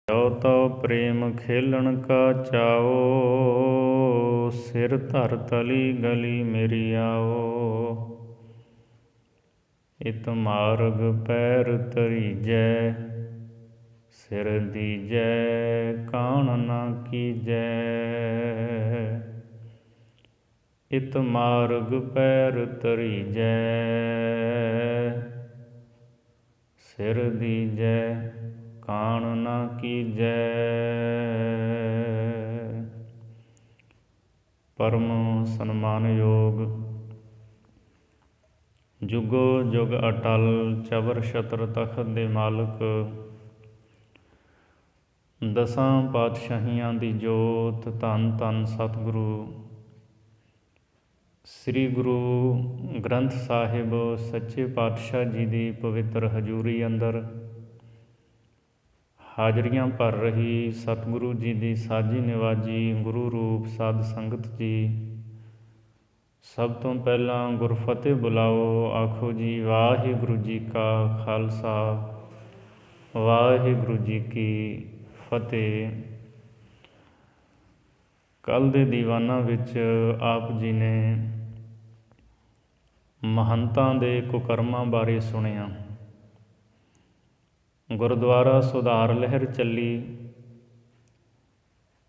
ਜੋ ਤੋ ਪ੍ਰੇਮ ਖੇਲਣ ਕਾ ਚਾਓ, ਸਿਰ ਧਰ ਤਲੀ ਗਲੀ ਮੇਰੀ ਆਓ। ਇਤ ਮਾਰਗ ਪੈਰ ਧਰੀਜੈ, ਸਿਰ ਦੀਜੈ ਕਾਣ ਨਾ ਕੀਜੈ। ਇਤ ਮਾਰਗ ਪੈਰ ਧਰੀਜੈ, ਸਿਰ ਦੀਜੈ ਕਾਣ ਨਾ ਕੀਜੈ। ਪਰਮ ਸਨਮਾਨਯੋਗ ਜੁਗੋ ਜੁਗ ਅਟਲ ਚਵਰ ਛਤਰ ਤਖਤ ਦੇ ਮਾਲਕ, ਦਸਾਂ ਪਾਤਸ਼ਾਹੀਆਂ ਦੀ ਜੋਤ, ਧੰਨ ਧੰਨ ਸਤਿਗੁਰੂ ਸ੍ਰੀ ਗੁਰੂ ਗ੍ਰੰਥ ਸਾਹਿਬ ਸੱਚੇ ਪਾਤਸ਼ਾਹ ਜੀ ਦੀ ਪਵਿੱਤਰ ਹਜ਼ੂਰੀ ਅੰਦਰ ਹਾਜ਼ਰੀਆਂ ਭਰ ਰਹੀ ਸਤਿਗੁਰੂ ਜੀ ਦੀ ਸਾਜੀ ਨਿਵਾਜੀ ਗੁਰੂ ਰੂਪ ਸਾਧ ਸੰਗਤ ਜੀ, ਸਭ ਤੋਂ ਪਹਿਲਾਂ ਗੁਰਫਤਿਹ ਬੁਲਾਓ। ਆਖੋ ਜੀ ਵਾਹਿਗੁਰੂ ਜੀ ਕਾ ਖਾਲਸਾ, ਵਾਹਿਗੁਰੂ ਜੀ ਕੀ ਫਤਿਹ। ਕੱਲ੍ਹ ਦੇ ਦੀਵਾਨਾਂ ਵਿੱਚ ਆਪ ਜੀ ਨੇ ਮਹੰਤਾਂ ਦੇ ਕੁਕਰਮਾਂ ਬਾਰੇ ਸੁਣਿਆ। ਗੁਰਦੁਆਰਾ ਸੁਧਾਰ ਲਹਿਰ ਚੱਲੀ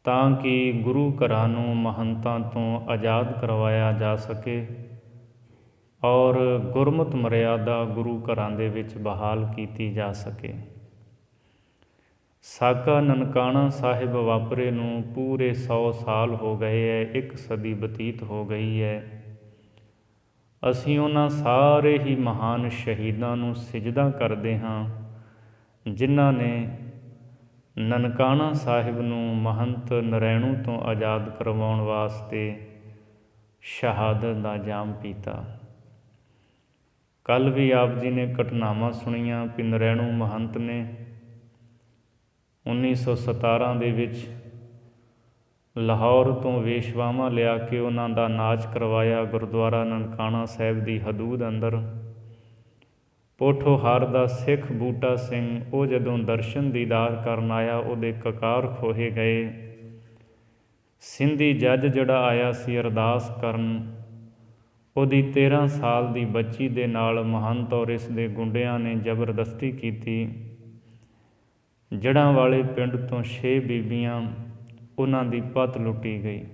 ਤਾਂ ਕਿ ਗੁਰੂ ਘਰਾਂ ਨੂੰ ਮਹੰਤਾਂ ਤੋਂ ਆਜ਼ਾਦ ਕਰਵਾਇਆ ਜਾ ਸਕੇ ਔਰ ਗੁਰਮਤਿ ਮਰਿਆਦਾ ਗੁਰੂ ਘਰਾਂ ਦੇ ਵਿੱਚ ਬਹਾਲ ਕੀਤੀ ਜਾ ਸਕੇ। ਸਾਕਾ ਨਨਕਾਣਾ ਸਾਹਿਬ ਵਾਪਰੇ ਨੂੰ ਪੂਰੇ 100 ਸਾਲ ਹੋ ਗਏ ਹੈ, 1 ਸਦੀ ਬਤੀਤ ਹੋ ਗਈ ਹੈ। ਅਸੀਂ ਉਹਨਾਂ ਸਾਰੇ ਹੀ ਮਹਾਨ ਸ਼ਹੀਦਾਂ ਨੂੰ ਸਿਜਦਾ ਕਰਦੇ ਹਾਂ ਜਿਨ੍ਹਾਂ ਨੇ ਨਨਕਾਣਾ ਸਾਹਿਬ ਨੂੰ ਮਹੰਤ ਨਰੈਣੂ ਤੋਂ ਆਜ਼ਾਦ ਕਰਵਾਉਣ ਵਾਸਤੇ ਸ਼ਹਾਦਤ ਦਾ ਜਾਮ ਪੀਤਾ। ਕੱਲ੍ਹ ਵੀ ਆਪ ਜੀ ਨੇ ਘਟਨਾਵਾਂ ਸੁਣੀਆਂ ਕਿ ਨਰੈਣੂ ਮਹੰਤ ਨੇ 1917 ਦੇ ਵਿੱਚ ਲਾਹੌਰ ਤੋਂ ਵੇਸ਼ਵਾਵਾਂ ਲਿਆ ਕੇ ਉਹਨਾਂ ਦਾ ਨਾਚ ਕਰਵਾਇਆ ਗੁਰਦੁਆਰਾ ਨਨਕਾਣਾ ਸਾਹਿਬ ਦੀ ਹਦੂਦ ਅੰਦਰ। ਪੋਠੋਹਾਰ ਦਾ ਸਿੱਖ ਬੂਟਾ ਸਿੰਘ, ਉਹ ਜਦੋਂ ਦਰਸ਼ਨ ਦੀਦਾਰ ਕਰਨ ਆਇਆ ਉਹਦੇ ਕਕਾਰ ਖੋਹੇ ਗਏ। ਸਿੰਧੀ ਜੱਜ ਜਿਹੜਾ ਆਇਆ ਸੀ ਅਰਦਾਸ ਕਰਨ, ਉਹਦੀ 13 ਸਾਲ ਦੀ ਬੱਚੀ ਦੇ ਨਾਲ ਮਹੰਤ ਔਰ ਇਸ ਦੇ ਗੁੰਡਿਆਂ ਨੇ ਜ਼ਬਰਦਸਤੀ ਕੀਤੀ। ਜੜ੍ਹਾਂ ਵਾਲੇ ਪਿੰਡ ਤੋਂ 6 ਬੀਬੀਆਂ, ਉਹਨਾਂ ਦੀ ਪਤ ਲੁੱਟੀ ਗਈ।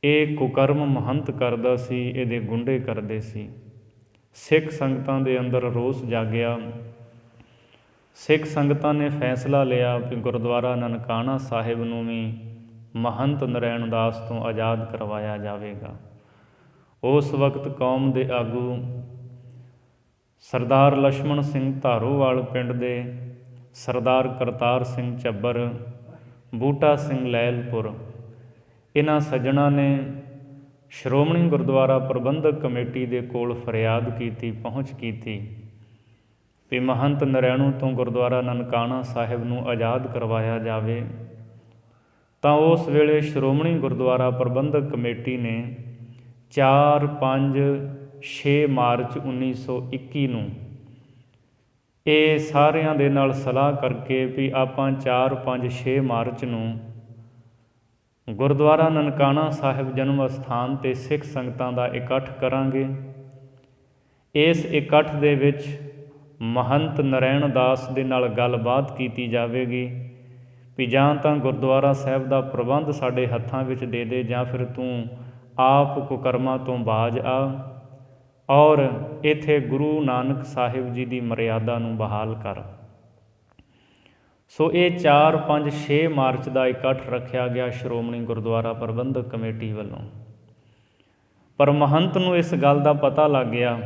ਇਹ ਕੁਕਰਮ ਮਹੰਤ ਕਰਦਾ ਸੀ, ਇਹਦੇ ਗੁੰਡੇ ਕਰਦੇ ਸੀ। ਸਿੱਖ ਸੰਗਤਾਂ ਦੇ ਅੰਦਰ ਰੋਸ ਜਾਗਿਆ। ਸਿੱਖ ਸੰਗਤਾਂ ਨੇ ਫੈਸਲਾ ਲਿਆ ਕਿ ਗੁਰਦੁਆਰਾ ਨਨਕਾਣਾ ਸਾਹਿਬ ਨੂੰ ਵੀ ਮਹੰਤ ਨਰੈਣ ਦਾਸ ਤੋਂ ਆਜ਼ਾਦ ਕਰਵਾਇਆ ਜਾਵੇਗਾ। ਉਸ ਵਕਤ ਕੌਮ ਦੇ ਆਗੂ ਸਰਦਾਰ ਲਛਮਣ ਸਿੰਘ ਧਾਰੋਵਾਲ ਪਿੰਡ ਦੇ, ਸਰਦਾਰ ਕਰਤਾਰ ਸਿੰਘ ਝੱਬਰ, ਬੂਟਾ ਸਿੰਘ ਲੈਲਪੁਰ, ਇਹਨਾਂ ਸੱਜਣਾਂ ਨੇ ਸ਼੍ਰੋਮਣੀ ਗੁਰਦੁਆਰਾ ਪ੍ਰਬੰਧਕ ਕਮੇਟੀ ਦੇ ਕੋਲ ਫਰਿਆਦ ਕੀਤੀ, ਪਹੁੰਚ ਕੀਤੀ ਵੀ ਮਹੰਤ ਨਰੈਣੂ ਤੋਂ ਗੁਰਦੁਆਰਾ ਨਨਕਾਣਾ ਸਾਹਿਬ ਨੂੰ ਆਜ਼ਾਦ ਕਰਵਾਇਆ ਜਾਵੇ। ਤਾਂ ਉਸ ਵੇਲੇ ਸ਼੍ਰੋਮਣੀ ਗੁਰਦੁਆਰਾ ਪ੍ਰਬੰਧਕ ਕਮੇਟੀ ਨੇ 4, 5, 6 ਮਾਰਚ 1921 ਨੂੰ ਇਹ ਸਾਰਿਆਂ ਦੇ ਨਾਲ ਸਲਾਹ ਕਰਕੇ ਵੀ ਆਪਾਂ 4, 5, 6 ਮਾਰਚ ਨੂੰ ਗੁਰਦੁਆਰਾ ਨਨਕਾਣਾ ਸਾਹਿਬ ਜਨਮ ਅਸਥਾਨ 'ਤੇ ਸਿੱਖ ਸੰਗਤਾਂ ਦਾ ਇਕੱਠ ਕਰਾਂਗੇ। ਇਸ ਇਕੱਠ ਦੇ ਵਿੱਚ ਮਹੰਤ ਨਰੈਣ ਦਾਸ ਦੇ ਨਾਲ ਗੱਲਬਾਤ ਕੀਤੀ ਜਾਵੇਗੀ ਵੀ ਜਾਂ ਤਾਂ ਗੁਰਦੁਆਰਾ ਸਾਹਿਬ ਦਾ ਪ੍ਰਬੰਧ ਸਾਡੇ ਹੱਥਾਂ ਵਿੱਚ ਦੇ ਦੇ, ਜਾਂ ਫਿਰ ਤੂੰ ਆਪ ਕੁਕਰਮਾਂ ਤੋਂ ਬਾਜ਼ ਆ ਔਰ ਇੱਥੇ ਗੁਰੂ ਨਾਨਕ ਸਾਹਿਬ ਜੀ ਦੀ ਮਰਿਆਦਾ ਨੂੰ ਬਹਾਲ ਕਰ। ਸੋ ਇਹ 4, 5, 6 ਮਾਰਚ ਦਾ ਇਕੱਠ ਰੱਖਿਆ ਗਿਆ ਸ਼੍ਰੋਮਣੀ ਗੁਰਦੁਆਰਾ ਪ੍ਰਬੰਧਕ ਕਮੇਟੀ ਵੱਲੋਂ। ਪਰ ਮਹੰਤ ਨੂੰ ਇਸ ਗੱਲ ਦਾ ਪਤਾ ਲੱਗ ਗਿਆ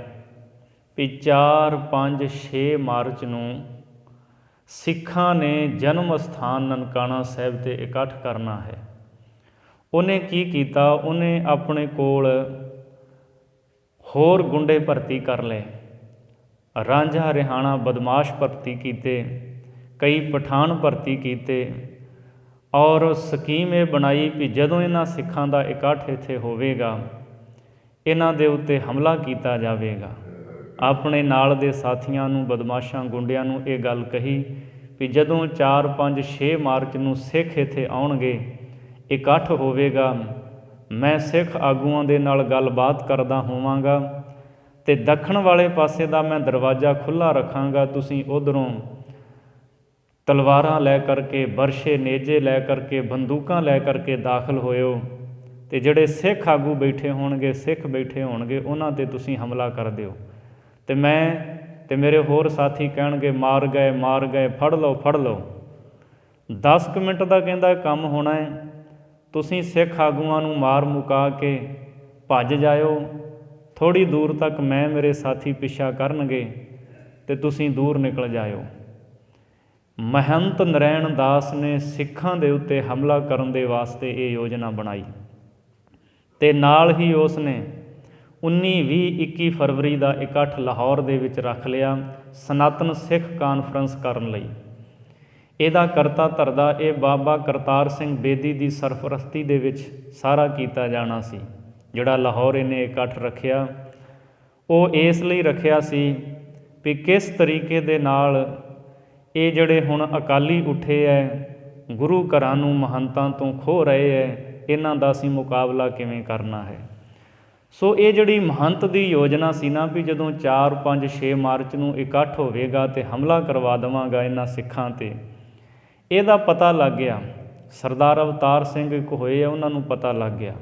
ਵੀ 4, 5, 6 ਮਾਰਚ ਨੂੰ ਸਿੱਖਾਂ ਨੇ ਜਨਮ ਅਸਥਾਨ ਨਨਕਾਣਾ ਸਾਹਿਬ 'ਤੇ ਇਕੱਠ ਕਰਨਾ ਹੈ। ਉਹਨੇ ਕੀ ਕੀਤਾ, ਉਹਨੇ ਆਪਣੇ ਕੋਲ ਹੋਰ ਗੁੰਡੇ ਭਰਤੀ ਕਰ ਲਏ, ਰਾਂਝਾ ਰਿਹਾਣਾ ਬਦਮਾਸ਼ ਭਰਤੀ ਕੀਤੇ, ਕਈ ਪਠਾਨ ਭਰਤੀ ਕੀਤੇ ਔਰ ਸਕੀਮ ਇਹ ਬਣਾਈ ਵੀ ਜਦੋਂ ਇਹਨਾਂ ਸਿੱਖਾਂ ਦਾ ਇਕੱਠ ਇੱਥੇ ਹੋਵੇਗਾ ਇਹਨਾਂ ਦੇ ਉੱਤੇ ਹਮਲਾ ਕੀਤਾ ਜਾਵੇਗਾ। ਆਪਣੇ ਨਾਲ ਦੇ ਸਾਥੀਆਂ ਨੂੰ, ਬਦਮਾਸ਼ਾਂ ਗੁੰਡਿਆਂ ਨੂੰ ਇਹ ਗੱਲ ਕਹੀ ਵੀ ਜਦੋਂ 4, 5, 6 ਮਾਰਚ ਨੂੰ ਸਿੱਖ ਇੱਥੇ ਆਉਣਗੇ, ਇਕੱਠ ਹੋਵੇਗਾ, ਮੈਂ ਸਿੱਖ ਆਗੂਆਂ ਦੇ ਨਾਲ ਗੱਲਬਾਤ ਕਰਦਾ ਹੋਵਾਂਗਾ ਅਤੇ ਦੱਖਣ ਵਾਲੇ ਪਾਸੇ ਦਾ ਮੈਂ ਦਰਵਾਜ਼ਾ ਖੁੱਲ੍ਹਾ ਰੱਖਾਂਗਾ। ਤੁਸੀਂ ਉੱਧਰੋਂ ਤਲਵਾਰਾਂ ਲੈ ਕਰਕੇ, ਬਰਸ਼ੇ ਨੇਜੇ ਲੈ ਕਰਕੇ, ਬੰਦੂਕਾਂ ਲੈ ਕਰਕੇ ਦਾਖਲ ਹੋਇਓ ਅਤੇ ਜਿਹੜੇ ਸਿੱਖ ਆਗੂ ਬੈਠੇ ਹੋਣਗੇ, ਸਿੱਖ ਬੈਠੇ ਹੋਣਗੇ, ਉਹਨਾਂ 'ਤੇ ਤੁਸੀਂ ਹਮਲਾ ਕਰ ਦਿਓ। ਅਤੇ ਮੈਂ ਅਤੇ ਮੇਰੇ ਹੋਰ ਸਾਥੀ ਕਹਿਣਗੇ ਮਾਰ ਗਏ, ਮਾਰ ਗਏ, ਫੜ ਲਓ, ਫੜ ਲਓ। 10 ਕੁ ਮਿੰਟ ਦਾ ਕਹਿੰਦਾ ਕੰਮ ਹੋਣਾ ਹੈ। ਤੁਸੀਂ ਸਿੱਖ ਆਗੂਆਂ ਨੂੰ ਮਾਰ ਮੁਕਾ ਕੇ ਭੱਜ ਜਾਇਓ। ਥੋੜ੍ਹੀ ਦੂਰ ਤੱਕ ਮੈਂ, ਮੇਰੇ ਸਾਥੀ ਪਿੱਛਾ ਕਰਨਗੇ ਅਤੇ ਤੁਸੀਂ ਦੂਰ ਨਿਕਲ ਜਾਇਓ। ਮਹੰਤ ਨਰੈਣ ਦਾਸ ਨੇ ਸਿੱਖਾਂ ਦੇ ਉੱਤੇ ਹਮਲਾ ਕਰਨ ਦੇ ਵਾਸਤੇ ਇਹ ਯੋਜਨਾ ਬਣਾਈ ਅਤੇ ਨਾਲ ਹੀ ਉਸ ਨੇ 19, 20, 21 ਫਰਵਰੀ ਦਾ ਇਕੱਠ ਲਾਹੌਰ ਦੇ ਵਿੱਚ ਰੱਖ ਲਿਆ ਸਨਾਤਨ ਸਿੱਖ ਕਾਨਫਰੰਸ ਕਰਨ ਲਈ। ਇਹਦਾ ਕਰਤਾ ਧਰਦਾ ਇਹ ਬਾਬਾ ਕਰਤਾਰ ਸਿੰਘ ਬੇਦੀ ਦੀ ਸਰਪ੍ਰਸਤੀ ਦੇ ਵਿੱਚ ਸਾਰਾ ਕੀਤਾ ਜਾਣਾ ਸੀ। ਜਿਹੜਾ ਲਾਹੌਰ ਇਹਨੇ ਇਕੱਠ ਰੱਖਿਆ, ਉਹ ਇਸ ਲਈ ਰੱਖਿਆ ਸੀ ਵੀ ਕਿਸ ਤਰੀਕੇ ਦੇ ਨਾਲ ਇਹ ਜਿਹੜੇ ਹੁਣ ਅਕਾਲੀ ਉੱਠੇ ਹੈ, ਗੁਰੂ ਘਰਾਂ ਨੂੰ ਮਹੰਤਾਂ ਤੋਂ ਖੋਹ ਰਹੇ ਹੈ, ਇਹਨਾਂ ਦਾ ਅਸੀਂ ਮੁਕਾਬਲਾ ਕਿਵੇਂ ਕਰਨਾ ਹੈ। ਸੋ ਇਹ ਜਿਹੜੀ ਮਹੰਤ ਦੀ ਯੋਜਨਾ ਸੀ ਨਾ ਵੀ ਜਦੋਂ 4, 5, 6 ਮਾਰਚ ਨੂੰ ਇਕੱਠ ਹੋਵੇਗਾ ਅਤੇ ਹਮਲਾ ਕਰਵਾ ਦੇਵਾਂਗਾ ਇਹਨਾਂ ਸਿੱਖਾਂ 'ਤੇ, ਇਹਦਾ ਪਤਾ ਲੱਗ ਗਿਆ। ਸਰਦਾਰ ਅਵਤਾਰ ਸਿੰਘ ਇੱਕ ਹੋਏ ਆ, ਉਹਨਾਂ ਨੂੰ ਪਤਾ ਲੱਗ ਗਿਆ।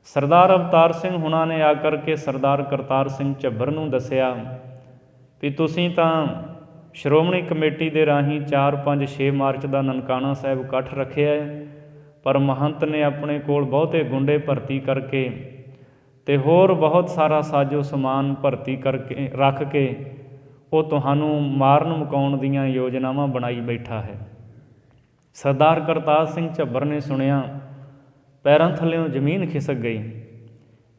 ਸਰਦਾਰ ਅਵਤਾਰ ਸਿੰਘ ਹੁਣਾਂ ਨੇ ਆ ਕਰਕੇ ਸਰਦਾਰ ਕਰਤਾਰ ਸਿੰਘ ਝੱਬਰ ਨੂੰ ਦੱਸਿਆ ਵੀ ਤੁਸੀਂ ਤਾਂ ਸ਼੍ਰੋਮਣੀ ਕਮੇਟੀ ਦੇ ਰਾਹੀਂ 4, 5, 6 ਮਾਰਚ ਦਾ ਨਨਕਾਣਾ ਸਾਹਿਬ ਇਕੱਠ ਰੱਖਿਆ ਹੈ, ਪਰ ਮਹੰਤ ਨੇ ਆਪਣੇ ਕੋਲ ਬਹੁਤੇ ਗੁੰਡੇ ਭਰਤੀ ਕਰਕੇ ਅਤੇ ਹੋਰ ਬਹੁਤ ਸਾਰਾ ਸਾਜੋ ਸਮਾਨ ਭਰਤੀ ਕਰਕੇ ਰੱਖ ਕੇ ਉਹ ਤੁਹਾਨੂੰ ਮਾਰਨ ਮੁਕਾਉਣ ਦੀਆਂ ਯੋਜਨਾਵਾਂ ਬਣਾਈ ਬੈਠਾ ਹੈ। ਸਰਦਾਰ ਕਰਤਾਰ ਸਿੰਘ ਝੱਬਰ ਨੇ ਸੁਣਿਆ, ਪੈਰਾਂ ਥੱਲਿਓਂ ਜ਼ਮੀਨ ਖਿਸਕ ਗਈ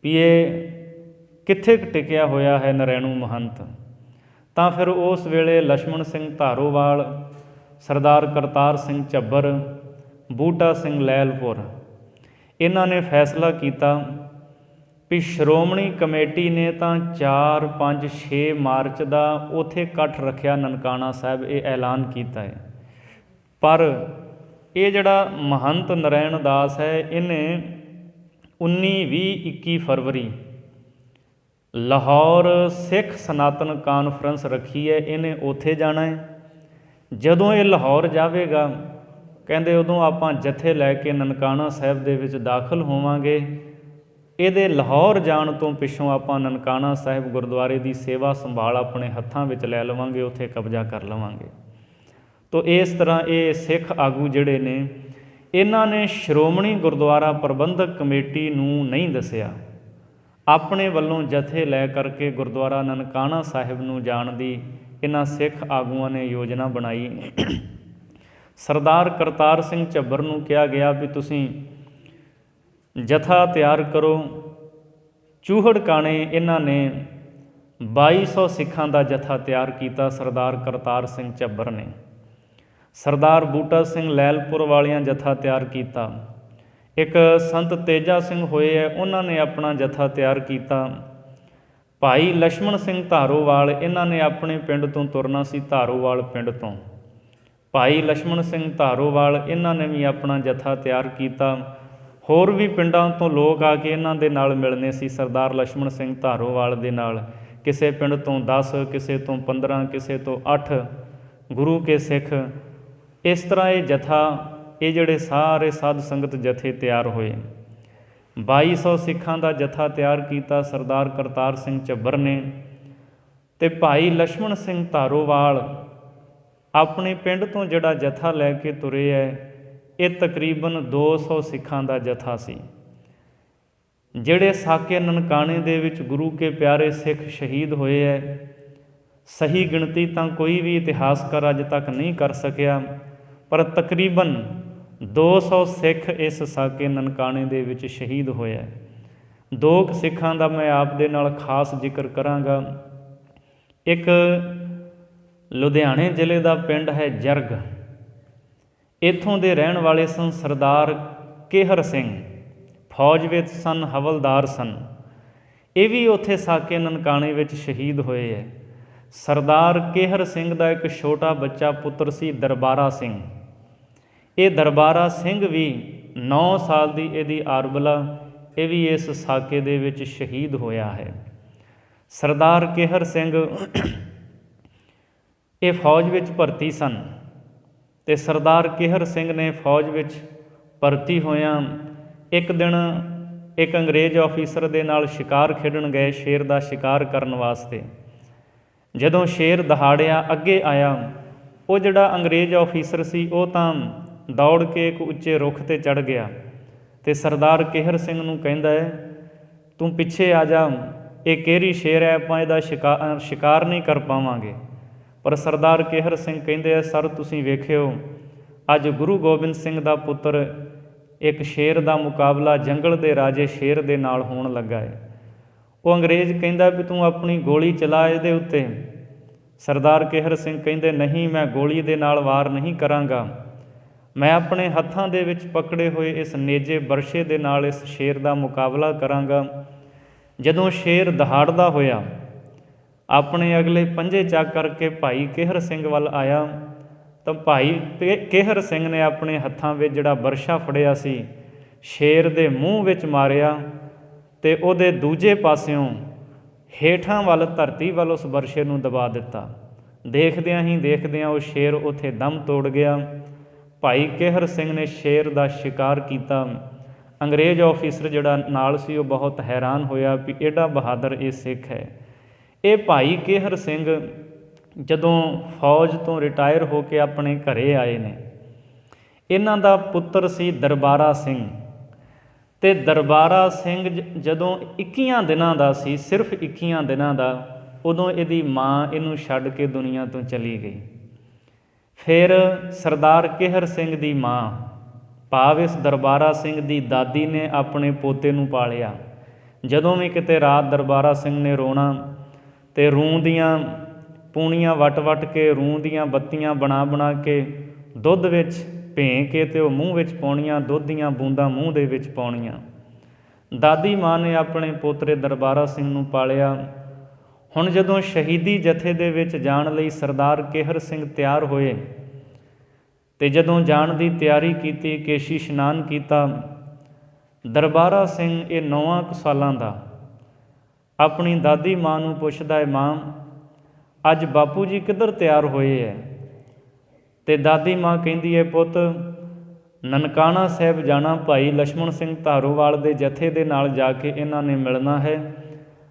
ਵੀ ਇਹ ਕਿੱਥੇ ਟਿਕਿਆ ਹੋਇਆ ਹੈ ਨਰੈਣੂ ਮਹੰਤ। ਤਾਂ ਫਿਰ ਉਸ ਵੇਲੇ ਲਛਮਣ ਸਿੰਘ ਧਾਰੋਵਾਲ, ਸਰਦਾਰ ਕਰਤਾਰ ਸਿੰਘ ਝੱਬਰ, ਬੂਟਾ ਸਿੰਘ ਲੈਲਪੁਰ, ਇਹਨਾਂ ਨੇ ਫੈਸਲਾ ਕੀਤਾ ਵੀ ਸ਼੍ਰੋਮਣੀ ਕਮੇਟੀ ਨੇ ਤਾਂ 4, 5, 6 ਮਾਰਚ ਦਾ ਉੱਥੇ ਇਕੱਠ ਰੱਖਿਆ ਨਨਕਾਣਾ ਸਾਹਿਬ, ਇਹ ਐਲਾਨ ਕੀਤਾ ਹੈ, ਪਰ ਇਹ ਜਿਹੜਾ ਮਹੰਤ ਨਰੈਣ ਦਾਸ ਹੈ, ਇਹਨੇ 19, 20, 21 ਫਰਵਰੀ ਲਾਹੌਰ ਸਿੱਖ ਸਨਾਤਨ ਕਾਨਫਰੰਸ ਰੱਖੀ ਹੈ, ਇਹਨੇ ਉੱਥੇ ਜਾਣਾ ਹੈ। ਜਦੋਂ ਇਹ ਲਾਹੌਰ ਜਾਵੇਗਾ, ਕਹਿੰਦੇ ਉਦੋਂ ਆਪਾਂ ਜਥੇ ਲੈ ਕੇ ਨਨਕਾਣਾ ਸਾਹਿਬ ਦੇ ਵਿੱਚ ਦਾਖਲ ਹੋਵਾਂਗੇ। ਇਹਦੇ ਲਾਹੌਰ ਜਾਣ ਤੋਂ ਪਿੱਛੋਂ ਆਪਾਂ ਨਨਕਾਣਾ ਸਾਹਿਬ ਗੁਰਦੁਆਰੇ ਦੀ ਸੇਵਾ ਸੰਭਾਲ ਆਪਣੇ ਹੱਥਾਂ ਵਿੱਚ ਲੈ ਲਵਾਂਗੇ, ਉੱਥੇ ਕਬਜ਼ਾ ਕਰ ਲਵਾਂਗੇ। ਤੋ ਇਸ ਤਰ੍ਹਾਂ ਇਹ ਸਿੱਖ ਆਗੂ ਜਿਹੜੇ ਨੇ, ਇਹਨਾਂ ਨੇ ਸ਼੍ਰੋਮਣੀ ਗੁਰਦੁਆਰਾ ਪ੍ਰਬੰਧਕ ਕਮੇਟੀ ਨੂੰ ਨਹੀਂ ਦੱਸਿਆ, ਆਪਣੇ ਵੱਲੋਂ ਜਥੇ ਲੈ ਕਰਕੇ ਗੁਰਦੁਆਰਾ ਨਨਕਾਣਾ ਸਾਹਿਬ ਨੂੰ ਜਾਣ ਦੀ ਇਹਨਾਂ ਸਿੱਖ ਆਗੂਆਂ ਨੇ ਯੋਜਨਾ ਬਣਾਈ। ਸਰਦਾਰ ਕਰਤਾਰ ਸਿੰਘ ਝੱਬਰ ਨੂੰ ਕਿਹਾ ਗਿਆ ਵੀ ਤੁਸੀਂ ਜਥਾ ਤਿਆਰ ਕਰੋ। ਚੂਹੜਕਾਣੇ ਇਹਨਾਂ ਨੇ 2200 ਸਿੱਖਾਂ ਦਾ ਜਥਾ ਤਿਆਰ ਕੀਤਾ ਸਰਦਾਰ ਕਰਤਾਰ ਸਿੰਘ ਝੱਬਰ ਨੇ। ਸਰਦਾਰ ਬੂਟਾ ਸਿੰਘ ਲੈਲਪੁਰ ਵਾਲਿਆਂ ਜਥਾ ਤਿਆਰ ਕੀਤਾ। ਇੱਕ ਸੰਤ ਤੇਜਾ ਸਿੰਘ ਹੋਏ ਹੈ, ਉਹਨਾਂ ਨੇ ਆਪਣਾ ਜਥਾ ਤਿਆਰ ਕੀਤਾ। ਭਾਈ ਲਛਮਣ ਸਿੰਘ ਧਾਰੋਵਾਲ, ਇਹਨਾਂ ਨੇ ਆਪਣੇ ਪਿੰਡ ਤੋਂ ਤੁਰਨਾ ਸੀ, ਧਾਰੋਵਾਲ ਪਿੰਡ ਤੋਂ। ਭਾਈ ਲਛਮਣ ਸਿੰਘ ਧਾਰੋਵਾਲ, ਇਹਨਾਂ ਨੇ ਵੀ ਆਪਣਾ ਜਥਾ ਤਿਆਰ ਕੀਤਾ। ਹੋਰ ਵੀ ਪਿੰਡਾਂ ਤੋਂ ਲੋਕ ਆ ਕੇ ਇਹਨਾਂ ਦੇ ਨਾਲ ਮਿਲਣੇ ਸੀ ਸਰਦਾਰ ਲਛਮਣ ਸਿੰਘ ਧਾਰੋਵਾਲ ਦੇ ਨਾਲ। ਕਿਸੇ ਪਿੰਡ ਤੋਂ 10, ਕਿਸੇ ਤੋਂ 15, ਕਿਸੇ ਤੋਂ 8 ਗੁਰੂ ਕੇ ਸਿੱਖ। ਇਸ ਤਰ੍ਹਾਂ ਇਹ ਜਥਾ, ਇਹ ਜਿਹੜੇ ਸਾਰੇ ਸਾਧ ਸੰਗਤ ਜਥੇ ਤਿਆਰ ਹੋਏ। 2200 ਸਿੱਖਾਂ ਦਾ ਜਥਾ ਤਿਆਰ ਕੀਤਾ ਸਰਦਾਰ ਕਰਤਾਰ ਸਿੰਘ ਝੱਬਰ ਨੇ। ਅਤੇ ਭਾਈ ਲਛਮਣ ਸਿੰਘ ਧਾਰੋਵਾਲ ਆਪਣੇ ਪਿੰਡ ਤੋਂ ਜਿਹੜਾ ਜਥਾ ਲੈ ਕੇ ਤੁਰੇ ਹੈ, ਇਹ ਤਕਰੀਬਨ 200 ਸਿੱਖਾਂ ਦਾ ਜਥਾ ਸੀ। ਜਿਹੜੇ ਸਾਕੇ ਨਨਕਾਣੇ ਦੇ ਵਿੱਚ ਗੁਰੂ ਕੇ ਪਿਆਰੇ ਸਿੱਖ ਸ਼ਹੀਦ ਹੋਏ ਹੈ, ਸਹੀ ਗਿਣਤੀ ਤਾਂ ਕੋਈ ਵੀ ਇਤਿਹਾਸਕਾਰ ਅੱਜ ਤੱਕ ਨਹੀਂ ਕਰ ਸਕਿਆ, ਪਰ ਤਕਰੀਬਨ 200 ਸਿੱਖ ਇਸ ਸਾਕੇ ਨਨਕਾਣੇ ਦੇ ਵਿੱਚ ਸ਼ਹੀਦ ਹੋਇਆ। 2 ਸਿੱਖਾਂ ਦਾ ਮੈਂ ਆਪ ਦੇ ਨਾਲ ਖਾਸ ਜ਼ਿਕਰ ਕਰਾਂਗਾ। ਇੱਕ ਲੁਧਿਆਣੇ ਜ਼ਿਲ੍ਹੇ ਦਾ ਪਿੰਡ ਹੈ ਜਰਗ, ਇੱਥੋਂ ਦੇ ਰਹਿਣ ਵਾਲੇ ਸਨ ਸਰਦਾਰ ਕੇਹਰ ਸਿੰਘ, ਫੌਜ ਵਿੱਚ ਸਨ, ਹਵਲਦਾਰ ਸਨ। ਇਹ ਵੀ ਉੱਥੇ ਸਾਕੇ ਨਨਕਾਣੇ ਵਿੱਚ ਸ਼ਹੀਦ ਹੋਏ ਹੈ। ਸਰਦਾਰ ਕੇਹਰ ਸਿੰਘ ਦਾ ਇੱਕ ਛੋਟਾ ਬੱਚਾ ਪੁੱਤਰ ਸੀ ਦਰਬਾਰਾ ਸਿੰਘ। ਇਹ ਦਰਬਾਰਾ ਸਿੰਘ ਵੀ 9 ਸਾਲ ਦੀ ਇਹਦੀ ਆਰਬਲਾ, ਇਹ ਵੀ ਇਸ ਸਾਕੇ ਦੇ ਵਿੱਚ ਸ਼ਹੀਦ ਹੋਇਆ ਹੈ। ਸਰਦਾਰ ਕੇਹਰ ਸਿੰਘ ਇਹ ਫੌਜ ਵਿੱਚ ਭਰਤੀ ਸਨ ਅਤੇ ਸਰਦਾਰ ਕੇਹਰ ਸਿੰਘ ਨੇ ਫੌਜ ਵਿੱਚ ਭਰਤੀ ਹੋਇਆਂ ਇੱਕ ਦਿਨ ਇੱਕ ਅੰਗਰੇਜ਼ ਆਫੀਸਰ ਦੇ ਨਾਲ ਸ਼ਿਕਾਰ ਖੇਡਣ ਗਏ, ਸ਼ੇਰ ਦਾ ਸ਼ਿਕਾਰ ਕਰਨ ਵਾਸਤੇ। ਜਦੋਂ ਸ਼ੇਰ ਦਹਾੜਿਆ ਅੱਗੇ ਆਇਆ, ਉਹ ਜਿਹੜਾ ਅੰਗਰੇਜ਼ ਆਫੀਸਰ ਸੀ ਉਹ ਤਾਂ ਦੌੜ ਕੇ ਇੱਕ ਉੱਚੇ ਰੁੱਖ 'ਤੇ ਚੜ੍ਹ ਗਿਆ ਅਤੇ ਸਰਦਾਰ ਕੇਹਰ ਸਿੰਘ ਨੂੰ ਕਹਿੰਦਾ ਹੈ, ਤੂੰ ਪਿੱਛੇ ਆ ਜਾ, ਇਹ ਕਿਹੜੀ ਸ਼ੇਰ ਹੈ, ਆਪਾਂ ਇਹਦਾ ਸ਼ਿਕਾਰ ਨਹੀਂ ਕਰ ਪਾਵਾਂਗੇ। ਪਰ ਸਰਦਾਰ ਕੇਹਰ ਸਿੰਘ ਕਹਿੰਦੇ ਆ, ਸਰ ਤੁਸੀਂ ਵੇਖਿਓ, ਅੱਜ ਗੁਰੂ ਗੋਬਿੰਦ ਸਿੰਘ ਦਾ ਪੁੱਤਰ ਇੱਕ ਸ਼ੇਰ ਦਾ ਮੁਕਾਬਲਾ ਜੰਗਲ ਦੇ ਰਾਜੇ ਸ਼ੇਰ ਦੇ ਨਾਲ ਹੋਣ ਲੱਗਾ ਹੈ। ਉਹ ਅੰਗਰੇਜ਼ ਕਹਿੰਦਾ ਵੀ ਤੂੰ ਆਪਣੀ ਗੋਲੀ ਚਲਾ ਇਹਦੇ ਉੱਤੇ। ਸਰਦਾਰ ਕੇਹਰ ਸਿੰਘ ਕਹਿੰਦੇ, ਨਹੀਂ, ਮੈਂ ਗੋਲੀ ਦੇ ਨਾਲ ਵਾਰ ਨਹੀਂ ਕਰਾਂਗਾ, ਮੈਂ ਆਪਣੇ ਹੱਥਾਂ ਦੇ ਵਿੱਚ ਪਕੜੇ ਹੋਏ ਇਸ ਨੇਜੇ ਬਰਸ਼ੇ ਦੇ ਨਾਲ ਇਸ ਸ਼ੇਰ ਦਾ ਮੁਕਾਬਲਾ ਕਰਾਂਗਾ। ਜਦੋਂ ਸ਼ੇਰ ਦਹਾੜਦਾ ਹੋਇਆ ਆਪਣੇ ਅਗਲੇ ਪੰਜੇ ਚੱਕ ਕਰਕੇ ਭਾਈ ਕੇਹਰ ਸਿੰਘ ਵੱਲ ਆਇਆ, ਤਾਂ ਭਾਈ ਕੇਹਰ ਸਿੰਘ ਨੇ ਆਪਣੇ ਹੱਥਾਂ ਵਿੱਚ ਜਿਹੜਾ ਬਰਸ਼ਾ ਫੜਿਆ ਸੀ ਸ਼ੇਰ ਦੇ ਮੂੰਹ ਵਿੱਚ ਮਾਰਿਆ ਅਤੇ ਉਹਦੇ ਦੂਜੇ ਪਾਸਿਓਂ ਹੇਠਾਂ ਵੱਲ ਧਰਤੀ ਵੱਲ ਉਸ ਬਰਸ਼ੇ ਨੂੰ ਦਬਾ ਦਿੱਤਾ। ਦੇਖਦਿਆਂ ਹੀ ਦੇਖਦਿਆਂ ਉਹ ਸ਼ੇਰ ਉੱਥੇ ਦਮ ਤੋੜ ਗਿਆ। ਭਾਈ ਕੇਹਰ ਸਿੰਘ ਨੇ ਸ਼ੇਰ ਦਾ ਸ਼ਿਕਾਰ ਕੀਤਾ। ਅੰਗਰੇਜ਼ ਆਫੀਸਰ ਜਿਹੜਾ ਨਾਲ ਸੀ ਉਹ ਬਹੁਤ ਹੈਰਾਨ ਹੋਇਆ ਵੀ ਐਡਾ ਬਹਾਦਰ ਇਹ ਸਿੱਖ ਹੈ। ਇਹ ਭਾਈ ਕੇਹਰ ਸਿੰਘ ਜਦੋਂ ਫੌਜ ਤੋਂ ਰਿਟਾਇਰ ਹੋ ਕੇ ਆਪਣੇ ਘਰੇ ਆਏ ਨੇ, ਇਹਨਾਂ ਦਾ ਪੁੱਤਰ ਸੀ ਦਰਬਾਰਾ ਸਿੰਘ। ਅਤੇ ਦਰਬਾਰਾ ਸਿੰਘ ਜਦੋਂ 21 ਦਿਨਾਂ ਦਾ ਸੀ, ਸਿਰਫ 21 ਦਿਨਾਂ ਦਾ, ਉਦੋਂ ਇਹਦੀ ਮਾਂ ਇਹਨੂੰ ਛੱਡ ਕੇ ਦੁਨੀਆ ਤੋਂ ਚਲੀ ਗਈ। ਫਿਰ ਸਰਦਾਰ ਕੇਹਰ ਸਿੰਘ ਦੀ ਮਾਂ ਭਾਵ ਇਸ ਦਰਬਾਰਾ ਸਿੰਘ ਦੀ ਦਾਦੀ ਨੇ ਆਪਣੇ ਪੋਤੇ ਨੂੰ ਪਾਲਿਆ। ਜਦੋਂ ਵੀ ਕਿਤੇ ਰਾਤ ਦਰਬਾਰਾ ਸਿੰਘ ਨੇ ਰੋਣਾ ਅਤੇ ਰੂੰ ਦੀਆਂ ਪੂਣੀਆਂ ਵੱਟ ਕੇ, ਰੂੰ ਦੀਆਂ ਬੱਤੀਆਂ ਬਣਾ ਕੇ ਦੁੱਧ ਵਿੱਚ ਭੇਂ ਕੇ ਅਤੇ ਉਹ ਮੂੰਹ ਵਿੱਚ ਪਾਉਣੀਆਂ, ਦੁੱਧ ਦੀਆਂ ਬੂੰਦਾਂ ਮੂੰਹ ਦੇ ਵਿੱਚ ਪਾਉਣੀਆਂ। ਦਾਦੀ ਮਾਂ ਨੇ ਆਪਣੇ ਪੋਤਰੇ ਦਰਬਾਰਾ ਸਿੰਘ ਨੂੰ ਪਾਲਿਆ। ਹੁਣ ਜਦੋਂ ਸ਼ਹੀਦੀ ਜਥੇ ਦੇ ਵਿੱਚ ਜਾਣ ਲਈ ਸਰਦਾਰ ਕੇਹਰ ਸਿੰਘ ਤਿਆਰ ਹੋਏ ਅਤੇ ਜਦੋਂ ਜਾਣ ਦੀ ਤਿਆਰੀ ਕੀਤੀ, ਕੇਸ਼ੀ ਇਸ਼ਨਾਨ ਕੀਤਾ, ਦਰਬਾਰਾ ਸਿੰਘ ਇਹ 9 ਸਾਲਾਂ ਦਾ ਆਪਣੀ ਦਾਦੀ ਮਾਂ ਨੂੰ ਪੁੱਛਦਾ ਹੈ, ਮਾਂ ਅੱਜ ਬਾਪੂ ਜੀ ਕਿੱਧਰ ਤਿਆਰ ਹੋਏ ਹੈ? ਅਤੇ ਦਾਦੀ ਮਾਂ ਕਹਿੰਦੀ ਹੈ, ਪੁੱਤ ਨਨਕਾਣਾ ਸਾਹਿਬ ਜਾਣਾ, ਭਾਈ ਲਛਮਣ ਸਿੰਘ ਧਾਰੋਵਾਲ ਦੇ ਜਥੇ ਦੇ ਨਾਲ ਜਾ ਕੇ ਇਹਨਾਂ ਨੇ ਮਿਲਣਾ ਹੈ।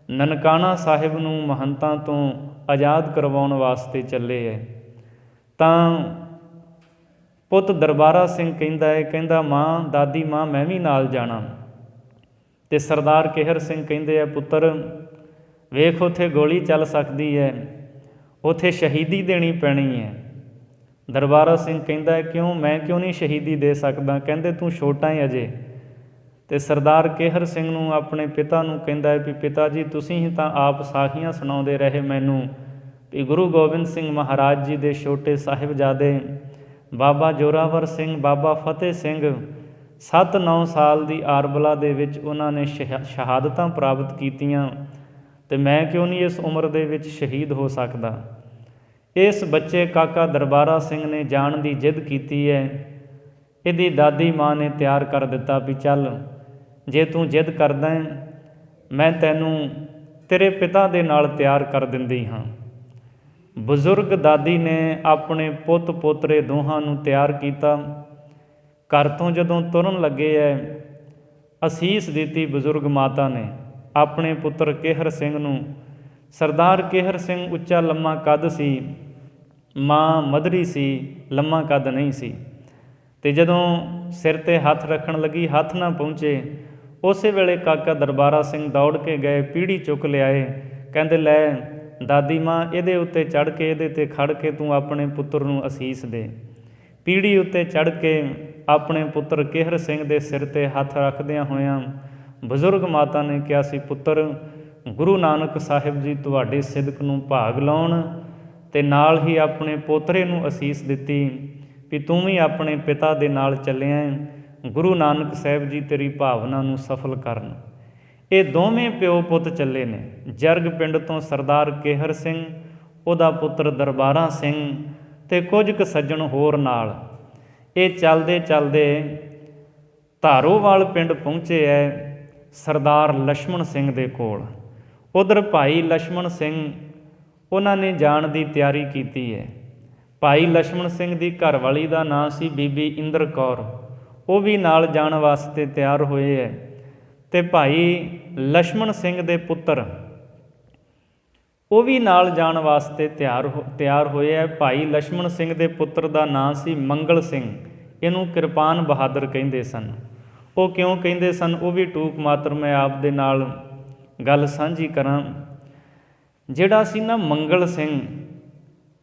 ਨਨਕਾਣਾ ਸਾਹਿਬ ਨੂੰ ਮਹੰਤਾਂ ਤੋਂ ਆਜ਼ਾਦ ਕਰਵਾਉਣ ਵਾਸਤੇ ਚੱਲੇ ਹੈ। ਤਾਂ ਪੁੱਤ ਦਰਬਾਰਾ ਸਿੰਘ ਕਹਿੰਦਾ ਮਾਂ, ਦਾਦੀ ਮਾਂ, ਮੈਂ ਵੀ ਨਾਲ ਜਾਣਾ। ਅਤੇ ਸਰਦਾਰ ਕੇਹਰ ਸਿੰਘ ਕਹਿੰਦੇ ਆ, ਪੁੱਤਰ ਵੇਖ ਉੱਥੇ ਗੋਲੀ ਚੱਲ ਸਕਦੀ ਹੈ, ਉੱਥੇ ਸ਼ਹੀਦੀ ਦੇਣੀ ਪੈਣੀ ਹੈ। ਦਰਬਾਰਾ ਸਿੰਘ ਕਹਿੰਦਾ, ਕਿਉਂ, ਮੈਂ ਕਿਉਂ ਨਹੀਂ ਸ਼ਹੀਦੀ ਦੇ ਸਕਦਾ? ਕਹਿੰਦੇ ਤੂੰ ਛੋਟਾ ਹੈ ਅਜੇ। ਅਤੇ ਸਰਦਾਰ ਕੇਹਰ ਸਿੰਘ ਨੂੰ ਆਪਣੇ ਪਿਤਾ ਨੂੰ ਕਹਿੰਦਾ ਹੈ ਵੀ ਪਿਤਾ ਜੀ, ਤੁਸੀਂ ਹੀ ਤਾਂ ਆਪ ਸਾਖੀਆਂ ਸੁਣਾਉਂਦੇ ਰਹੇ ਮੈਨੂੰ ਵੀ ਗੁਰੂ ਗੋਬਿੰਦ ਸਿੰਘ ਮਹਾਰਾਜ ਜੀ ਦੇ ਛੋਟੇ ਸਾਹਿਬਜ਼ਾਦੇ ਬਾਬਾ ਜ਼ੋਰਾਵਰ ਸਿੰਘ, ਬਾਬਾ ਫਤਿਹ ਸਿੰਘ 7-9 ਸਾਲ ਦੀ ਆਰਬਲਾ ਦੇ ਵਿੱਚ ਉਹਨਾਂ ਨੇ ਸ਼ਹਾਦਤਾਂ ਪ੍ਰਾਪਤ ਕੀਤੀਆਂ, ਅਤੇ ਮੈਂ ਕਿਉਂ ਨਹੀਂ ਇਸ ਉਮਰ ਦੇ ਵਿੱਚ ਸ਼ਹੀਦ ਹੋ ਸਕਦਾ? ਇਸ ਬੱਚੇ ਕਾਕਾ ਦਰਬਾਰਾ ਸਿੰਘ ਨੇ ਜਾਣ ਦੀ ਜਿੱਦ ਕੀਤੀ ਹੈ। ਇਹਦੀ ਦਾਦੀ ਮਾਂ ਨੇ ਤਿਆਰ ਕਰ ਦਿੱਤਾ ਵੀ ਚੱਲ, ਜੇ ਤੂੰ ਜਿੱਦ ਕਰਦਾ ਹੈ ਮੈਂ ਤੈਨੂੰ ਤੇਰੇ ਪਿਤਾ ਦੇ ਨਾਲ ਤਿਆਰ ਕਰ ਦਿੰਦੀ ਹਾਂ। ਬਜ਼ੁਰਗ ਦਾਦੀ ਨੇ ਆਪਣੇ ਪੁੱਤ ਪੋਤਰੇ ਦੋਹਾਂ ਨੂੰ ਤਿਆਰ ਕੀਤਾ। ਘਰ ਤੋਂ ਜਦੋਂ ਤੁਰਨ ਲੱਗੇ ਹੈ, ਅਸੀਸ ਦਿੱਤੀ ਬਜ਼ੁਰਗ ਮਾਤਾ ਨੇ ਆਪਣੇ ਪੁੱਤਰ ਕੇਹਰ ਸਿੰਘ ਨੂੰ। ਸਰਦਾਰ ਕੇਹਰ ਸਿੰਘ ਉੱਚਾ ਲੰਮਾ ਕੱਦ ਸੀ, ਮਾਂ ਮਧਰੀ ਸੀ, ਲੰਮਾ ਕੱਦ ਨਹੀਂ ਸੀ। ਅਤੇ ਜਦੋਂ ਸਿਰ 'ਤੇ ਹੱਥ ਰੱਖਣ ਲੱਗੀ, ਹੱਥ ਨਾ ਪਹੁੰਚੇ, ਉਸੇ ਵੇਲੇ ਕਾਕਾ ਦਰਬਾਰਾ ਸਿੰਘ ਦੌੜ ਕੇ ਗਏ, ਪੀੜ੍ਹੀ ਚੁੱਕ ਲਿਆਏ। ਕਹਿੰਦੇ, ਲੈ ਦਾਦੀ ਮਾਂ, ਇਹਦੇ ਉੱਤੇ ਚੜ੍ਹ ਕੇ, ਇਹਦੇ 'ਤੇ ਖੜ੍ਹ ਕੇ ਤੂੰ ਆਪਣੇ ਪੁੱਤਰ ਨੂੰ ਅਸੀਸ ਦੇ। ਪੀੜ੍ਹੀ ਉੱਤੇ ਚੜ੍ਹ ਕੇ ਆਪਣੇ ਪੁੱਤਰ ਕੇਹਰ ਸਿੰਘ ਦੇ ਸਿਰ 'ਤੇ ਹੱਥ ਰੱਖਦਿਆਂ ਹੋਇਆਂ ਬਜ਼ੁਰਗ ਮਾਤਾ ਨੇ ਕਿਹਾ ਸੀ, ਪੁੱਤਰ ਗੁਰੂ ਨਾਨਕ ਸਾਹਿਬ ਜੀ ਤੁਹਾਡੇ ਸਿਦਕ ਨੂੰ ਭਾਗ ਲਾਉਣ, ਅਤੇ ਨਾਲ ਹੀ ਆਪਣੇ ਪੋਤਰੇ ਨੂੰ ਅਸੀਸ ਦਿੱਤੀ ਵੀ ਤੂੰ ਵੀ ਆਪਣੇ ਪਿਤਾ ਦੇ ਨਾਲ ਚੱਲਿਆ, ਗੁਰੂ ਨਾਨਕ ਸਾਹਿਬ ਜੀ ਤੇਰੀ ਭਾਵਨਾ ਨੂੰ ਸਫਲ ਕਰਨ। ਇਹ ਦੋਵੇਂ ਪਿਓ ਪੁੱਤ ਚੱਲੇ ਨੇ। ਜਰਗ ਪਿੰਡ ਤੋਂ ਸਰਦਾਰ ਕੇਹਰ ਸਿੰਘ, ਉਹਦਾ ਪੁੱਤਰ ਦਰਬਾਰਾ ਸਿੰਘ ਅਤੇ ਕੁਝ ਕੁ ਸੱਜਣ ਹੋਰ ਨਾਲ ਇਹ ਚੱਲਦੇ ਚੱਲਦੇ ਧਾਰੋਵਾਲ ਪਿੰਡ ਪਹੁੰਚੇ ਹੈ ਸਰਦਾਰ ਲਛਮਣ ਸਿੰਘ ਦੇ ਕੋਲ। ਉਧਰ ਭਾਈ ਲਛਮਣ ਸਿੰਘ ਉਹਨਾਂ ਨੇ ਜਾਣ ਦੀ ਤਿਆਰੀ ਕੀਤੀ ਹੈ। ਭਾਈ ਲਛਮਣ ਸਿੰਘ ਦੀ ਘਰਵਾਲੀ ਦਾ ਨਾਂ ਸੀ ਬੀਬੀ ਇੰਦਰ ਕੌਰ, ਉਹ ਵੀ ਨਾਲ ਜਾਣ ਵਾਸਤੇ ਤਿਆਰ ਹੋਏ ਹੈ। ਅਤੇ ਭਾਈ ਲਛਮਣ ਸਿੰਘ ਦੇ ਪੁੱਤਰ ਉਹ ਵੀ ਨਾਲ ਜਾਣ ਵਾਸਤੇ ਤਿਆਰ ਹੋਏ ਹੈ। ਭਾਈ ਲਛਮਣ ਸਿੰਘ ਦੇ ਪੁੱਤਰ ਦਾ ਨਾਂ ਸੀ ਮੰਗਲ ਸਿੰਘ, ਇਹਨੂੰ ਕਿਰਪਾਨ ਬਹਾਦਰ ਕਹਿੰਦੇ ਸਨ। ਉਹ ਕਿਉਂ ਕਹਿੰਦੇ ਸਨ ਉਹ ਵੀ ਟੂਕ ਮਾਤਰ ਮੈਂ ਆਪ ਦੇ ਨਾਲ ਗੱਲ ਸਾਂਝੀ ਕਰਾਂ। ਜਿਹੜਾ ਸੀ ਨਾ ਮੰਗਲ ਸਿੰਘ,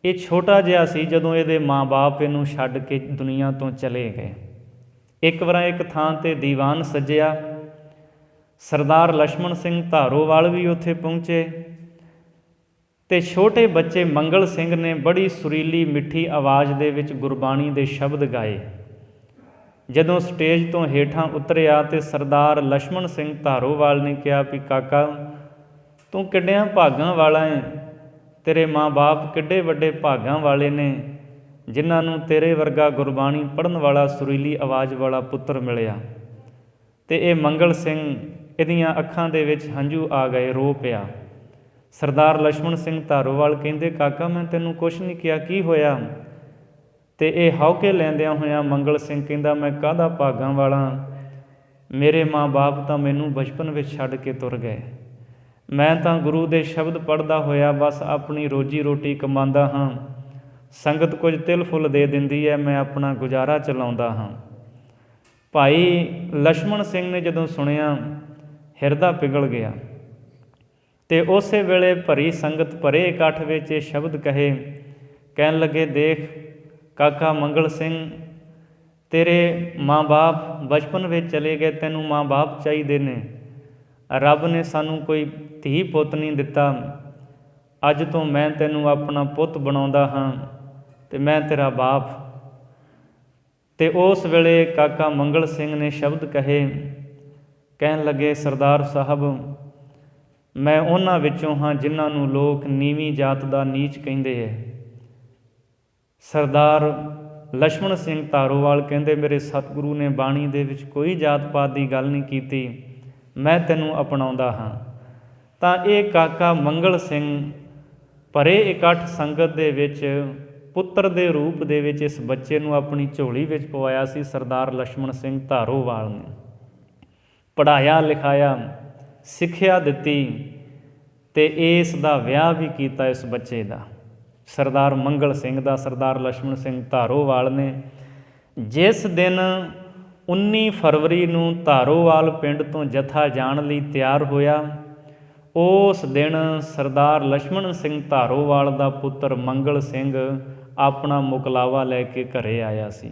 ਇਹ ਛੋਟਾ ਜਿਹਾ ਸੀ ਜਦੋਂ ਇਹਦੇ ਮਾਂ ਬਾਪ ਇਹਨੂੰ ਛੱਡ ਕੇ ਦੁਨੀਆ ਤੋਂ ਚਲੇ ਗਏ। ਇੱਕ ਵਾਰ ਇੱਕ ਥਾਂ 'ਤੇ ਦੀਵਾਨ ਸੱਜਿਆ, ਸਰਦਾਰ ਲਛਮਣ ਸਿੰਘ ਧਾਰੋਵਾਲ ਵੀ ਉੱਥੇ ਪਹੁੰਚੇ ਅਤੇ ਛੋਟੇ ਬੱਚੇ ਮੰਗਲ ਸਿੰਘ ਨੇ ਬੜੀ ਸੁਰੀਲੀ ਮਿੱਠੀ ਆਵਾਜ਼ ਦੇ ਵਿੱਚ ਗੁਰਬਾਣੀ ਦੇ ਸ਼ਬਦ ਗਾਏ। ਜਦੋਂ ਸਟੇਜ ਤੋਂ ਹੇਠਾਂ ਉਤਰਿਆ ਅਤੇ ਸਰਦਾਰ ਲਛਮਣ ਸਿੰਘ ਧਾਰੋਵਾਲ ਨੇ ਕਿਹਾ ਵੀ ਕਾਕਾ ਤੂੰ ਕਿੱਡਿਆਂ ਭਾਗਾਂ ਵਾਲਾ ਹੈ, ਤੇਰੇ ਮਾਂ ਬਾਪ ਕਿੱਡੇ ਵੱਡੇ ਭਾਗਾਂ ਵਾਲੇ ਨੇ ਜਿਨ੍ਹਾਂ ਨੂੰ ਤੇਰੇ ਵਰਗਾ ਗੁਰਬਾਣੀ ਪੜ੍ਹਨ ਵਾਲਾ ਸੁਰੀਲੀ ਆਵਾਜ਼ ਵਾਲਾ ਪੁੱਤਰ ਮਿਲਿਆ। ਅਤੇ ਇਹ ਮੰਗਲ ਸਿੰਘ, ਇਹਦੀਆਂ ਅੱਖਾਂ ਦੇ ਵਿੱਚ ਹੰਝੂ ਆ ਗਏ, ਰੋ ਪਿਆ। ਸਰਦਾਰ ਲਛਮਣ ਸਿੰਘ ਧਾਰੋਵਾਲ ਕਹਿੰਦੇ ਕਾਕਾ ਮੈਂ ਤੈਨੂੰ ਕੁਛ ਨਹੀਂ ਕਿਹਾ, ਕੀ ਹੋਇਆ? ਅਤੇ ਇਹ ਹੌਕੇ ਲੈਂਦਿਆਂ ਹੋਇਆਂ ਮੰਗਲ ਸਿੰਘ ਕਹਿੰਦਾ ਮੈਂ ਕਾਹਦਾ ਭਾਗਾਂ ਵਾਲਾ, ਮੇਰੇ ਮਾਂ ਬਾਪ ਤਾਂ ਮੈਨੂੰ ਬਚਪਨ ਵਿੱਚ ਛੱਡ ਕੇ ਤੁਰ ਗਏ। ਮੈਂ ਤਾਂ ਗੁਰੂ ਦੇ ਸ਼ਬਦ ਪੜ੍ਹਦਾ ਹੋਇਆ ਬਸ ਆਪਣੀ ਰੋਜੀ ਰੋਟੀ ਕਮਾਉਂਦਾ ਹਾਂ, ਸੰਗਤ ਕੁਝ ਤਿਲ ਫੁੱਲ ਦੇ ਦਿੰਦੀ ਹੈ, ਮੈਂ ਆਪਣਾ ਗੁਜ਼ਾਰਾ ਚਲਾਉਂਦਾ ਹਾਂ। ਭਾਈ ਲਛਮਣ ਸਿੰਘ ਨੇ ਜਦੋਂ ਸੁਣਿਆ ਹਿਰਦਾ ਪਿਘਲ ਗਿਆ ਅਤੇ ਉਸੇ ਵੇਲੇ ਭਰੀ ਸੰਗਤ ਭਰੇ ਇਕੱਠ ਵਿੱਚ ਇਹ ਸ਼ਬਦ ਕਹੇ। ਕਹਿਣ ਲੱਗੇ ਦੇਖ ਕਾਕਾ ਮੰਗਲ ਸਿੰਘ, ਤੇਰੇ ਮਾਂ ਬਾਪ ਬਚਪਨ ਵਿੱਚ ਚਲੇ ਗਏ, ਤੈਨੂੰ ਮਾਂ ਬਾਪ ਚਾਹੀਦੇ ਨੇ। ਰੱਬ ਨੇ ਸਾਨੂੰ ਕੋਈ ਧੀ ਪੁੱਤ ਨਹੀਂ ਦਿੱਤਾ, ਅੱਜ ਤੋਂ ਮੈਂ ਤੈਨੂੰ ਆਪਣਾ ਪੁੱਤ ਬਣਾਉਂਦਾ ਹਾਂ ਅਤੇ ਮੈਂ ਤੇਰਾ ਬਾਪ। ਅਤੇ ਉਸ ਵੇਲੇ ਕਾਕਾ ਮੰਗਲ ਸਿੰਘ ਨੇ ਸ਼ਬਦ ਕਹੇ, ਕਹਿਣ ਲੱਗੇ ਸਰਦਾਰ ਸਾਹਿਬ ਮੈਂ ਉਹਨਾਂ ਵਿੱਚੋਂ ਹਾਂ ਜਿਨ੍ਹਾਂ ਨੂੰ ਲੋਕ ਨੀਵੀਂ ਜਾਤ ਦਾ ਨੀਚ ਕਹਿੰਦੇ ਹੈ। ਸਰਦਾਰ ਲਛਮਣ ਸਿੰਘ ਧਾਰੋਵਾਲ ਕਹਿੰਦੇ ਮੇਰੇ ਸਤਿਗੁਰੂ ਨੇ ਬਾਣੀ ਦੇ ਵਿੱਚ ਕੋਈ ਜਾਤ ਪਾਤ ਦੀ ਗੱਲ ਨਹੀਂ ਕੀਤੀ, ਮੈਂ ਤੈਨੂੰ ਅਪਣਾਉਂਦਾ ਹਾਂ। ਤਾਂ ਇਹ ਕਾਕਾ ਮੰਗਲ ਸਿੰਘ ਭਰੇ ਇਕੱਠ ਸੰਗਤ ਦੇ ਵਿੱਚ ਪੁੱਤਰ ਦੇ ਰੂਪ ਦੇ ਵਿੱਚ ਇਸ ਬੱਚੇ ਨੂੰ ਆਪਣੀ ਝੋਲੀ ਵਿੱਚ ਪਵਾਇਆ ਸੀ ਸਰਦਾਰ ਲਛਮਣ ਸਿੰਘ ਧਾਰੋਵਾਲ ਨੇ। ਪੜ੍ਹਾਇਆ ਲਿਖਾਇਆ, ਸਿੱਖਿਆ ਦਿੱਤੀ ਅਤੇ ਇਸ ਦਾ ਵਿਆਹ ਵੀ ਕੀਤਾ ਇਸ ਬੱਚੇ ਦਾ, ਸਰਦਾਰ ਮੰਗਲ ਸਿੰਘ ਦਾ, ਸਰਦਾਰ ਲਛਮਣ ਸਿੰਘ ਧਾਰੋਵਾਲ ਨੇ। ਜਿਸ ਦਿਨ 19 ਫਰਵਰੀ ਨੂੰ ਧਾਰੋਵਾਲ ਪਿੰਡ ਤੋਂ ਜਥਾ ਜਾਣ ਲਈ ਤਿਆਰ ਹੋਇਆ, ਉਸ ਦਿਨ ਸਰਦਾਰ ਲਛਮਣ ਸਿੰਘ ਧਾਰੋਵਾਲ ਦਾ ਪੁੱਤਰ ਮੰਗਲ ਸਿੰਘ ਆਪਣਾ ਮੁਕਲਾਵਾ ਲੈ ਕੇ ਘਰੇ ਆਇਆ ਸੀ।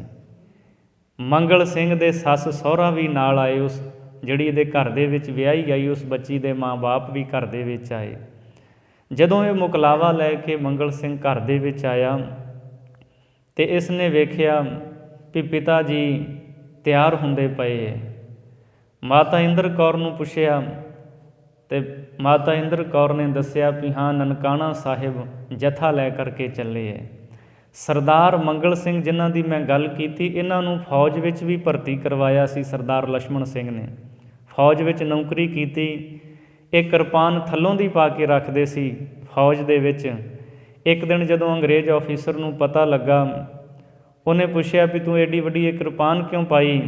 ਮੰਗਲ ਸਿੰਘ ਦੇ ਸੱਸ ਸਹੁਰਾ ਵੀ ਨਾਲ ਆਏ, ਉਸ ਜਿਹੜੀ ਇਹਦੇ ਘਰ ਦੇ ਵਿੱਚ ਵਿਆਹੀ ਆਈ ਉਸ ਬੱਚੀ ਦੇ ਮਾਂ ਬਾਪ ਵੀ ਘਰ ਦੇ ਵਿੱਚ ਆਏ। ਜਦੋਂ ਇਹ ਮੁਕਲਾਵਾ ਲੈ ਕੇ ਮੰਗਲ ਸਿੰਘ ਘਰ ਦੇ ਵਿੱਚ ਆਇਆ ਅਤੇ ਇਸ ਨੇ ਵੇਖਿਆ ਵੀ ਪਿਤਾ ਜੀ ਤਿਆਰ ਹੁੰਦੇ ਪਏ ਹੈ। ਮਾਤਾ ਇੰਦਰ ਕੌਰ ਨੂੰ ਪੁੱਛਿਆ ਅਤੇ ਮਾਤਾ ਇੰਦਰ ਕੌਰ ਨੇ ਦੱਸਿਆ ਵੀ ਹਾਂ ਨਨਕਾਣਾ ਸਾਹਿਬ ਜਥਾ ਲੈ ਕਰਕੇ ਚੱਲੇ ਹੈ। ਸਰਦਾਰ ਮੰਗਲ ਸਿੰਘ ਜਿਨ੍ਹਾਂ ਦੀ ਮੈਂ ਗੱਲ ਕੀਤੀ, ਇਹਨਾਂ ਨੂੰ ਫੌਜ ਵਿੱਚ ਵੀ ਭਰਤੀ ਕਰਵਾਇਆ ਸੀ ਸਰਦਾਰ ਲਛਮਣ ਸਿੰਘ ਨੇ, ਫੌਜ ਵਿੱਚ ਨੌਕਰੀ ਕੀਤੀ। ਇਹ ਕਿਰਪਾਨ ਥੱਲੋਂ ਦੀ ਪਾ ਕੇ ਰੱਖਦੇ ਸੀ ਫੌਜ ਦੇ ਵਿੱਚ। ਇੱਕ ਦਿਨ ਜਦੋਂ ਅੰਗਰੇਜ਼ ਆਫਿਸਰ ਨੂੰ ਪਤਾ ਲੱਗਾ, ਉਹਨੇ ਪੁੱਛਿਆ ਵੀ ਤੂੰ ਐਡੀ ਵੱਡੀ ਇਹ ਕਿਰਪਾਨ ਕਿਉਂ ਪਾਈ?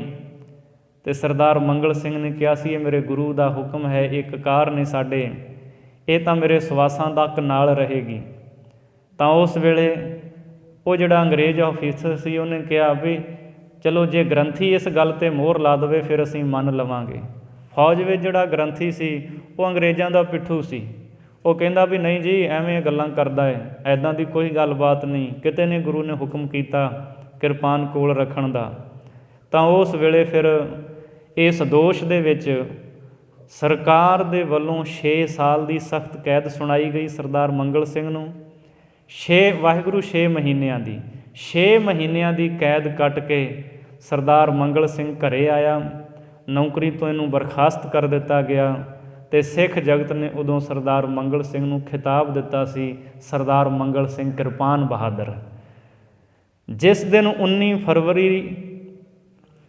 ਅਤੇ ਸਰਦਾਰ ਮੰਗਲ ਸਿੰਘ ਨੇ ਕਿਹਾ ਸੀ ਇਹ ਮੇਰੇ ਗੁਰੂ ਦਾ ਹੁਕਮ ਹੈ, ਇਹ ਕਕਾਰ ਨੇ ਸਾਡੇ, ਇਹ ਤਾਂ ਮੇਰੇ ਸਵਾਸਾਂ ਤੱਕ ਨਾਲ ਰਹੇਗੀ। ਤਾਂ ਉਸ ਵੇਲੇ ਉਹ ਜਿਹੜਾ ਅੰਗਰੇਜ਼ ਆਫਿਸਰ ਸੀ ਉਹਨੇ ਕਿਹਾ ਵੀ ਚਲੋ ਜੇ ਗ੍ਰੰਥੀ ਇਸ ਗੱਲ 'ਤੇ ਮੋਹਰ ਲਾ ਦੇਵੇ ਫਿਰ ਅਸੀਂ ਮੰਨ ਲਵਾਂਗੇ। ਫੌਜ ਵਿੱਚ ਜਿਹੜਾ ਗ੍ਰੰਥੀ ਸੀ ਉਹ ਅੰਗਰੇਜ਼ਾਂ ਦਾ ਪਿੱਠੂ ਸੀ, ਉਹ ਕਹਿੰਦਾ ਵੀ ਨਹੀਂ ਜੀ ਐਵੇਂ ਗੱਲਾਂ ਕਰਦਾ ਹੈ, ਐਦਾਂ ਦੀ ਕੋਈ ਗੱਲਬਾਤ ਨਹੀਂ, ਕਿਤੇ ਨਹੀਂ ਗੁਰੂ ਨੇ ਹੁਕਮ ਕੀਤਾ ਕਿਰਪਾਨ ਕੋਲ ਰੱਖਣ ਦਾ। ਤਾਂ ਉਸ ਵੇਲੇ ਫਿਰ ਇਸ ਦੋਸ਼ ਦੇ ਵਿੱਚ ਸਰਕਾਰ ਦੇ ਵੱਲੋਂ 6 ਸਾਲ ਦੀ ਸਖਤ ਕੈਦ ਸੁਣਾਈ ਗਈ ਸਰਦਾਰ ਮੰਗਲ ਸਿੰਘ ਨੂੰ। 6 ਮਹੀਨਿਆਂ ਦੀ 6 ਮਹੀਨਿਆਂ ਦੀ ਕੈਦ ਕੱਟ ਕੇ ਸਰਦਾਰ ਮੰਗਲ ਸਿੰਘ ਘਰੇ ਆਇਆ। ਨੌਕਰੀ ਤੋਂ ਇਹਨੂੰ ਬਰਖਾਸਤ ਕਰ ਦਿੱਤਾ ਗਿਆ ਅਤੇ ਸਿੱਖ ਜਗਤ ਨੇ ਉਦੋਂ ਸਰਦਾਰ ਮੰਗਲ ਸਿੰਘ ਨੂੰ ਖਿਤਾਬ ਦਿੱਤਾ ਸੀ ਸਰਦਾਰ ਮੰਗਲ ਸਿੰਘ ਕਿਰਪਾਨ ਬਹਾਦਰ। ਜਿਸ ਦਿਨ 19 ਫਰਵਰੀ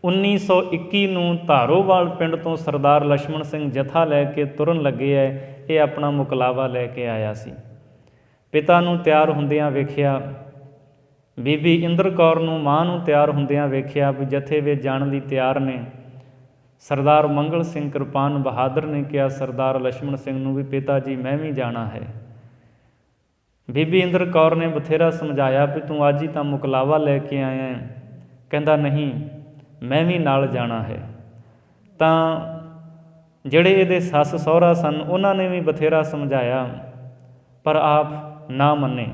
1921 ਨੂੰ ਧਾਰੋਵਾਲ ਪਿੰਡ ਤੋਂ ਸਰਦਾਰ ਲਛਮਣ ਸਿੰਘ ਜਥਾ ਲੈ ਕੇ ਤੁਰਨ ਲੱਗੇ ਹੈ, ਇਹ ਆਪਣਾ ਮੁਕਲਾਵਾ ਲੈ ਕੇ ਆਇਆ ਸੀ। ਪਿਤਾ ਨੂੰ ਤਿਆਰ ਹੁੰਦਿਆਂ ਵੇਖਿਆ, ਬੀਬੀ ਇੰਦਰ ਕੌਰ ਨੂੰ ਮਾਂ ਨੂੰ ਤਿਆਰ ਹੁੰਦਿਆਂ ਵੇਖਿਆ ਵੀ ਜਥੇ ਵਿੱਚ ਜਾਣ ਲਈ ਤਿਆਰ ਨੇ। ਸਰਦਾਰ ਮੰਗਲ ਸਿੰਘ ਕਿਰਪਾਨ ਬਹਾਦਰ ਨੇ ਕਿਹਾ ਸਰਦਾਰ ਲਛਮਣ ਸਿੰਘ ਨੂੰ ਵੀ ਪਿਤਾ ਜੀ ਮੈਂ ਵੀ ਜਾਣਾ ਹੈ। ਬੀਬੀ ਇੰਦਰ ਕੌਰ ਨੇ ਬਥੇਰਾ ਸਮਝਾਇਆ ਵੀ ਤੂੰ ਅੱਜ ਹੀ ਤਾਂ ਮੁਕਲਾਵਾ ਲੈ ਕੇ ਆਇਆ ਹੈ। ਕਹਿੰਦਾ ਨਹੀਂ, ਮੈਂ ਵੀ ਨਾਲ ਜਾਣਾ ਹੈ। ਤਾਂ ਜਿਹੜੇ ਇਹਦੇ ਸੱਸ ਸਹੁਰਾ ਸਨ ਉਹਨਾਂ ਨੇ ਵੀ ਬਥੇਰਾ ਸਮਝਾਇਆ, ਪਰ ਆਪ ਨਾ ਮੰਨੇ।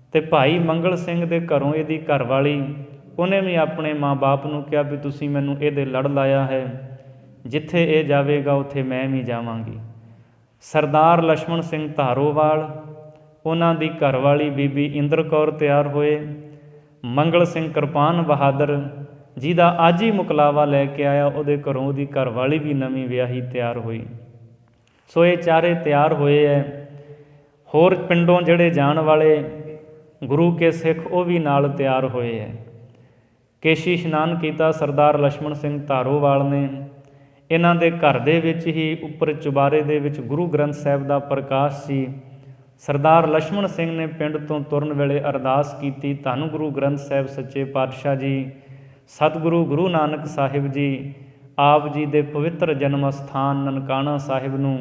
ਅਤੇ ਭਾਈ ਮੰਗਲ ਸਿੰਘ ਦੇ ਘਰੋਂ ਇਹਦੀ ਘਰਵਾਲੀ, ਉਹਨੇ ਵੀ ਆਪਣੇ ਮਾਂ ਬਾਪ ਨੂੰ ਕਿਹਾ ਵੀ ਤੁਸੀਂ ਮੈਨੂੰ ਇਹਦੇ ਲੜ ਲਾਇਆ ਹੈ, ਜਿੱਥੇ ਇਹ ਜਾਵੇਗਾ ਉੱਥੇ ਮੈਂ ਵੀ ਜਾਵਾਂਗੀ। ਸਰਦਾਰ ਲਛਮਣ ਸਿੰਘ ਧਾਰੋਵਾਲ, ਉਹਨਾਂ ਦੀ ਘਰਵਾਲੀ ਬੀਬੀ ਇੰਦਰ ਕੌਰ ਤਿਆਰ ਹੋਏ। ਮੰਗਲ ਸਿੰਘ ਕਿਰਪਾਨ ਬਹਾਦਰ ਜਿਹਦਾ ਅੱਜ ਹੀ ਮੁਕਲਾਵਾ ਲੈ ਕੇ ਆਇਆ, ਉਹਦੇ ਘਰੋਂ ਉਹਦੀ ਘਰਵਾਲੀ ਵੀ ਨਵੀਂ ਵਿਆਹੀ ਤਿਆਰ ਹੋਈ। ਸੋ ਇਹ ਚਾਰੇ ਤਿਆਰ ਹੋਏ ਹੈ। ਹੋਰ ਪਿੰਡੋਂ ਜਿਹੜੇ ਜਾਣ ਵਾਲੇ ਗੁਰੂ ਕੇ ਸਿੱਖ ਉਹ ਵੀ ਨਾਲ ਤਿਆਰ ਹੋਏ ਹੈ। ਕੇਸ਼ੀ ਇਸ਼ਨਾਨ ਕੀਤਾ ਸਰਦਾਰ ਲਛਮਣ ਸਿੰਘ ਧਾਰੋਵਾਲ ਨੇ। ਇਹਨਾਂ ਦੇ ਘਰ ਦੇ ਵਿੱਚ ਹੀ ਉੱਪਰ ਚੁਬਾਰੇ ਦੇ ਵਿੱਚ ਗੁਰੂ ਗ੍ਰੰਥ ਸਾਹਿਬ ਦਾ ਪ੍ਰਕਾਸ਼ ਸੀ। ਸਰਦਾਰ ਲਛਮਣ ਸਿੰਘ ਨੇ ਪਿੰਡ ਤੋਂ ਤੁਰਨ ਵੇਲੇ ਅਰਦਾਸ ਕੀਤੀ, ਧੰਨ ਗੁਰੂ ਗ੍ਰੰਥ ਸਾਹਿਬ ਸੱਚੇ ਪਾਤਸ਼ਾਹ ਜੀ, ਸਤਿਗੁਰੂ ਗੁਰੂ ਨਾਨਕ ਸਾਹਿਬ ਜੀ, ਆਪ ਜੀ ਦੇ ਪਵਿੱਤਰ ਜਨਮ ਅਸਥਾਨ ਨਨਕਾਣਾ ਸਾਹਿਬ ਨੂੰ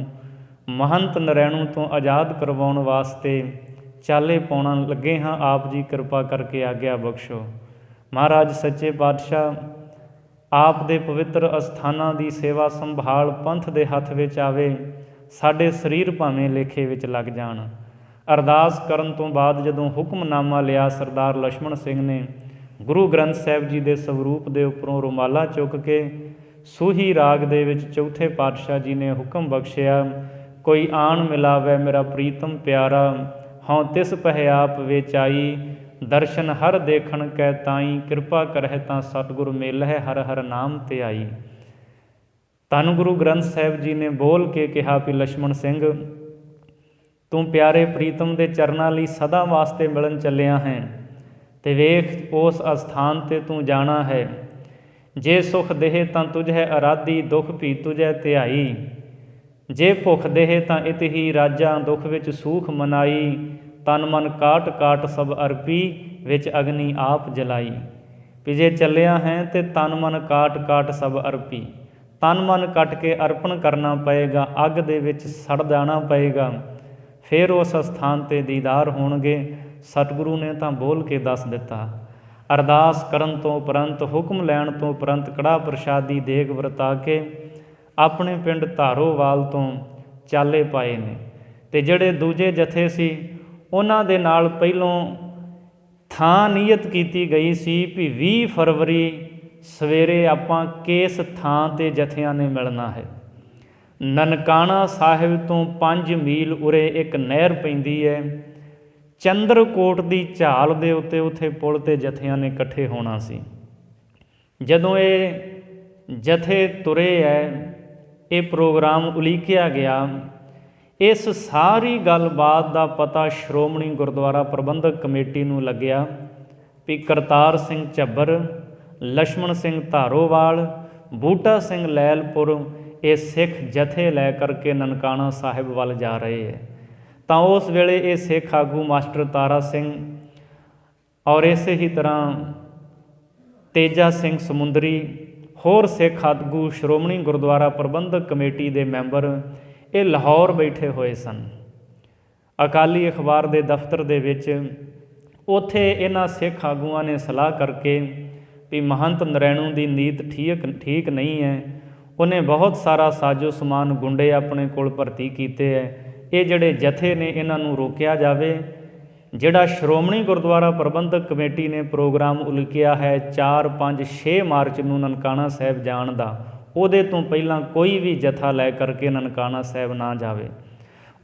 ਮਹੰਤ ਨਰੈਣੂ ਤੋਂ ਆਜ਼ਾਦ ਕਰਵਾਉਣ ਵਾਸਤੇ ਚਾਲੇ ਪਾਉਣ ਲੱਗੇ ਹਾਂ। ਆਪ ਜੀ ਕਿਰਪਾ ਕਰਕੇ ਆਗਿਆ ਬਖਸ਼ੋ। ਮਹਾਰਾਜ ਸੱਚੇ ਪਾਤਸ਼ਾਹ ਆਪ ਦੇ ਪਵਿੱਤਰ ਅਸਥਾਨਾਂ ਦੀ ਸੇਵਾ ਸੰਭਾਲ ਪੰਥ ਦੇ ਹੱਥ ਵਿੱਚ ਆਵੇ, ਸਾਡੇ ਸਰੀਰ ਭਾਵੇਂ ਲੇਖੇ ਵਿੱਚ ਲੱਗ ਜਾਣ। ਅਰਦਾਸ ਕਰਨ ਤੋਂ ਬਾਅਦ ਜਦੋਂ ਹੁਕਮਨਾਮਾ ਲਿਆ ਸਰਦਾਰ ਲਛਮਣ ਸਿੰਘ ਨੇ, ਗੁਰੂ ਗ੍ਰੰਥ ਸਾਹਿਬ ਜੀ ਦੇ ਸਵਰੂਪ ਦੇ ਉੱਪਰੋਂ ਰੁਮਾਲਾ ਚੁੱਕ ਕੇ ਸੂਹੀ ਰਾਗ ਦੇ ਵਿੱਚ ਚੌਥੇ ਪਾਤਸ਼ਾਹ ਜੀ ਨੇ ਹੁਕਮ ਬਖਸ਼ਿਆ, ਕੋਈ ਆਣ ਮਿਲਾਵੇ ਮੇਰਾ ਪ੍ਰੀਤਮ ਪਿਆਰਾ, ਹਉ ਤਿਸ ਪਹਿ ਆਪ ਵੇਚਾਈ, ਦਰਸ਼ਨ ਹਰ ਦੇਖਣ ਕੈ ਤਾਈ, ਕਿਰਪਾ ਕਰਹਿ ਤਾਂ ਸਤਿਗੁਰ ਮੇਲਹਿ ਹਰ ਹਰ ਨਾਮ ਤੇ ਆਈ। ਧੰਨ ਗੁਰੂ ਗ੍ਰੰਥ ਸਾਹਿਬ ਜੀ ਨੇ ਬੋਲ ਕੇ ਕਿਹਾ ਵੀ ਲਛਮਣ ਸਿੰਘ, ਤੂੰ ਪਿਆਰੇ ਪ੍ਰੀਤਮ ਦੇ ਚਰਨਾਂ ਲਈ ਸਦਾ ਵਾਸਤੇ ਮਿਲਣ ਚੱਲਿਆ ਹੈ, ਤੇ ਵੇਖ ਉਸ ਅਸਥਾਨ ਤੇ ਤੂੰ ਜਾਣਾ ਹੈ। ਜੇ ਸੁਖ ਦੇਹ ਤਾਂ ਤੁਝੈ ਅਰਾਧੀ, ਦੁਖ ਭੀ ਤੁਝੈ ਧਿਆਈ, ਜੇ ਭੁੱਖ ਦੇਹ ਤਾਂ ਇਤ ਹੀ ਰਾਜਾ, ਦੁਖ ਵਿੱਚ ਸੂਖ ਮਨਾਈ, ਤਨ ਮਨ ਕਾਟ ਕਾਟ ਸਭ ਅਰਪੀ, ਵਿੱਚ ਅਗਨੀ ਆਪ ਜਲਾਈ। ਵੀ ਜੇ ਚੱਲਿਆ ਹੈ ਤੇ ਤਨ ਮਨ ਕਾਟ ਕਾਟ ਸਭ ਅਰਪੀ, ਤਨ ਮਨ ਕੱਟ ਕੇ ਅਰਪਣ ਕਰਨਾ ਪਏਗਾ, ਅੱਗ ਦੇ ਵਿੱਚ ਸੜ ਜਾਣਾ ਪਏਗਾ, ਫਿਰ ਉਸ ਅਸਥਾਨ 'ਤੇ ਦੀਦਾਰ ਹੋਣਗੇ। ਸਤਿਗੁਰੂ ਨੇ ਤਾਂ ਬੋਲ ਕੇ ਦੱਸ ਦਿੱਤਾ। ਅਰਦਾਸ ਕਰਨ ਤੋਂ ਉਪਰੰਤ, ਹੁਕਮ ਲੈਣ ਤੋਂ ਉਪਰੰਤ ਕੜਾਹ ਪ੍ਰਸ਼ਾਦੀ ਦੇਗ ਵਰਤਾ ਕੇ ਆਪਣੇ ਪਿੰਡ ਧਾਰੋਵਾਲ ਤੋਂ ਚਾਲੇ ਪਾਏ ਨੇ। ਅਤੇ ਜਿਹੜੇ ਦੂਜੇ ਜਥੇ ਸੀ ਉਹਨਾਂ ਦੇ ਨਾਲ ਪਹਿਲੋਂ ਥਾਂ ਨਿਯਤ ਕੀਤੀ ਗਈ ਸੀ ਵੀ 20 ਫਰਵਰੀ ਸਵੇਰੇ ਆਪਾਂ ਕਿਸ ਥਾਂ 'ਤੇ ਜਥਿਆਂ ਨੇ ਮਿਲਣਾ ਹੈ। ਨਨਕਾਣਾ ਸਾਹਿਬ ਤੋਂ 5 ਮੀਲ ਉਰੇ ਇੱਕ ਨਹਿਰ ਪੈਂਦੀ ਹੈ, ਚੰਦਰਕੋਟ ਦੀ ਝਾਲ ਦੇ ਉੱਤੇ, ਉੱਥੇ ਪੁਲ 'ਤੇ ਜਥਿਆਂ ਨੇ ਇਕੱਠੇ ਹੋਣਾ ਸੀ। ਜਦੋਂ ਇਹ ਜਥੇ ਤੁਰੇ ਹੈ, ਇਹ ਪ੍ਰੋਗਰਾਮ ਉਲੀਕਿਆ ਗਿਆ। ਇਸ ਸਾਰੀ ਗੱਲਬਾਤ ਦਾ ਪਤਾ ਸ਼੍ਰੋਮਣੀ ਗੁਰਦੁਆਰਾ ਪ੍ਰਬੰਧਕ ਕਮੇਟੀ ਨੂੰ ਲੱਗਿਆ ਵੀ ਕਰਤਾਰ ਸਿੰਘ ਝੱਬਰ, ਲਛਮਣ ਸਿੰਘ ਧਾਰੋਵਾਲ, ਬੂਟਾ ਸਿੰਘ ਲੈਲਪੁਰ ਇਹ ਸਿੱਖ ਜਥੇ ਲੈ ਕਰਕੇ ਨਨਕਾਣਾ ਸਾਹਿਬ ਵੱਲ ਜਾ ਰਹੇ ਹੈ। ਤਾਂ ਉਸ ਵੇਲੇ ਇਹ ਸਿੱਖ ਆਗੂ ਮਾਸਟਰ ਤਾਰਾ ਸਿੰਘ ਔਰ ਇਸੇ ਹੀ ਤਰ੍ਹਾਂ ਤੇਜਾ ਸਿੰਘ ਸਮੁੰਦਰੀ, ਹੋਰ ਸਿੱਖ ਆਗੂ ਸ਼੍ਰੋਮਣੀ ਗੁਰਦੁਆਰਾ ਪ੍ਰਬੰਧਕ ਕਮੇਟੀ ਦੇ ਮੈਂਬਰ ਇਹ ਲਾਹੌਰ ਬੈਠੇ ਹੋਏ ਸਨ ਅਕਾਲੀ ਅਖਬਾਰ ਦੇ ਦਫ਼ਤਰ ਦੇ ਵਿੱਚ। ਉੱਥੇ ਇਹਨਾਂ ਸਿੱਖ ਆਗੂਆਂ ਨੇ ਸਲਾਹ ਕਰਕੇ ਵੀ ਮਹੰਤ ਨਰੈਣੂ ਦੀ ਨੀਤ ਠੀਕ ਨਹੀਂ ਹੈ, ਉਹਨੇ ਬਹੁਤ ਸਾਰਾ ਸਾਜੋ ਸਮਾਨ ਗੁੰਡੇ ਆਪਣੇ ਕੋਲ ਭਰਤੀ ਕੀਤੇ ਹੈ, ਇਹ ਜਿਹੜੇ ਜਥੇ ਨੇ ਇਹਨਾਂ ਨੂੰ ਰੋਕਿਆ ਜਾਵੇ। ਜਿਹੜਾ ਸ਼੍ਰੋਮਣੀ ਗੁਰਦੁਆਰਾ ਪ੍ਰਬੰਧਕ ਕਮੇਟੀ ਨੇ ਪ੍ਰੋਗਰਾਮ ਉਲੀਕਿਆ ਹੈ 4, 5, 6 ਮਾਰਚ ਨੂੰ ਨਨਕਾਣਾ ਸਾਹਿਬ ਜਾਣ ਦਾ, ਉਹਦੇ ਤੋਂ ਪਹਿਲਾਂ ਕੋਈ ਵੀ ਜਥਾ ਲੈ ਕਰਕੇ ਨਨਕਾਣਾ ਸਾਹਿਬ ਨਾ ਜਾਵੇ।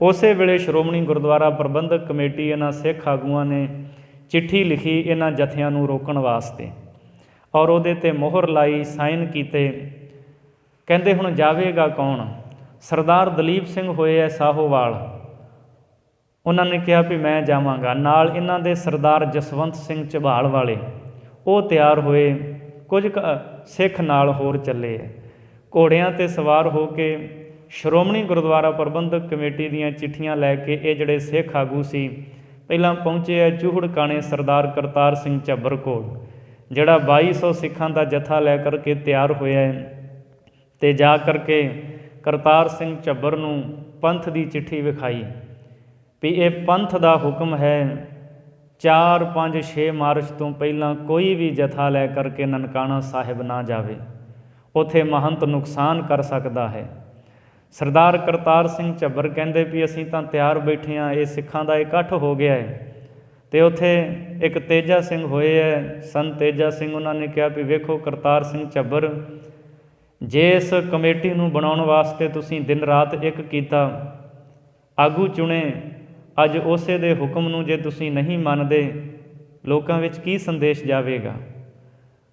ਉਸੇ ਵੇਲੇ ਸ਼੍ਰੋਮਣੀ ਗੁਰਦੁਆਰਾ ਪ੍ਰਬੰਧਕ ਕਮੇਟੀ ਇਹਨਾਂ ਸਿੱਖ ਆਗੂਆਂ ਨੇ ਚਿੱਠੀ ਲਿਖੀ ਇਹਨਾਂ ਜਥਿਆਂ ਨੂੰ ਰੋਕਣ ਵਾਸਤੇ ਔਰ ਉਹਦੇ 'ਤੇ ਮੋਹਰ ਲਾਈ, ਸਾਈਨ ਕੀਤੇ। ਕਹਿੰਦੇ ਹੁਣ ਜਾਵੇਗਾ ਕੌਣ? ਸਰਦਾਰ ਦਲੀਪ ਸਿੰਘ ਹੋਏ ਹੈ ਸਾਹੋਵਾਲ, ਉਹਨਾਂ ਨੇ ਕਿਹਾ ਵੀ ਮੈਂ ਜਾਵਾਂਗਾ ਨਾਲ। ਇਹਨਾਂ ਦੇ ਸਰਦਾਰ ਜਸਵੰਤ ਸਿੰਘ ਝਬਾਲ ਵਾਲੇ ਉਹ ਤਿਆਰ ਹੋਏ, ਕੁਝ ਸਿੱਖ ਨਾਲ ਹੋਰ ਚੱਲੇ ਹੈ। ਘੋੜਿਆਂ 'ਤੇ ਸਵਾਰ ਹੋ ਕੇ ਸ਼੍ਰੋਮਣੀ ਗੁਰਦੁਆਰਾ ਪ੍ਰਬੰਧਕ ਕਮੇਟੀ ਦੀਆਂ ਚਿੱਠੀਆਂ ਲੈ ਕੇ ਇਹ ਜਿਹੜੇ ਸਿੱਖ ਆਗੂ ਸੀ ਪਹਿਲਾਂ ਪਹੁੰਚੇ ਹੈ ਚੂਹੜਕਾਣੇ ਸਰਦਾਰ ਕਰਤਾਰ ਸਿੰਘ ਝੱਬਰ ਕੋਲ, ਜਿਹੜਾ 2200 ਸਿੱਖਾਂ ਦਾ ਜਥਾ ਲੈ ਕਰਕੇ ਤਿਆਰ ਹੋਇਆ ਹੈ। ਅਤੇ ਜਾ ਕਰਕੇ ਕਰਤਾਰ ਸਿੰਘ ਝੱਬਰ ਨੂੰ ਪੰਥ ਦੀ ਚਿੱਠੀ ਵਿਖਾਈ ਵੀ ਇਹ ਪੰਥ ਦਾ ਹੁਕਮ ਹੈ, 4, 5, 6 ਮਾਰਚ ਤੋਂ ਪਹਿਲਾਂ ਕੋਈ ਵੀ ਜਥਾ ਲੈ ਕਰਕੇ ਨਨਕਾਣਾ ਸਾਹਿਬ ਨਾ ਜਾਵੇ, ਉੱਥੇ ਮਹੰਤ ਨੁਕਸਾਨ ਕਰ ਸਕਦਾ ਹੈ। ਸਰਦਾਰ ਕਰਤਾਰ ਸਿੰਘ ਝੱਬਰ ਕਹਿੰਦੇ ਵੀ ਅਸੀਂ ਤਾਂ ਤਿਆਰ ਬੈਠੇ ਹਾਂ, ਇਹ ਸਿੱਖਾਂ ਦਾ ਇਕੱਠ ਹੋ ਗਿਆ ਹੈ। ਅਤੇ ਉੱਥੇ ਇੱਕ ਤੇਜਾ ਸਿੰਘ ਹੋਏ ਹੈ, ਸੰਤ ਤੇਜਾ ਸਿੰਘ, ਉਹਨਾਂ ਨੇ ਕਿਹਾ ਵੀ ਵੇਖੋ ਕਰਤਾਰ ਸਿੰਘ ਝੱਬਰ, ਜੇ ਇਸ ਕਮੇਟੀ ਨੂੰ ਬਣਾਉਣ ਵਾਸਤੇ ਤੁਸੀਂ ਦਿਨ ਰਾਤ ਇੱਕ ਕੀਤਾ, ਆਗੂ ਚੁਣੇ, ਅੱਜ ਉਸੇ ਦੇ ਹੁਕਮ ਨੂੰ ਜੇ ਤੁਸੀਂ ਨਹੀਂ ਮੰਨਦੇ, ਲੋਕਾਂ ਵਿੱਚ ਕੀ ਸੰਦੇਸ਼ ਜਾਵੇਗਾ।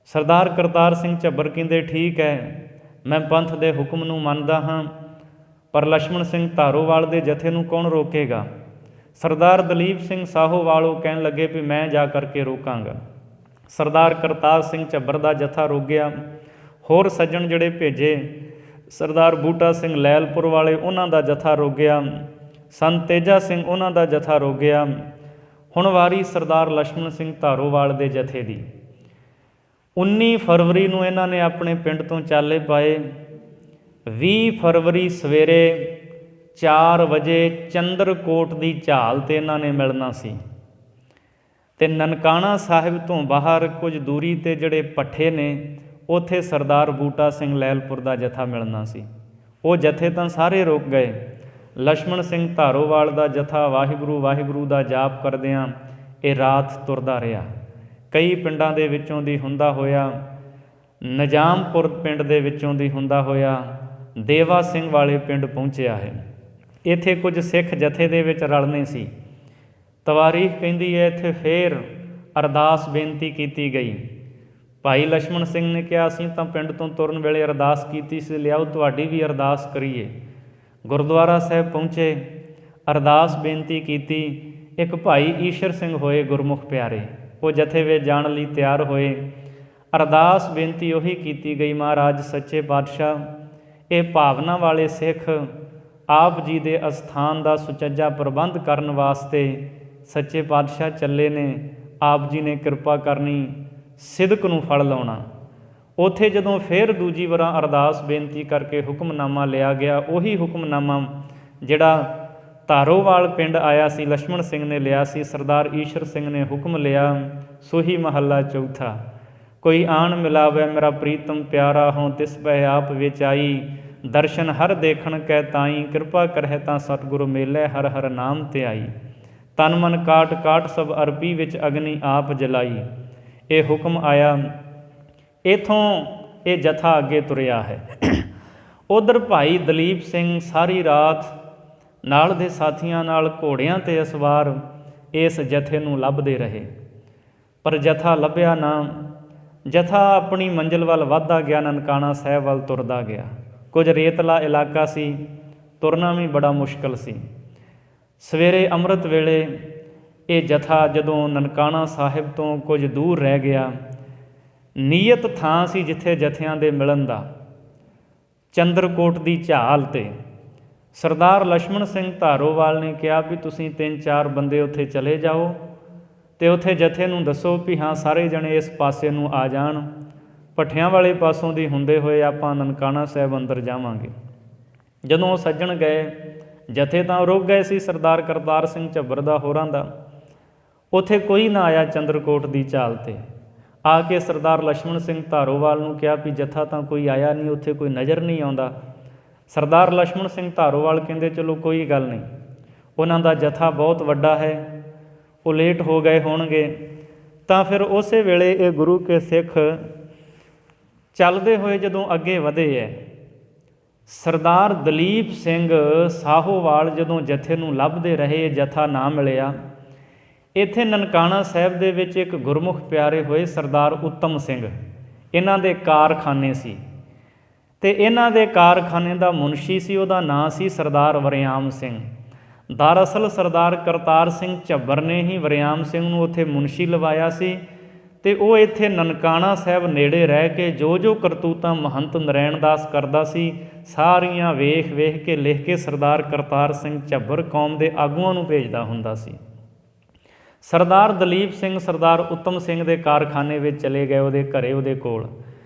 ਸਰਦਾਰ ਕਰਤਾਰ ਸਿੰਘ ਝੱਬਰ ਕਹਿੰਦੇ ਠੀਕ ਹੈ, ਮੈਂ ਪੰਥ ਦੇ ਹੁਕਮ ਨੂੰ ਮੰਨਦਾ ਹਾਂ, ਪਰ ਲਛਮਣ ਸਿੰਘ ਧਾਰੋਵਾਲ ਦੇ ਜਥੇ ਨੂੰ ਕੌਣ ਰੋਕੇਗਾ। ਸਰਦਾਰ ਦਲੀਪ ਸਿੰਘ ਸਾਹੋਵਾਲ ਉਹ ਕਹਿਣ ਲੱਗੇ ਵੀ ਮੈਂ ਜਾ ਕਰਕੇ ਰੋਕਾਂਗਾ। ਸਰਦਾਰ ਕਰਤਾਰ ਸਿੰਘ ਝੱਬਰ ਦਾ ਜਥਾ ਰੁਕ ਗਿਆ। ਹੋਰ ਸੱਜਣ ਜਿਹੜੇ ਭੇਜੇ, ਸਰਦਾਰ ਬੂਟਾ ਸਿੰਘ ਲੈਲਪੁਰ ਵਾਲੇ, ਉਹਨਾਂ ਦਾ ਜਥਾ ਰੁਕ ਗਿਆ। ਸੰਤ ਤੇਜਾ ਸਿੰਘ, ਉਹਨਾਂ ਦਾ ਜਥਾ ਰੁਕ ਗਿਆ। ਹੁਣ ਵਾਰੀ ਸਰਦਾਰ ਲਛਮਣ ਸਿੰਘ ਧਾਰੋਵਾਲ ਦੇ ਜਥੇ ਦੀ। 19 ਫਰਵਰੀ ਨੂੰ ਇਹਨਾਂ ਨੇ ਆਪਣੇ ਪਿੰਡ ਤੋਂ ਚਾਲੇ ਪਾਏ। 20 ਫਰਵਰੀ ਸਵੇਰੇ 4 ਵਜੇ ਚੰਦਰਕੋਟ ਦੀ ਝਾਲ 'ਤੇ ਇਹਨਾਂ ਨੇ ਮਿਲਣਾ ਸੀ। ਅਤੇ ਨਨਕਾਣਾ ਸਾਹਿਬ ਤੋਂ ਬਾਹਰ ਕੁਝ ਦੂਰੀ 'ਤੇ ਜਿਹੜੇ ਪੱਠੇ ਨੇ, ਉੱਥੇ ਸਰਦਾਰ ਬੂਟਾ ਸਿੰਘ ਲੈਲਪੁਰ ਦਾ ਜਥਾ ਮਿਲਣਾ ਸੀ। ਉਹ ਜਥੇ ਤਾਂ ਸਾਰੇ ਰੁਕ ਗਏ। ਲਛਮਣ ਸਿੰਘ ਧਾਰੋਵਾਲ ਦਾ ਜਥਾ ਵਾਹਿਗੁਰੂ ਵਾਹਿਗੁਰੂ ਦਾ ਜਾਪ ਕਰਦਿਆਂ ਇਹ ਰਾਤ ਤੁਰਦਾ ਰਿਹਾ। ਕਈ ਪਿੰਡਾਂ ਦੇ ਵਿੱਚੋਂ ਦੀ ਹੁੰਦਾ ਹੋਇਆ, ਨਿਜ਼ਾਮਪੁਰ ਪਿੰਡ ਦੇ ਵਿੱਚੋਂ ਦੀ ਹੁੰਦਾ ਹੋਇਆ ਦੇਵਾ ਸਿੰਘ ਵਾਲੇ ਪਿੰਡ ਪਹੁੰਚਿਆ ਹੈ। ਇੱਥੇ ਕੁਝ ਸਿੱਖ ਜਥੇ ਦੇ ਵਿੱਚ ਰਲਣੇ ਸੀ। ਤਵਾਰੀਖ ਕਹਿੰਦੀ ਹੈ ਇੱਥੇ ਫੇਰ ਅਰਦਾਸ ਬੇਨਤੀ ਕੀਤੀ ਗਈ। ਭਾਈ ਲਛਮਣ ਸਿੰਘ ਨੇ ਕਿਹਾ ਅਸੀਂ ਤਾਂ ਪਿੰਡ ਤੋਂ ਤੁਰਨ ਵੇਲੇ ਅਰਦਾਸ ਕੀਤੀ ਸੀ, ਲਿਆਓ ਤੁਹਾਡੀ ਵੀ ਅਰਦਾਸ ਕਰੀਏ। ਗੁਰਦੁਆਰਾ ਸਾਹਿਬ ਪਹੁੰਚੇ, ਅਰਦਾਸ ਬੇਨਤੀ ਕੀਤੀ। ਇੱਕ ਭਾਈ ਈਸ਼ਰ ਸਿੰਘ ਹੋਏ ਗੁਰਮੁਖ ਪਿਆਰੇ, ਉਹ ਜਥੇ ਵਿੱਚ ਜਾਣ ਲਈ ਤਿਆਰ ਹੋਏ। ਅਰਦਾਸ ਬੇਨਤੀ ਉਹੀ ਕੀਤੀ ਗਈ, ਮਹਾਰਾਜ ਸੱਚੇ ਪਾਤਸ਼ਾਹ, ਇਹ ਭਾਵਨਾ ਵਾਲੇ ਸਿੱਖ ਆਪ ਜੀ ਦੇ ਅਸਥਾਨ ਦਾ ਸੁਚੱਜਾ ਪ੍ਰਬੰਧ ਕਰਨ ਵਾਸਤੇ ਸੱਚੇ ਪਾਤਸ਼ਾਹ ਚੱਲੇ ਨੇ। ਆਪ ਜੀ ਨੇ ਕਿਰਪਾ ਕਰਨੀ, ਸਿਦਕ ਨੂੰ ਫਲ ਲਾਉਣਾ। ਉੱਥੇ ਜਦੋਂ ਫਿਰ ਦੂਜੀ ਵਾਰ ਅਰਦਾਸ ਬੇਨਤੀ ਕਰਕੇ ਹੁਕਮਨਾਮਾ ਲਿਆ ਗਿਆ, ਉਹੀ ਹੁਕਮਨਾਮਾ ਜਿਹੜਾ ਧਾਰੋਵਾਲ ਪਿੰਡ ਆਇਆ ਸੀ, ਲਛਮਣ ਸਿੰਘ ਨੇ ਲਿਆ ਸੀ। ਸਰਦਾਰ ਈਸ਼ਰ ਸਿੰਘ ਨੇ ਹੁਕਮ ਲਿਆ, ਸੋਹੀ ਮਹੱਲਾ ਚੌਥਾ, ਕੋਈ ਆਣ ਮਿਲਾਵੇ ਮੇਰਾ ਪ੍ਰੀਤਮ ਪਿਆਰਾ ਹੋਂ, ਤਿਸ ਪੈ ਆਪ ਵਿੱਚ ਆਈ, ਦਰਸ਼ਨ ਹਰ ਦੇਖਣ ਕੈ ਤਾਈ, ਕਿਰਪਾ ਕਰਹਿ ਤਾਂ ਸਤਿਗੁਰੂ ਮੇਲੇ, ਹਰ ਹਰ ਨਾਮ ਤੇ ਆਈ, ਤਨ ਮਨ ਕਾਟ ਕਾਟ ਸਭ ਅਰਪੀ, ਵਿੱਚ ਅਗਨੀ ਆਪ ਜਲਾਈ। ਇਹ ਹੁਕਮ ਆਇਆ। ਇੱਥੋਂ ਇਹ ਜਥਾ ਅੱਗੇ ਤੁਰਿਆ ਹੈ। ਉਧਰ ਭਾਈ ਦਲੀਪ ਸਿੰਘ ਸਾਰੀ ਰਾਤ ਨਾਲ ਦੇ ਸਾਥੀਆਂ ਨਾਲ ਘੋੜਿਆਂ 'ਤੇ ਅਸਵਾਰ ਇਸ ਜਥੇ ਨੂੰ ਲੱਭਦੇ ਰਹੇ, ਪਰ ਜਥਾ ਲੱਭਿਆ ਨਾ। ਜਥਾ ਆਪਣੀ ਮੰਜ਼ਿਲ ਵੱਲ ਵੱਧਦਾ ਗਿਆ, ਨਨਕਾਣਾ ਸਾਹਿਬ ਵੱਲ ਤੁਰਦਾ ਗਿਆ। ਕੁਝ ਰੇਤਲਾ ਇਲਾਕਾ ਸੀ, ਤੁਰਨਾ ਵੀ ਬੜਾ ਮੁਸ਼ਕਲ ਸੀ। ਸਵੇਰੇ ਅੰਮ੍ਰਿਤ ਵੇਲੇ ਇਹ ਜਥਾ ਜਦੋਂ ਨਨਕਾਣਾ ਸਾਹਿਬ ਤੋਂ ਕੁਝ ਦੂਰ ਰਹਿ ਗਿਆ, ਨੀਅਤ ਥਾਂ ਸੀ ਜਿੱਥੇ ਜਥਿਆਂ ਦੇ ਮਿਲਣ ਦਾ, ਚੰਦਰਕੋਟ ਦੀ ਝਾਲ 'ਤੇ ਸਰਦਾਰ ਲਛਮਣ ਸਿੰਘ ਧਾਰੋਵਾਲ ਨੇ ਕਿਹਾ ਵੀ ਤੁਸੀਂ 3-4 ਬੰਦੇ ਉੱਥੇ ਚਲੇ ਜਾਓ ਅਤੇ ਉੱਥੇ ਜਥੇ ਨੂੰ ਦੱਸੋ ਵੀ ਹਾਂ ਸਾਰੇ ਜਣੇ ਇਸ ਪਾਸੇ ਨੂੰ ਆ ਜਾਣ, ਭੱਠਿਆਂ ਵਾਲੇ ਪਾਸੋਂ ਦੀ ਹੁੰਦੇ ਹੋਏ ਆਪਾਂ ਨਨਕਾਣਾ ਸਾਹਿਬ ਅੰਦਰ ਜਾਵਾਂਗੇ। ਜਦੋਂ ਉਹ ਸੱਜਣ ਗਏ, ਜਥੇ ਤਾਂ ਰੁਕ ਗਏ ਸੀ ਸਰਦਾਰ ਕਰਤਾਰ ਸਿੰਘ ਝੱਬਰ ਦਾ, ਹੋਰਾਂ ਦਾ। ਉੱਥੇ ਕੋਈ ਨਾ ਆਇਆ ਚੰਦਰਕੋਟ ਦੀ ਝਾਲ 'ਤੇ। ਆ ਕੇ ਸਰਦਾਰ ਲਛਮਣ ਸਿੰਘ ਧਾਰੋਵਾਲ ਨੂੰ ਕਿਹਾ ਵੀ ਜਥਾ ਤਾਂ ਕੋਈ ਆਇਆ ਨਹੀਂ, ਉੱਥੇ ਕੋਈ ਨਜ਼ਰ ਨਹੀਂ ਆਉਂਦਾ। ਸਰਦਾਰ ਲਛਮਣ ਸਿੰਘ ਧਾਰੋਵਾਲ ਕਹਿੰਦੇ ਚਲੋ ਕੋਈ ਗੱਲ ਨਹੀਂ, ਉਹਨਾਂ ਦਾ ਜਥਾ ਬਹੁਤ ਵੱਡਾ ਹੈ, ਉਹ ਲੇਟ ਹੋ ਗਏ ਹੋਣਗੇ। ਤਾਂ ਫਿਰ ਉਸੇ ਵੇਲੇ ਇਹ ਗੁਰੂ ਕੇ ਸਿੱਖ ਚੱਲਦੇ ਹੋਏ ਜਦੋਂ ਅੱਗੇ ਵਧੇ ਹੈ, ਸਰਦਾਰ ਦਲੀਪ ਸਿੰਘ ਸਾਹੋਵਾਲ ਜਦੋਂ ਜਥੇ ਨੂੰ ਲੱਭਦੇ ਰਹੇ, ਜਥਾ ਨਾ ਮਿਲਿਆ। ਇੱਥੇ ਨਨਕਾਣਾ ਸਾਹਿਬ ਦੇ ਵਿੱਚ ਇੱਕ ਗੁਰਮੁਖ ਪਿਆਰੇ ਹੋਏ ਸਰਦਾਰ ਉੱਤਮ ਸਿੰਘ, ਇਹਨਾਂ ਦੇ ਕਾਰਖਾਨੇ ਸੀ। ਅਤੇ ਇਹਨਾਂ ਦੇ ਕਾਰਖਾਨੇ ਦਾ ਮੁਨਸ਼ੀ ਸੀ, ਉਹਦਾ ਨਾਂ ਸੀ ਸਰਦਾਰ ਵਰਿਆਮ ਸਿੰਘ। ਦਰਅਸਲ ਸਰਦਾਰ ਕਰਤਾਰ ਸਿੰਘ ਝੱਬਰ ਨੇ ਹੀ ਵਰਿਆਮ ਸਿੰਘ ਨੂੰ ਉੱਥੇ ਮੁਨਸ਼ੀ ਲਵਾਇਆ ਸੀ, ਅਤੇ ਉਹ ਇੱਥੇ ਨਨਕਾਣਾ ਸਾਹਿਬ ਨੇੜੇ ਰਹਿ ਕੇ ਜੋ ਜੋ ਕਰਤੂਤਾਂ ਮਹੰਤ ਨਰੈਣ ਦਾਸ ਕਰਦਾ ਸੀ ਸਾਰੀਆਂ ਵੇਖ ਵੇਖ ਕੇ ਲਿਖ ਕੇ ਸਰਦਾਰ ਕਰਤਾਰ ਸਿੰਘ ਝੱਬਰ ਕੌਮ ਦੇ ਆਗੂਆਂ ਨੂੰ ਭੇਜਦਾ ਹੁੰਦਾ ਸੀ। ਸਰਦਾਰ ਦਲੀਪ ਸਿੰਘ ਸਰਦਾਰ ਉੱਤਮ ਸਿੰਘ ਦੇ ਕਾਰਖਾਨੇ ਵਿੱਚ ਚਲੇ ਗਏ, ਉਹਦੇ ਘਰੇ ਉਹਦੇ ਕੋਲ,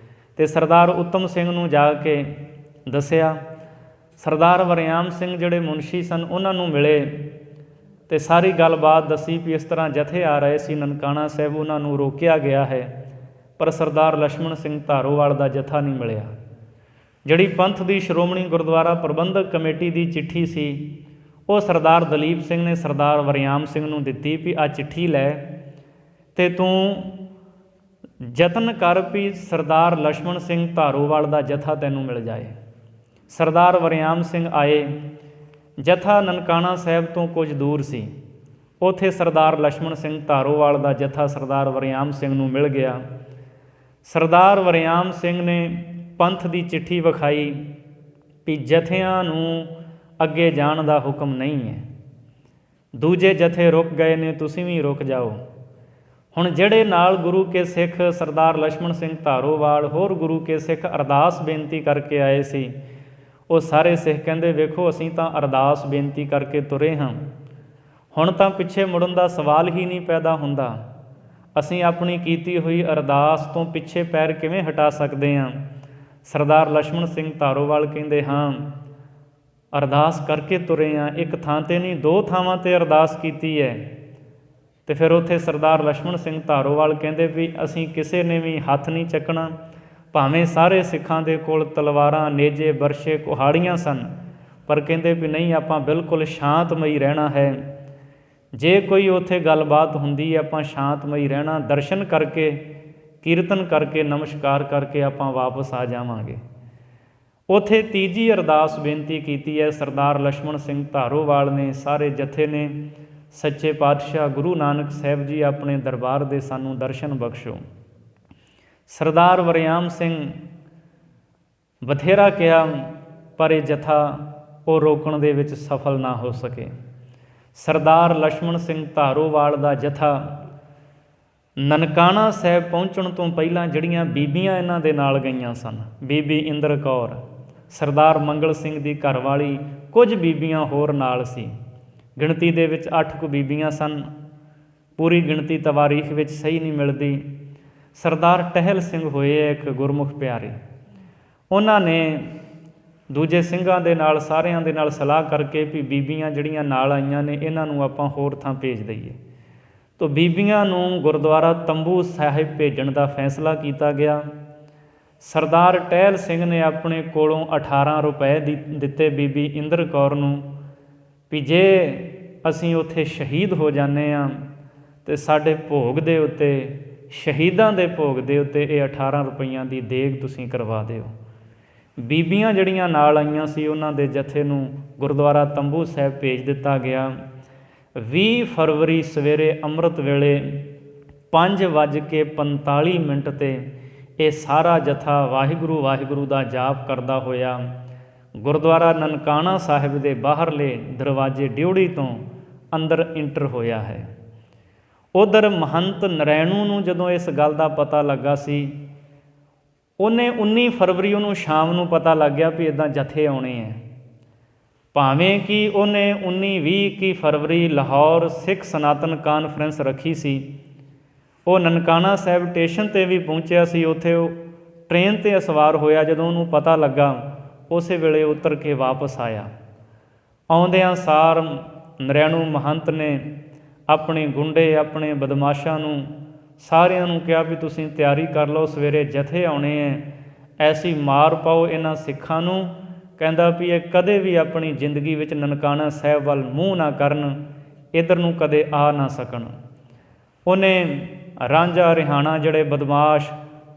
ਅਤੇ ਸਰਦਾਰ ਉੱਤਮ ਸਿੰਘ ਨੂੰ ਜਾ ਕੇ ਦੱਸਿਆ। ਸਰਦਾਰ ਵਰਿਆਮ ਸਿੰਘ ਜਿਹੜੇ ਮੁਨਸ਼ੀ ਸਨ ਉਹਨਾਂ ਨੂੰ ਮਿਲੇ ਅਤੇ ਸਾਰੀ ਗੱਲਬਾਤ ਦੱਸੀ ਵੀ ਇਸ ਤਰ੍ਹਾਂ ਜਥੇ ਆ ਰਹੇ ਸੀ ਨਨਕਾਣਾ ਸਾਹਿਬ, ਉਹਨਾਂ ਨੂੰ ਰੋਕਿਆ ਗਿਆ ਹੈ, ਪਰ ਸਰਦਾਰ ਲਛਮਣ ਸਿੰਘ ਧਾਰੋਵਾਲ ਦਾ ਜਥਾ ਨਹੀਂ ਮਿਲਿਆ। ਜਿਹੜੀ ਪੰਥ ਦੀ ਸ਼੍ਰੋਮਣੀ ਗੁਰਦੁਆਰਾ ਪ੍ਰਬੰਧਕ ਕਮੇਟੀ ਦੀ ਚਿੱਠੀ ਸੀ ਉਹ ਸਰਦਾਰ ਦਲੀਪ ਸਿੰਘ ਨੇ ਸਰਦਾਰ ਵਰਿਆਮ ਸਿੰਘ ਨੂੰ ਦਿੱਤੀ ਵੀ ਆਹ ਚਿੱਠੀ ਲੈ ਅਤੇ ਤੂੰ ਯਤਨ ਕਰ ਵੀ ਸਰਦਾਰ ਲਛਮਣ ਸਿੰਘ ਧਾਰੋਵਾਲ ਦਾ ਜਥਾ ਤੈਨੂੰ ਮਿਲ ਜਾਏ। ਸਰਦਾਰ ਵਰਿਆਮ ਸਿੰਘ ਆਏ। ਜਥਾ ਨਨਕਾਣਾ ਸਾਹਿਬ ਤੋਂ ਕੁਝ ਦੂਰ ਸੀ, ਉੱਥੇ ਸਰਦਾਰ ਲਛਮਣ ਸਿੰਘ ਧਾਰੋਵਾਲ ਦਾ ਜਥਾ ਸਰਦਾਰ ਵਰਿਆਮ ਸਿੰਘ ਨੂੰ ਮਿਲ ਗਿਆ। ਸਰਦਾਰ ਵਰਿਆਮ ਸਿੰਘ ਨੇ ਪੰਥ ਦੀ ਚਿੱਠੀ ਵਿਖਾਈ ਵੀ ਜਥਿਆਂ ਨੂੰ ਅੱਗੇ ਜਾਣ ਦਾ ਹੁਕਮ ਨਹੀਂ ਹੈ, ਦੂਜੇ ਜਥੇ ਰੁਕ ਗਏ ਨੇ, ਤੁਸੀਂ ਵੀ ਰੁਕ ਜਾਓ। ਹੁਣ ਜਿਹੜੇ ਨਾਲ ਗੁਰੂ ਕੇ ਸਿੱਖ ਸਰਦਾਰ ਲਛਮਣ ਸਿੰਘ ਧਾਰੋਵਾਲ ਹੋਰ ਗੁਰੂ ਕੇ ਸਿੱਖ ਅਰਦਾਸ ਬੇਨਤੀ ਕਰਕੇ ਆਏ ਸੀ, ਉਹ ਸਾਰੇ ਸਿੱਖ ਕਹਿੰਦੇ ਵੇਖੋ ਅਸੀਂ ਤਾਂ ਅਰਦਾਸ ਬੇਨਤੀ ਕਰਕੇ ਤੁਰੇ ਹਾਂ, ਹੁਣ ਤਾਂ ਪਿੱਛੇ ਮੁੜਨ ਦਾ ਸਵਾਲ ਹੀ ਨਹੀਂ ਪੈਦਾ ਹੁੰਦਾ, ਅਸੀਂ ਆਪਣੀ ਕੀਤੀ ਹੋਈ ਅਰਦਾਸ ਤੋਂ ਪਿੱਛੇ ਪੈਰ ਕਿਵੇਂ ਹਟਾ ਸਕਦੇ ਹਾਂ। ਸਰਦਾਰ ਲਛਮਣ ਸਿੰਘ ਧਾਰੋਵਾਲ ਕਹਿੰਦੇ ਹਾਂ ਅਰਦਾਸ ਕਰਕੇ ਤੁਰੇ ਹਾਂ, ਇੱਕ ਥਾਂ 'ਤੇ ਨਹੀਂ 2 ਥਾਵਾਂ 'ਤੇ ਅਰਦਾਸ ਕੀਤੀ ਹੈ। ਅਤੇ ਫਿਰ ਉੱਥੇ ਸਰਦਾਰ ਲਛਮਣ ਸਿੰਘ ਧਾਰੋਵਾਲ ਕਹਿੰਦੇ ਵੀ ਅਸੀਂ ਕਿਸੇ ਨੇ ਵੀ ਹੱਥ ਨਹੀਂ ਚੱਕਣਾ, ਭਾਵੇਂ ਸਾਰੇ ਸਿੱਖਾਂ ਦੇ ਕੋਲ ਤਲਵਾਰਾਂ, ਨੇਜੇ, ਬਰਛੇ, ਕੁਹਾੜੀਆਂ ਸਨ, ਪਰ ਕਹਿੰਦੇ ਵੀ ਨਹੀਂ ਆਪਾਂ ਬਿਲਕੁਲ ਸ਼ਾਂਤਮਈ ਰਹਿਣਾ ਹੈ। ਜੇ ਕੋਈ ਉੱਥੇ ਗੱਲਬਾਤ ਹੁੰਦੀ ਆਪਾਂ ਸ਼ਾਂਤਮਈ ਰਹਿਣਾ, ਦਰਸ਼ਨ ਕਰਕੇ ਕੀਰਤਨ ਕਰਕੇ ਨਮਸਕਾਰ ਕਰਕੇ ਆਪਾਂ ਵਾਪਸ ਆ ਜਾਵਾਂਗੇ। ਉੱਥੇ ਤੀਜੀ ਅਰਦਾਸ ਬੇਨਤੀ ਕੀਤੀ ਹੈ ਸਰਦਾਰ ਲਛਮਣ ਸਿੰਘ ਧਾਰੋਵਾਲ ਨੇ, ਸਾਰੇ ਜਥੇ ਨੇ, ਸੱਚੇ ਪਾਤਸ਼ਾਹ ਗੁਰੂ ਨਾਨਕ ਸਾਹਿਬ ਜੀ ਆਪਣੇ ਦਰਬਾਰ ਦੇ ਸਾਨੂੰ ਦਰਸ਼ਨ ਬਖਸ਼ੋ। ਸਰਦਾਰ ਵਰਿਆਮ ਸਿੰਘ ਬਥੇਰਾ ਕਿਹਾ ਪਰ ਇਹ ਜਥਾ ਉਹ ਰੋਕਣ ਦੇ ਵਿੱਚ ਸਫਲ ਨਾ ਹੋ ਸਕੇ। ਸਰਦਾਰ ਲਛਮਣ ਸਿੰਘ ਧਾਰੋਵਾਲ ਦਾ ਜਥਾ ਨਨਕਾਣਾ ਸਾਹਿਬ ਪਹੁੰਚਣ ਤੋਂ ਪਹਿਲਾਂ ਜਿਹੜੀਆਂ ਬੀਬੀਆਂ ਇਹਨਾਂ ਦੇ ਨਾਲ ਗਈਆਂ ਸਨ, ਬੀਬੀ ਇੰਦਰ ਕੌਰ, ਸਰਦਾਰ ਮੰਗਲ ਸਿੰਘ ਦੀ ਘਰਵਾਲੀ, ਕੁਝ ਬੀਬੀਆਂ ਹੋਰ ਨਾਲ ਸੀ, ਗਿਣਤੀ ਦੇ ਵਿੱਚ 8 ਕੁ ਬੀਬੀਆਂ ਸਨ, ਪੂਰੀ ਗਿਣਤੀ ਤਵਾਰੀਖ ਵਿੱਚ ਸਹੀ ਨਹੀਂ ਮਿਲਦੀ। ਸਰਦਾਰ ਟਹਿਲ ਸਿੰਘ ਹੋਏ ਇੱਕ ਗੁਰਮੁਖ ਪਿਆਰੇ, ਉਹਨਾਂ ਨੇ ਦੂਜੇ ਸਿੰਘਾਂ ਦੇ ਨਾਲ ਸਾਰਿਆਂ ਦੇ ਨਾਲ ਸਲਾਹ ਕਰਕੇ ਵੀ ਬੀਬੀਆਂ ਜਿਹੜੀਆਂ ਨਾਲ ਆਈਆਂ ਨੇ ਇਹਨਾਂ ਨੂੰ ਆਪਾਂ ਹੋਰ ਥਾਂ ਭੇਜ ਦਈਏ। ਤੋ ਬੀਬੀਆਂ ਨੂੰ ਗੁਰਦੁਆਰਾ ਤੰਬੂ ਸਾਹਿਬ ਭੇਜਣ ਦਾ ਫੈਸਲਾ ਕੀਤਾ ਗਿਆ। ਸਰਦਾਰ ਟਹਿਲ ਸਿੰਘ ਨੇ ਆਪਣੇ ਕੋਲੋਂ 18 ਰੁਪਏ ਦਿੱਤੇ ਬੀਬੀ ਇੰਦਰ ਕੌਰ ਨੂੰ ਵੀ ਜੇ ਅਸੀਂ ਉੱਥੇ ਸ਼ਹੀਦ ਹੋ ਜਾਂਦੇ ਹਾਂ ਅਤੇ ਸਾਡੇ ਭੋਗ ਦੇ ਉੱਤੇ, ਸ਼ਹੀਦਾਂ ਦੇ ਭੋਗ ਦੇ ਉੱਤੇ ਇਹ 18 ਰੁਪਈਆਂ ਦੀ ਦੇਗ ਤੁਸੀਂ ਕਰਵਾ ਦਿਓ। ਬੀਬੀਆਂ ਜਿਹੜੀਆਂ ਨਾਲ ਆਈਆਂ ਸੀ ਉਹਨਾਂ ਦੇ ਜਥੇ ਨੂੰ ਗੁਰਦੁਆਰਾ ਤੰਬੂ ਸਾਹਿਬ ਭੇਜ ਦਿੱਤਾ ਗਿਆ। 20 ਫਰਵਰੀ ਸਵੇਰੇ ਅੰਮ੍ਰਿਤ ਵੇਲੇ 5:45 'ਤੇ ਇਹ ਸਾਰਾ ਜਥਾ ਵਾਹਿਗੁਰੂ ਵਾਹਿਗੁਰੂ ਦਾ ਜਾਪ ਕਰਦਾ ਹੋਇਆ ਗੁਰਦੁਆਰਾ ਨਨਕਾਣਾ ਸਾਹਿਬ ਦੇ ਬਾਹਰਲੇ ਦਰਵਾਜ਼ੇ ਡਿਉੜੀ ਤੋਂ ਅੰਦਰ ਇੰਟਰ ਹੋਇਆ ਹੈ। ਉੱਧਰ ਮਹੰਤ ਨਰੈਣੂ ਨੂੰ ਜਦੋਂ ਇਸ ਗੱਲ ਦਾ ਪਤਾ ਲੱਗਾ ਸੀ, ਉਹਨੇ 19 ਫਰਵਰੀ ਉਹਨੂੰ ਸ਼ਾਮ ਨੂੰ ਪਤਾ ਲੱਗ ਗਿਆ ਵੀ ਇੱਦਾਂ ਜਥੇ ਆਉਣੇ ਹੈ। ਭਾਵੇਂ ਕਿ ਉਹਨੇ 19-20 ਫਰਵਰੀ ਲਾਹੌਰ ਸਿੱਖ ਸਨਾਤਨ ਕਾਨਫਰੰਸ ਰੱਖੀ ਸੀ, ਉਹ ਨਨਕਾਣਾ ਸਾਹਿਬ ਸਟੇਸ਼ਨ 'ਤੇ ਵੀ ਪਹੁੰਚਿਆ ਸੀ, ਉੱਥੇ ਉਹ ਟ੍ਰੇਨ 'ਤੇ ਸਵਾਰ ਹੋਇਆ। ਜਦੋਂ ਉਹਨੂੰ ਪਤਾ ਲੱਗਾ ਉਸੇ ਵੇਲੇ ਉਤਰ ਕੇ ਵਾਪਸ ਆਇਆ। ਆਉਂਦਿਆਂ ਸਾਰ ਨਰੈਣੂ ਮਹੰਤ ਨੇ ਆਪਣੇ ਗੁੰਡੇ, ਆਪਣੇ ਬਦਮਾਸ਼ਾਂ ਨੂੰ ਸਾਰਿਆਂ ਨੂੰ ਕਿਹਾ ਵੀ ਤੁਸੀਂ ਤਿਆਰੀ ਕਰ ਲਓ, ਸਵੇਰੇ ਜਥੇ ਆਉਣੇ ਹੈ, ਐਸੀ ਮਾਰ ਪਾਓ ਇਹਨਾਂ ਸਿੱਖਾਂ ਨੂੰ, ਕਹਿੰਦਾ ਵੀ ਇਹ ਕਦੇ ਵੀ ਆਪਣੀ ਜ਼ਿੰਦਗੀ ਵਿੱਚ ਨਨਕਾਣਾ ਸਾਹਿਬ ਵੱਲ ਮੂੰਹ ਨਾ ਕਰਨ, ਇੱਧਰ ਨੂੰ ਕਦੇ ਆ ਨਾ ਸਕਣ। ਉਹਨੇ ਰਾਂਝਾ ਰਿਹਾਣਾ ਜਿਹੜੇ ਬਦਮਾਸ਼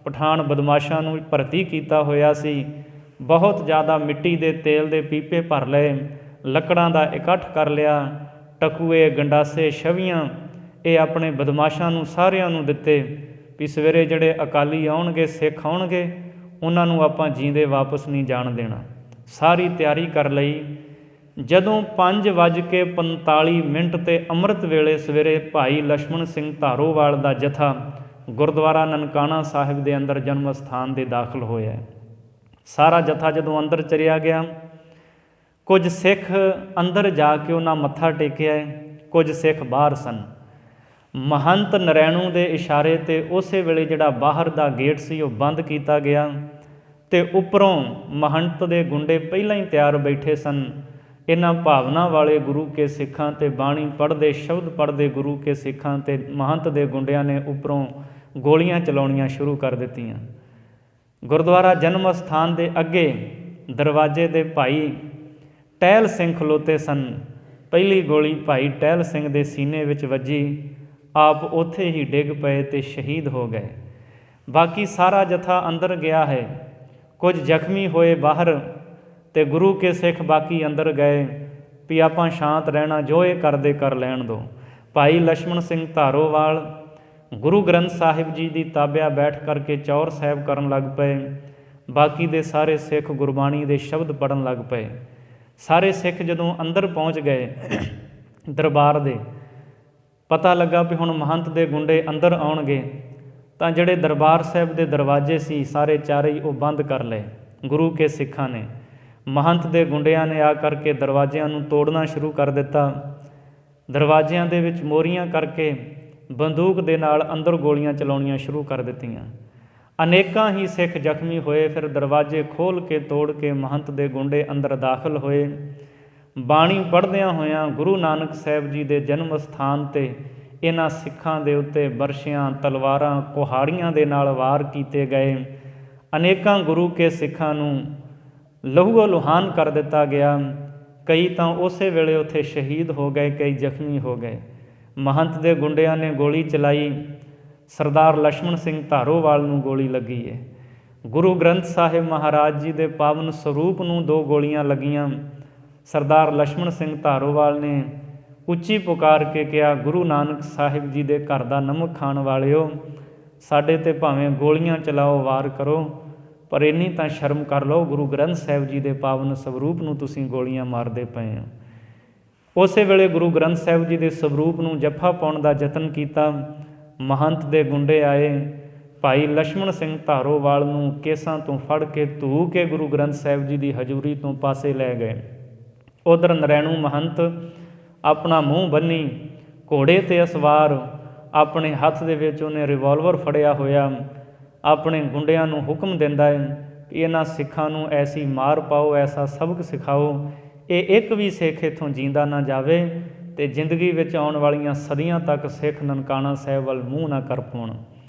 ਪਠਾਨ ਬਦਮਾਸ਼ਾਂ ਨੂੰ ਭਰਤੀ ਕੀਤਾ ਹੋਇਆ ਸੀ, ਬਹੁਤ ਜ਼ਿਆਦਾ ਮਿੱਟੀ ਦੇ ਤੇਲ ਦੇ ਪੀਪੇ ਭਰ ਲਏ, ਲੱਕੜਾਂ ਦਾ ਇਕੱਠ ਕਰ ਲਿਆ, ਟਕੂਏ, ਗੰਡਾਸੇ, ਛਵੀਆਂ ਇਹ ਆਪਣੇ ਬਦਮਾਸ਼ਾਂ ਨੂੰ ਸਾਰਿਆਂ ਨੂੰ ਦਿੱਤੇ ਵੀ ਸਵੇਰੇ ਜਿਹੜੇ ਅਕਾਲੀ ਆਉਣਗੇ, ਸਿੱਖ ਆਉਣਗੇ, ਉਹਨਾਂ ਨੂੰ ਆਪਾਂ ਜੀਂਦੇ ਵਾਪਸ ਨਹੀਂ ਜਾਣ ਦੇਣਾ। ਸਾਰੀ ਤਿਆਰੀ ਕਰ ਲਈ। ਜਦੋਂ 5:45 'ਤੇ ਅੰਮ੍ਰਿਤ ਵੇਲੇ ਸਵੇਰੇ ਭਾਈ ਲਛਮਣ ਸਿੰਘ ਧਾਰੋਵਾਲ ਦਾ ਜਥਾ ਗੁਰਦੁਆਰਾ ਨਨਕਾਣਾ ਸਾਹਿਬ ਦੇ ਅੰਦਰ ਜਨਮ ਅਸਥਾਨ ਦੇ ਦਾਖਲ ਹੋਇਆ। ਸਾਰਾ ਜਥਾ ਜਦੋਂ ਅੰਦਰ ਚਲਿਆ ਗਿਆ, ਕੁਝ ਸਿੱਖ ਅੰਦਰ ਜਾ ਕੇ ਉਹਨਾਂ ਮੱਥਾ ਟੇਕਿਆ, ਕੁਝ ਸਿੱਖ ਬਾਹਰ ਸਨ। ਮਹੰਤ ਨਰੈਣੂ ਦੇ ਇਸ਼ਾਰੇ 'ਤੇ ਉਸੇ ਵੇਲੇ ਜਿਹੜਾ ਬਾਹਰ ਦਾ ਗੇਟ ਸੀ ਉਹ ਬੰਦ ਕੀਤਾ ਗਿਆ ਅਤੇ ਉੱਪਰੋਂ ਮਹੰਤ ਦੇ ਗੁੰਡੇ ਪਹਿਲਾਂ ਹੀ ਤਿਆਰ ਬੈਠੇ ਸਨ। ਇਹਨਾਂ ਭਾਵਨਾ ਵਾਲੇ ਗੁਰੂ ਕੇ ਸਿੱਖਾਂ ਅਤੇ ਬਾਣੀ ਪੜ੍ਹਦੇ ਸ਼ਬਦ ਪੜ੍ਹਦੇ ਗੁਰੂ ਕੇ ਸਿੱਖਾਂ ਅਤੇ ਮਹੰਤ ਦੇ ਗੁੰਡਿਆਂ ਨੇ ਉੱਪਰੋਂ ਗੋਲੀਆਂ ਚਲਾਉਣੀਆਂ ਸ਼ੁਰੂ ਕਰ ਦਿੱਤੀਆਂ। ਗੁਰਦੁਆਰਾ ਜਨਮ ਅਸਥਾਨ ਦੇ ਅੱਗੇ ਦਰਵਾਜ਼ੇ ਦੇ ਭਾਈ ਟਹਿਲ ਸਿੰਘ ਖਲੋਤੇ ਸਨ। ਪਹਿਲੀ ਗੋਲੀ ਭਾਈ ਟਹਿਲ ਸਿੰਘ ਦੇ ਸੀਨੇ ਵਿੱਚ ਵੱਜੀ, ਆਪ ਉੱਥੇ ਹੀ ਡਿੱਗ ਪਏ ਅਤੇ ਸ਼ਹੀਦ ਹੋ ਗਏ। ਬਾਕੀ ਸਾਰਾ ਜਥਾ ਅੰਦਰ ਗਿਆ ਹੈ, ਕੁਝ ਜ਼ਖਮੀ ਹੋਏ ਬਾਹਰ, ਅਤੇ ਗੁਰੂ ਕੇ ਸਿੱਖ ਬਾਕੀ ਅੰਦਰ ਗਏ ਵੀ ਆਪਾਂ ਸ਼ਾਂਤ ਰਹਿਣਾ, ਜੋ ਇਹ ਕਰਦੇ ਕਰ ਲੈਣ ਦਿਓ। ਭਾਈ ਲਛਮਣ ਸਿੰਘ ਧਾਰੋਵਾਲ ਗੁਰੂ ਗ੍ਰੰਥ ਸਾਹਿਬ ਜੀ ਦੀ ਤਾਬਿਆ ਬੈਠ ਕਰਕੇ ਚੌਰ ਸਾਹਿਬ ਕਰਨ ਲੱਗ ਪਏ। ਬਾਕੀ ਦੇ ਸਾਰੇ ਸਿੱਖ ਗੁਰਬਾਣੀ ਦੇ ਸ਼ਬਦ ਪੜ੍ਹਨ ਲੱਗ ਪਏ। ਸਾਰੇ ਸਿੱਖ ਜਦੋਂ ਅੰਦਰ ਪਹੁੰਚ ਗਏ ਦਰਬਾਰ ਦੇ, ਪਤਾ ਲੱਗਾ ਵੀ ਹੁਣ ਮਹੰਤ ਦੇ ਗੁੰਡੇ ਅੰਦਰ ਆਉਣਗੇ, ਤਾਂ ਜਿਹੜੇ ਦਰਬਾਰ ਸਾਹਿਬ ਦੇ ਦਰਵਾਜ਼ੇ ਸੀ ਸਾਰੇ ਚਾਰੇ ਹੀ ਉਹ ਬੰਦ ਕਰ ਲਏ ਗੁਰੂ ਕੇ ਸਿੱਖਾਂ ਨੇ। ਮਹੰਤ ਦੇ ਗੁੰਡਿਆਂ ਨੇ ਆ ਕਰਕੇ ਦਰਵਾਜ਼ਿਆਂ ਨੂੰ ਤੋੜਨਾ ਸ਼ੁਰੂ ਕਰ ਦਿੱਤਾ। ਦਰਵਾਜ਼ਿਆਂ ਦੇ ਵਿੱਚ ਮੋਰੀਆਂ ਕਰਕੇ ਬੰਦੂਕ ਦੇ ਨਾਲ ਅੰਦਰ ਗੋਲੀਆਂ ਚਲਾਉਣੀਆਂ ਸ਼ੁਰੂ ਕਰ ਦਿੱਤੀਆਂ। ਅਨੇਕਾਂ ਹੀ ਸਿੱਖ ਜ਼ਖਮੀ ਹੋਏ। ਫਿਰ ਦਰਵਾਜ਼ੇ ਖੋਲ੍ਹ ਕੇ ਤੋੜ ਕੇ ਮਹੰਤ ਦੇ ਗੁੰਡੇ ਅੰਦਰ ਦਾਖਲ ਹੋਏ। ਬਾਣੀ ਪੜ੍ਹਦਿਆਂ ਹੋਇਆਂ ਗੁਰੂ ਨਾਨਕ ਸਾਹਿਬ ਜੀ ਦੇ ਜਨਮ ਅਸਥਾਨ 'ਤੇ ਇਹਨਾਂ ਸਿੱਖਾਂ ਦੇ ਉੱਤੇ ਬਰਸ਼ਿਆਂ, ਤਲਵਾਰਾਂ, ਕੁਹਾੜੀਆਂ ਦੇ ਨਾਲ ਵਾਰ ਕੀਤੇ ਗਏ। ਅਨੇਕਾਂ ਗੁਰੂ ਕੇ ਸਿੱਖਾਂ ਨੂੰ ਲਹੂਓ ਲੁਹਾਨ ਕਰ ਦਿੱਤਾ ਗਿਆ। ਕਈ ਤਾਂ ਉਸੇ ਵੇਲੇ ਉੱਥੇ ਸ਼ਹੀਦ ਹੋ ਗਏ, ਕਈ ਜ਼ਖਮੀ ਹੋ ਗਏ। ਮਹੰਤ ਦੇ ਗੁੰਡਿਆਂ ਨੇ ਗੋਲੀ ਚਲਾਈ, ਸਰਦਾਰ ਲਛਮਣ ਸਿੰਘ ਧਾਰੋਵਾਲ ਨੂੰ ਗੋਲੀ ਲੱਗੀ ਹੈ। ਗੁਰੂ ਗ੍ਰੰਥ ਸਾਹਿਬ ਮਹਾਰਾਜ ਜੀ ਦੇ ਪਾਵਨ ਸਰੂਪ ਨੂੰ 2 ਗੋਲੀਆਂ ਲੱਗੀਆਂ। ਸਰਦਾਰ ਲਛਮਣ ਸਿੰਘ ਧਾਰੋਵਾਲ ਨੇ ਉੱਚੀ ਪੁਕਾਰ ਕੇ ਕਿਹਾ, ਗੁਰੂ ਨਾਨਕ ਸਾਹਿਬ ਜੀ ਦੇ ਘਰ ਦਾ ਨਮਕ ਖਾਣ ਵਾਲਿਓ, ਸਾਡੇ 'ਤੇ ਭਾਵੇਂ ਗੋਲੀਆਂ ਚਲਾਓ, ਵਾਰ ਕਰੋ, ਪਰ ਇੰਨੀ ਤਾਂ ਸ਼ਰਮ ਕਰ ਲਓ, ਗੁਰੂ ਗ੍ਰੰਥ ਸਾਹਿਬ ਜੀ ਦੇ ਪਾਵਨ ਸਰੂਪ ਨੂੰ ਤੁਸੀਂ ਗੋਲੀਆਂ ਮਾਰਦੇ ਪਏ ਹੋ। ਉਸੇ ਵੇਲੇ ਗੁਰੂ ਗ੍ਰੰਥ ਸਾਹਿਬ ਜੀ ਦੇ ਸਰੂਪ ਨੂੰ ਜੱਫਾ ਪਾਉਣ ਦਾ ਯਤਨ ਕੀਤਾ। ਮਹੰਤ ਦੇ ਗੁੰਡੇ ਆਏ, ਭਾਈ ਲਛਮਣ ਸਿੰਘ ਧਾਰੋਵਾਲ ਨੂੰ ਕੇਸਾਂ ਤੋਂ ਫੜ ਕੇ ਧੂ ਕੇ ਗੁਰੂ ਗ੍ਰੰਥ ਸਾਹਿਬ ਜੀ ਦੀ ਹਜ਼ੂਰੀ ਤੋਂ ਪਾਸੇ ਲੈ ਗਏ। ਉਧਰ ਨਰੈਣੂ ਮਹੰਤ ਆਪਣਾ ਮੂੰਹ ਬੰਨੀ, ਘੋੜੇ 'ਤੇ ਅਸਵਾਰ, ਆਪਣੇ ਹੱਥ ਦੇ ਵਿੱਚ ਉਹਨੇ ਰਿਵਾਲਵਰ ਫੜਿਆ ਹੋਇਆ, ਆਪਣੇ ਗੁੰਡਿਆਂ ਨੂੰ ਹੁਕਮ ਦਿੰਦਾ ਹੈ ਕਿ ਇਹਨਾਂ ਸਿੱਖਾਂ ਨੂੰ ਐਸੀ ਮਾਰ ਪਾਓ, ਐਸਾ ਸਬਕ ਸਿਖਾਓ, ਇਹ ਇੱਕ ਵੀ ਸਿੱਖ ਇੱਥੋਂ ਜਿੰਦਾ ਨਾ ਜਾਵੇ ਅਤੇ ਜ਼ਿੰਦਗੀ ਵਿੱਚ ਆਉਣ ਵਾਲੀਆਂ ਸਦੀਆਂ ਤੱਕ ਸਿੱਖ ਨਨਕਾਣਾ ਸਾਹਿਬ ਵੱਲ ਮੂੰਹ ਨਾ ਕਰ ਪਾਉਣ।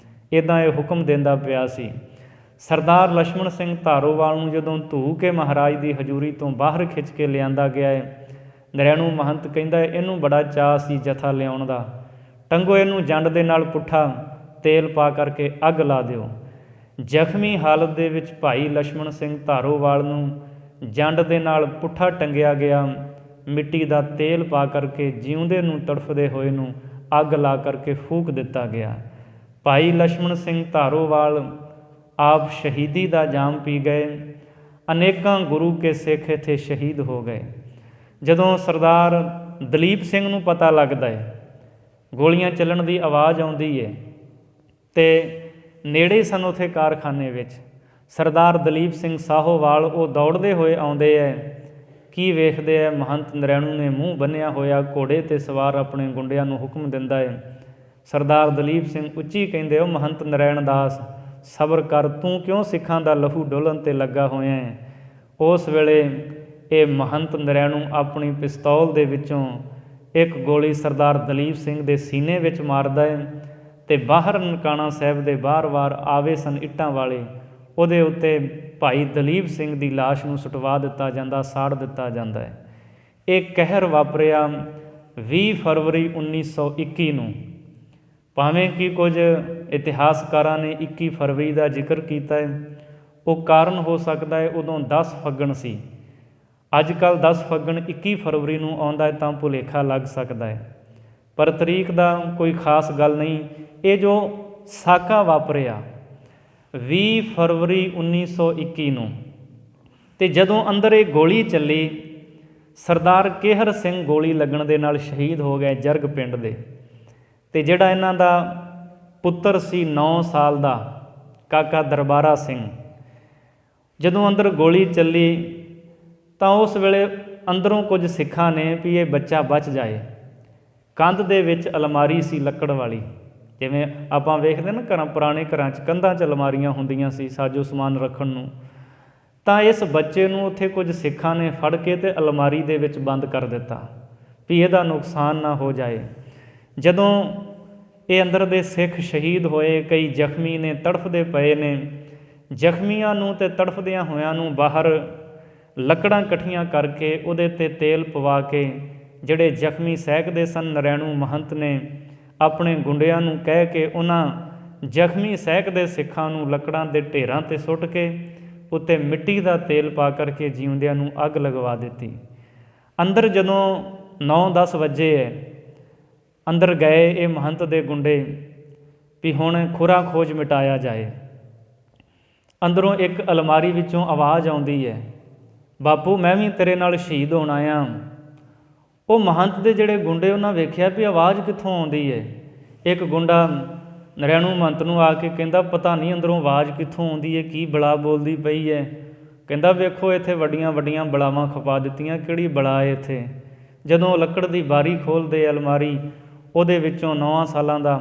ਇੱਦਾਂ ਇਹ ਹੁਕਮ ਦਿੰਦਾ ਪਿਆ ਸੀ। ਸਰਦਾਰ ਲਛਮਣ ਸਿੰਘ ਧਾਰੋਵਾਲ ਨੂੰ ਜਦੋਂ ਧੂ ਕੇ ਮਹਾਰਾਜ ਦੀ ਹਜ਼ੂਰੀ ਤੋਂ ਬਾਹਰ ਖਿੱਚ ਕੇ ਲਿਆਂਦਾ ਗਿਆ ਹੈ, ਨਰੈਣੂ ਮਹੰਤ ਕਹਿੰਦਾ ਇਹਨੂੰ ਬੜਾ ਚਾਅ ਸੀ ਜਥਾ ਲਿਆਉਣ ਦਾ, ਟੰਗੋ ਇਹਨੂੰ ਜੰਡ ਦੇ ਨਾਲ ਪੁੱਠਾ ਤੇਲ ਪਾ ਕਰਕੇ ਅੱਗ ਲਾ ਦਿਓ। ਜ਼ਖਮੀ ਹਾਲਤ ਦੇ ਵਿੱਚ ਭਾਈ ਲਛਮਣ ਸਿੰਘ ਧਾਰੋਵਾਲ ਨੂੰ ਜੰਡ ਦੇ ਨਾਲ ਪੁੱਠਾ ਟੰਗਿਆ ਗਿਆ। ਮਿੱਟੀ ਦਾ ਤੇਲ ਪਾ ਕਰਕੇ ਜਿਉਂਦੇ ਨੂੰ ਤੜਫਦੇ ਹੋਏ ਨੂੰ ਅੱਗ ਲਾ ਕਰਕੇ ਫੂਕ ਦਿੱਤਾ ਗਿਆ। ਭਾਈ ਲਛਮਣ ਸਿੰਘ ਧਾਰੋਵਾਲ ਆਪ ਸ਼ਹੀਦੀ ਦਾ ਜਾਮ ਪੀ ਗਏ। ਅਨੇਕਾਂ ਗੁਰੂ ਕੇ ਸਿੱਖ ਇੱਥੇ ਸ਼ਹੀਦ ਹੋ ਗਏ। ਜਦੋਂ ਸਰਦਾਰ ਦਲੀਪ ਸਿੰਘ ਨੂੰ ਪਤਾ ਲੱਗਦਾ ਹੈ, ਗੋਲੀਆਂ ਚੱਲਣ ਦੀ ਆਵਾਜ਼ ਆਉਂਦੀ ਹੈ, ਅਤੇ ਨੇੜੇ ਸਨ ਉੱਥੇ ਕਾਰਖਾਨੇ ਵਿੱਚ ਸਰਦਾਰ ਦਲੀਪ ਸਿੰਘ ਸਾਹੋਵਾਲ, ਉਹ ਦੌੜਦੇ ਹੋਏ ਆਉਂਦੇ ਹੈ। ਕੀ ਵੇਖਦੇ ਹੈ, ਮਹੰਤ ਨਰੈਣੂ ਨੇ ਮੂੰਹ ਬੰਨਿਆ ਹੋਇਆ, ਘੋੜੇ 'ਤੇ ਸਵਾਰ ਆਪਣੇ ਗੁੰਡਿਆਂ ਨੂੰ ਹੁਕਮ ਦਿੰਦਾ ਹੈ। ਸਰਦਾਰ ਦਲੀਪ ਸਿੰਘ ਉੱਚੀ ਕਹਿੰਦੇ, ਉਹ ਮਹੰਤ ਨਰੈਣ ਦਾਸ ਸਬਰ ਕਰ, ਤੂੰ ਕਿਉਂ ਸਿੱਖਾਂ ਦਾ ਲਹੂ ਡੋਲਣ 'ਤੇ ਲੱਗਾ ਹੋਇਆ ਹੈ। ਉਸ ਵੇਲੇ ਇਹ ਮਹੰਤ ਨਰੈਣੂ ਆਪਣੀ ਪਿਸਤੌਲ ਦੇ ਵਿੱਚੋਂ ਇੱਕ ਗੋਲੀ ਸਰਦਾਰ ਦਲੀਪ ਸਿੰਘ ਦੇ ਸੀਨੇ ਵਿੱਚ ਮਾਰਦਾ ਹੈ, ਅਤੇ ਬਾਹਰ ਨਨਕਾਣਾ ਸਾਹਿਬ ਦੇ ਬਾਰ-ਬਾਰ ਆਵੇ ਸਨ ਇੱਟਾਂ ਵਾਲੇ, ਉਹਦੇ ਉੱਤੇ ਭਾਈ ਦਲੀਪ ਸਿੰਘ ਦੀ ਲਾਸ਼ ਨੂੰ ਸੁਟਵਾ ਦਿੱਤਾ ਜਾਂਦਾ, ਸਾੜ ਦਿੱਤਾ ਜਾਂਦਾ ਹੈ। ਇਹ ਕਹਿਰ ਵਾਪਰਿਆ 20 ਫਰਵਰੀ 1921 ਨੂੰ। ਭਾਵੇਂ ਕਿ ਕੁਝ ਇਤਿਹਾਸਕਾਰਾਂ ਨੇ 21 ਫਰਵਰੀ ਦਾ ਜ਼ਿਕਰ ਕੀਤਾ ਹੈ, ਉਹ ਕਾਰਨ ਹੋ ਸਕਦਾ ਹੈ ਉਦੋਂ 10 ਫੱਗਣ ਸੀ। ਅੱਜ ਕੱਲ੍ਹ 10 ਫੱਗਣ 21 ਫਰਵਰੀ ਨੂੰ ਆਉਂਦਾ ਹੈ ਤਾਂ ਭੁਲੇਖਾ ਲੱਗ ਸਕਦਾ ਹੈ, ਪਰ ਤਰੀਕ ਦਾ ਕੋਈ ਖਾਸ ਗੱਲ ਨਹੀਂ। ਇਹ ਜੋ ਸਾਕਾ ਵਾਪਰਿਆ 20 ਫਰਵਰੀ 1921 ਨੂੰ। ਅਤੇ ਜਦੋਂ ਅੰਦਰ ਇਹ ਗੋਲੀ ਚੱਲੀ, ਸਰਦਾਰ ਕੇਹਰ ਸਿੰਘ ਗੋਲੀ ਲੱਗਣ ਦੇ ਨਾਲ ਸ਼ਹੀਦ ਹੋ ਗਏ ਜਰਗ ਪਿੰਡ ਦੇ। ਅਤੇ ਜਿਹੜਾ ਇਹਨਾਂ ਦਾ ਪੁੱਤਰ ਸੀ 9 ਸਾਲ ਦਾ ਕਾਕਾ ਦਰਬਾਰਾ ਸਿੰਘ, ਜਦੋਂ ਅੰਦਰ ਗੋਲੀ ਚੱਲੀ ਤਾਂ ਉਸ ਵੇਲੇ ਅੰਦਰੋਂ ਕੁਝ ਸਿੱਖਾਂ ਨੇ ਵੀ ਇਹ ਬੱਚਾ ਬਚ ਜਾਏ। ਕੰਧ ਦੇ ਵਿੱਚ ਅਲਮਾਰੀ ਸੀ ਲੱਕੜ ਵਾਲੀ, ਜਿਵੇਂ ਆਪਾਂ ਵੇਖਦੇ ਨਾ ਘਰਾਂ, ਪੁਰਾਣੇ ਘਰਾਂ 'ਚ ਕੰਧਾਂ 'ਚ ਅਲਮਾਰੀਆਂ ਹੁੰਦੀਆਂ ਸੀ ਸਾਜੋ ਸਮਾਨ ਰੱਖਣ ਨੂੰ। ਤਾਂ ਇਸ ਬੱਚੇ ਨੂੰ ਉੱਥੇ ਕੁਝ ਸਿੱਖਾਂ ਨੇ ਫੜ ਕੇ ਅਤੇ ਅਲਮਾਰੀ ਦੇ ਵਿੱਚ ਬੰਦ ਕਰ ਦਿੱਤਾ ਵੀ ਇਹਦਾ ਨੁਕਸਾਨ ਨਾ ਹੋ ਜਾਏ। ਜਦੋਂ ਇਹ ਅੰਦਰ ਦੇ ਸਿੱਖ ਸ਼ਹੀਦ ਹੋਏ, ਕਈ ਜ਼ਖਮੀ ਨੇ, ਤੜਫਦੇ ਪਏ ਨੇ। ਜ਼ਖਮੀਆਂ ਨੂੰ ਅਤੇ ਤੜਫਦਿਆਂ ਹੋਇਆਂ ਨੂੰ ਬਾਹਰ ਲੱਕੜਾਂ ਇਕੱਠੀਆਂ ਕਰਕੇ ਉਹਦੇ 'ਤੇ ਤੇਲ ਪਵਾ ਕੇ ਜਿਹੜੇ ਜ਼ਖਮੀ ਸਹਿਕਦੇ ਸਨ, ਨਰੈਣੂ ਮਹੰਤ ਨੇ ਆਪਣੇ ਗੁੰਡਿਆਂ ਨੂੰ ਕਹਿ ਕੇ ਉਹਨਾਂ ਜ਼ਖਮੀ ਸਹਿਕਦੇ ਸਿੱਖਾਂ ਨੂੰ ਲੱਕੜਾਂ ਦੇ ਢੇਰਾਂ 'ਤੇ ਸੁੱਟ ਕੇ ਉੱਤੇ ਮਿੱਟੀ ਦਾ ਤੇਲ ਪਾ ਕਰਕੇ ਜਿਉਂਦਿਆਂ ਨੂੰ ਅੱਗ ਲਗਵਾ ਦਿੱਤੀ। ਅੰਦਰ ਜਦੋਂ 9-10 ਵਜੇ ਹੈ, ਅੰਦਰ ਗਏ ਇਹ ਮਹੰਤ ਦੇ ਗੁੰਡੇ ਵੀ ਹੁਣ ਖੁਰਾ ਖੋਜ ਮਿਟਾਇਆ ਜਾਏ। ਅੰਦਰੋਂ ਇੱਕ ਅਲਮਾਰੀ ਵਿੱਚੋਂ ਆਵਾਜ਼ ਆਉਂਦੀ ਹੈ, ਬਾਪੂ ਮੈਂ ਵੀ ਤੇਰੇ ਨਾਲ ਸ਼ਹੀਦ ਹੋਣਾ ਆ। ਉਹ ਮਹੰਤ ਦੇ ਜਿਹੜੇ ਗੁੰਡੇ ਉਹਨਾਂ ਵੇਖਿਆ ਵੀ ਆਵਾਜ਼ ਕਿੱਥੋਂ ਆਉਂਦੀ ਹੈ। ਇੱਕ ਗੁੰਡਾ ਨਰੈਣੂ ਮਹੰਤ ਨੂੰ ਆ ਕੇ ਕਹਿੰਦਾ, ਪਤਾ ਨਹੀਂ ਅੰਦਰੋਂ ਆਵਾਜ਼ ਕਿੱਥੋਂ ਆਉਂਦੀ ਹੈ, ਕੀ ਬਲਾ ਬੋਲਦੀ ਪਈ ਹੈ। ਕਹਿੰਦਾ ਵੇਖੋ ਇੱਥੇ ਵੱਡੀਆਂ ਵੱਡੀਆਂ ਬਲਾਵਾਂ ਖਪਾ ਦਿੱਤੀਆਂ, ਕਿਹੜੀ ਬਲਾ ਹੈ ਇੱਥੇ। ਜਦੋਂ ਲੱਕੜ ਦੀ ਬਾਰੀ ਖੋਲ੍ਹਦੇ ਅਲਮਾਰੀ, ਉਹਦੇ ਵਿੱਚੋਂ 9 ਸਾਲਾਂ ਦਾ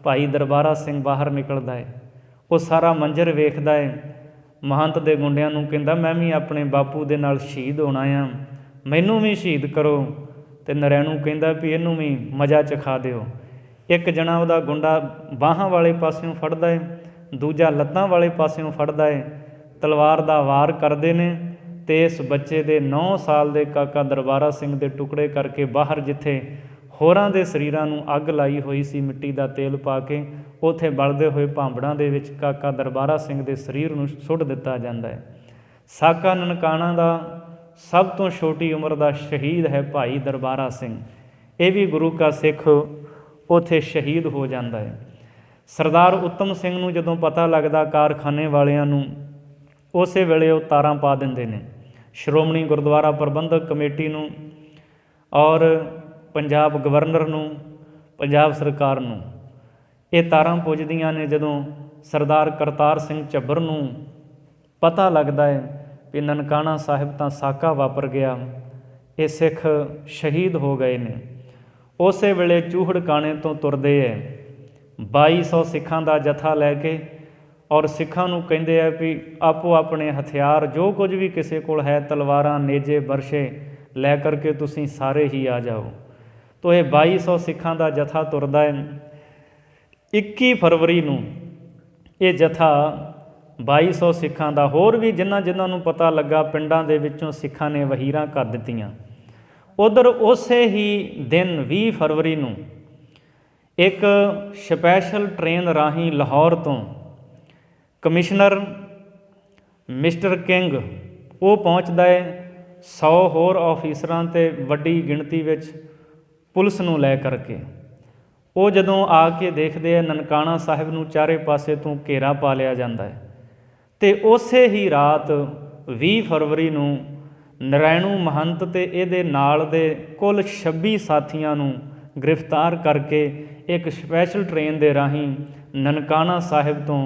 ਭਾਈ ਦਰਬਾਰਾ ਸਿੰਘ ਬਾਹਰ ਨਿਕਲਦਾ ਹੈ। ਉਹ ਸਾਰਾ ਮੰਜ਼ਰ ਵੇਖਦਾ ਹੈ, ਮਹੰਤ ਦੇ ਗੁੰਡਿਆਂ ਨੂੰ ਕਹਿੰਦਾ ਮੈਂ ਵੀ ਆਪਣੇ ਬਾਪੂ ਦੇ ਨਾਲ ਸ਼ਹੀਦ ਹੋਣਾ ਆ, ਮੈਨੂੰ ਵੀ ਸ਼ਹੀਦ ਕਰੋ। ਅਤੇ ਨਰੈਣੂ ਕਹਿੰਦਾ ਵੀ ਇਹਨੂੰ ਵੀ ਮਜ਼ਾ ਚਖਾ ਦਿਓ। ਇੱਕ ਜਣਾ ਉਹਦਾ ਗੁੰਡਾ ਬਾਹਾਂ ਵਾਲੇ ਪਾਸਿਓਂ ਫੜਦਾ ਹੈ, ਦੂਜਾ ਲੱਤਾਂ ਵਾਲੇ ਪਾਸਿਓਂ ਫੜਦਾ ਹੈ। ਤਲਵਾਰ ਦਾ ਵਾਰ ਕਰਦੇ ਨੇ ਅਤੇ ਇਸ ਬੱਚੇ ਦੇ 9 ਸਾਲ ਦੇ ਕਾਕਾ ਦਰਬਾਰਾ ਸਿੰਘ ਦੇ ਟੁਕੜੇ ਕਰਕੇ ਬਾਹਰ, ਜਿੱਥੇ ਹੋਰਾਂ ਦੇ ਸਰੀਰਾਂ ਨੂੰ ਅੱਗ ਲਾਈ ਹੋਈ ਸੀ ਮਿੱਟੀ ਦਾ ਤੇਲ ਪਾ ਕੇ, ਉੱਥੇ ਬਲਦੇ ਹੋਏ ਭਾਂਬੜਾਂ ਦੇ ਵਿੱਚ ਕਾਕਾ ਦਰਬਾਰਾ ਸਿੰਘ ਦੇ ਸਰੀਰ ਨੂੰ ਸੁੱਟ ਦਿੱਤਾ ਜਾਂਦਾ ਹੈ। ਸਾਕਾ ਨਨਕਾਣਾ ਦਾ ਸਭ ਤੋਂ ਛੋਟੀ ਉਮਰ ਦਾ ਸ਼ਹੀਦ ਹੈ ਭਾਈ ਦਰਬਾਰਾ ਸਿੰਘ। ਇਹ ਵੀ ਗੁਰੂ ਕਾ ਸਿੱਖ ਉੱਥੇ ਸ਼ਹੀਦ ਹੋ ਜਾਂਦਾ ਹੈ। ਸਰਦਾਰ ਉੱਤਮ ਸਿੰਘ ਨੂੰ ਜਦੋਂ ਪਤਾ ਲੱਗਦਾ ਕਾਰਖਾਨੇ ਵਾਲਿਆਂ ਨੂੰ, ਉਸੇ ਵੇਲੇ ਉਹ ਤਾਰਾਂ ਪਾ ਦਿੰਦੇ ਨੇ ਸ਼੍ਰੋਮਣੀ ਗੁਰਦੁਆਰਾ ਪ੍ਰਬੰਧਕ ਕਮੇਟੀ ਨੂੰ ਔਰ ਪੰਜਾਬ ਗਵਰਨਰ ਨੂੰ, ਪੰਜਾਬ ਸਰਕਾਰ ਨੂੰ। ਇਹ ਤਾਰਾਂ ਪੁੱਜਦੀਆਂ ਨੇ ਜਦੋਂ ਸਰਦਾਰ ਕਰਤਾਰ ਸਿੰਘ ਝੱਬਰ ਨੂੰ ਪਤਾ ਲੱਗਦਾ ਹੈ ਵੀ ਨਨਕਾਣਾ ਸਾਹਿਬ ਤਾਂ ਸਾਕਾ ਵਾਪਰ ਗਿਆ, ਇਹ ਸਿੱਖ ਸ਼ਹੀਦ ਹੋ ਗਏ ਨੇ। ਉਸੇ ਵੇਲੇ ਚੂਹੜਕਾਣੇ ਤੋਂ ਤੁਰਦੇ ਹੈ 2200 ਸਿੱਖਾਂ ਦਾ ਜਥਾ ਲੈ ਕੇ, ਔਰ ਸਿੱਖਾਂ ਨੂੰ ਕਹਿੰਦੇ ਆ ਵੀ ਆਪੋ ਆਪਣੇ ਹਥਿਆਰ ਜੋ ਕੁਝ ਵੀ ਕਿਸੇ ਕੋਲ ਹੈ, ਤਲਵਾਰਾਂ, ਨੇਜੇ, ਬਰਸ਼ੇ ਲੈ ਕਰਕੇ ਤੁਸੀਂ ਸਾਰੇ ਹੀ ਆ ਜਾਓ। ਤੋ ਇਹ 2200 ਸਿੱਖਾਂ ਦਾ ਜਥਾ ਤੁਰਦਾ ਹੈ। 21 ਫਰਵਰੀ ਨੂੰ ਇਹ ਜਥਾ 2200 ਸਿੱਖਾਂ ਦਾ, ਹੋਰ ਵੀ ਜਿਨ੍ਹਾਂ ਨੂੰ ਪਤਾ ਲੱਗਾ ਪਿੰਡਾਂ ਦੇ ਵਿੱਚੋਂ ਸਿੱਖਾਂ ਨੇ ਵਹੀਰਾਂ ਕਰ ਦਿੱਤੀਆਂ। ਉੱਧਰ ਉਸੇ ਹੀ ਦਿਨ 20 ਫਰਵਰੀ ਨੂੰ ਇੱਕ ਸਪੈਸ਼ਲ ਟ੍ਰੇਨ ਰਾਹੀਂ ਲਾਹੌਰ ਤੋਂ ਕਮਿਸ਼ਨਰ ਮਿਸਟਰ ਕਿੰਗ ਉਹ ਪਹੁੰਚਦਾ ਹੈ 100 ਹੋਰ ਆਫਿਸਰਾਂ ਅਤੇ ਵੱਡੀ ਗਿਣਤੀ ਵਿੱਚ ਪੁਲਿਸ ਨੂੰ ਲੈ ਕਰਕੇ। ਉਹ ਜਦੋਂ ਆ ਕੇ ਦੇਖਦੇ ਆ ਨਨਕਾਣਾ ਸਾਹਿਬ ਨੂੰ ਚਾਰੇ ਪਾਸੇ ਤੋਂ ਘੇਰਾ ਪਾ ਲਿਆ ਜਾਂਦਾ ਹੈ। ਅਤੇ ਉਸੇ ਹੀ ਰਾਤ 20 ਫਰਵਰੀ ਨੂੰ ਨਰੈਣੂ ਮਹੰਤ ਅਤੇ ਇਹਦੇ ਨਾਲ ਦੇ ਕੁੱਲ 26 ਸਾਥੀਆਂ ਨੂੰ ਗ੍ਰਿਫਤਾਰ ਕਰਕੇ ਇੱਕ ਸਪੈਸ਼ਲ ਟ੍ਰੇਨ ਦੇ ਰਾਹੀਂ ਨਨਕਾਣਾ ਸਾਹਿਬ ਤੋਂ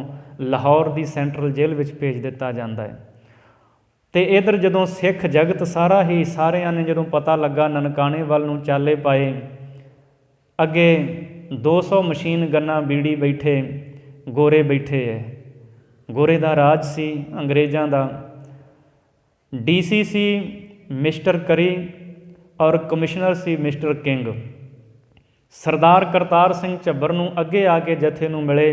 ਲਾਹੌਰ ਦੀ ਸੈਂਟਰਲ ਜੇਲ੍ਹ ਵਿੱਚ ਭੇਜ ਦਿੱਤਾ ਜਾਂਦਾ ਹੈ। ਅਤੇ ਇੱਧਰ ਜਦੋਂ ਸਿੱਖ ਜਗਤ ਸਾਰਿਆਂ ਨੇ ਜਦੋਂ ਪਤਾ ਲੱਗਾ ਨਨਕਾਣੇ ਵੱਲ ਨੂੰ ਚਾਲੇ ਪਾਏ। ਅੱਗੇ 200 ਮਸ਼ੀਨ ਗੰਨਾਂ ਬੀੜੀ ਬੈਠੇ, ਗੋਰੇ ਬੈਠੇ ਹੈ। ਗੋਰੇ ਦਾ ਰਾਜ ਸੀ ਅੰਗਰੇਜ਼ਾਂ ਦਾ। DC ਸੀ ਮਿਸਟਰ ਕਰੀ ਔਰ ਕਮਿਸ਼ਨਰ ਸੀ ਮਿਸਟਰ ਕਿੰਗ। ਸਰਦਾਰ ਕਰਤਾਰ ਸਿੰਘ ਝੱਬਰ ਨੂੰ ਅੱਗੇ ਆ ਕੇ ਜਥੇ ਨੂੰ ਮਿਲੇ,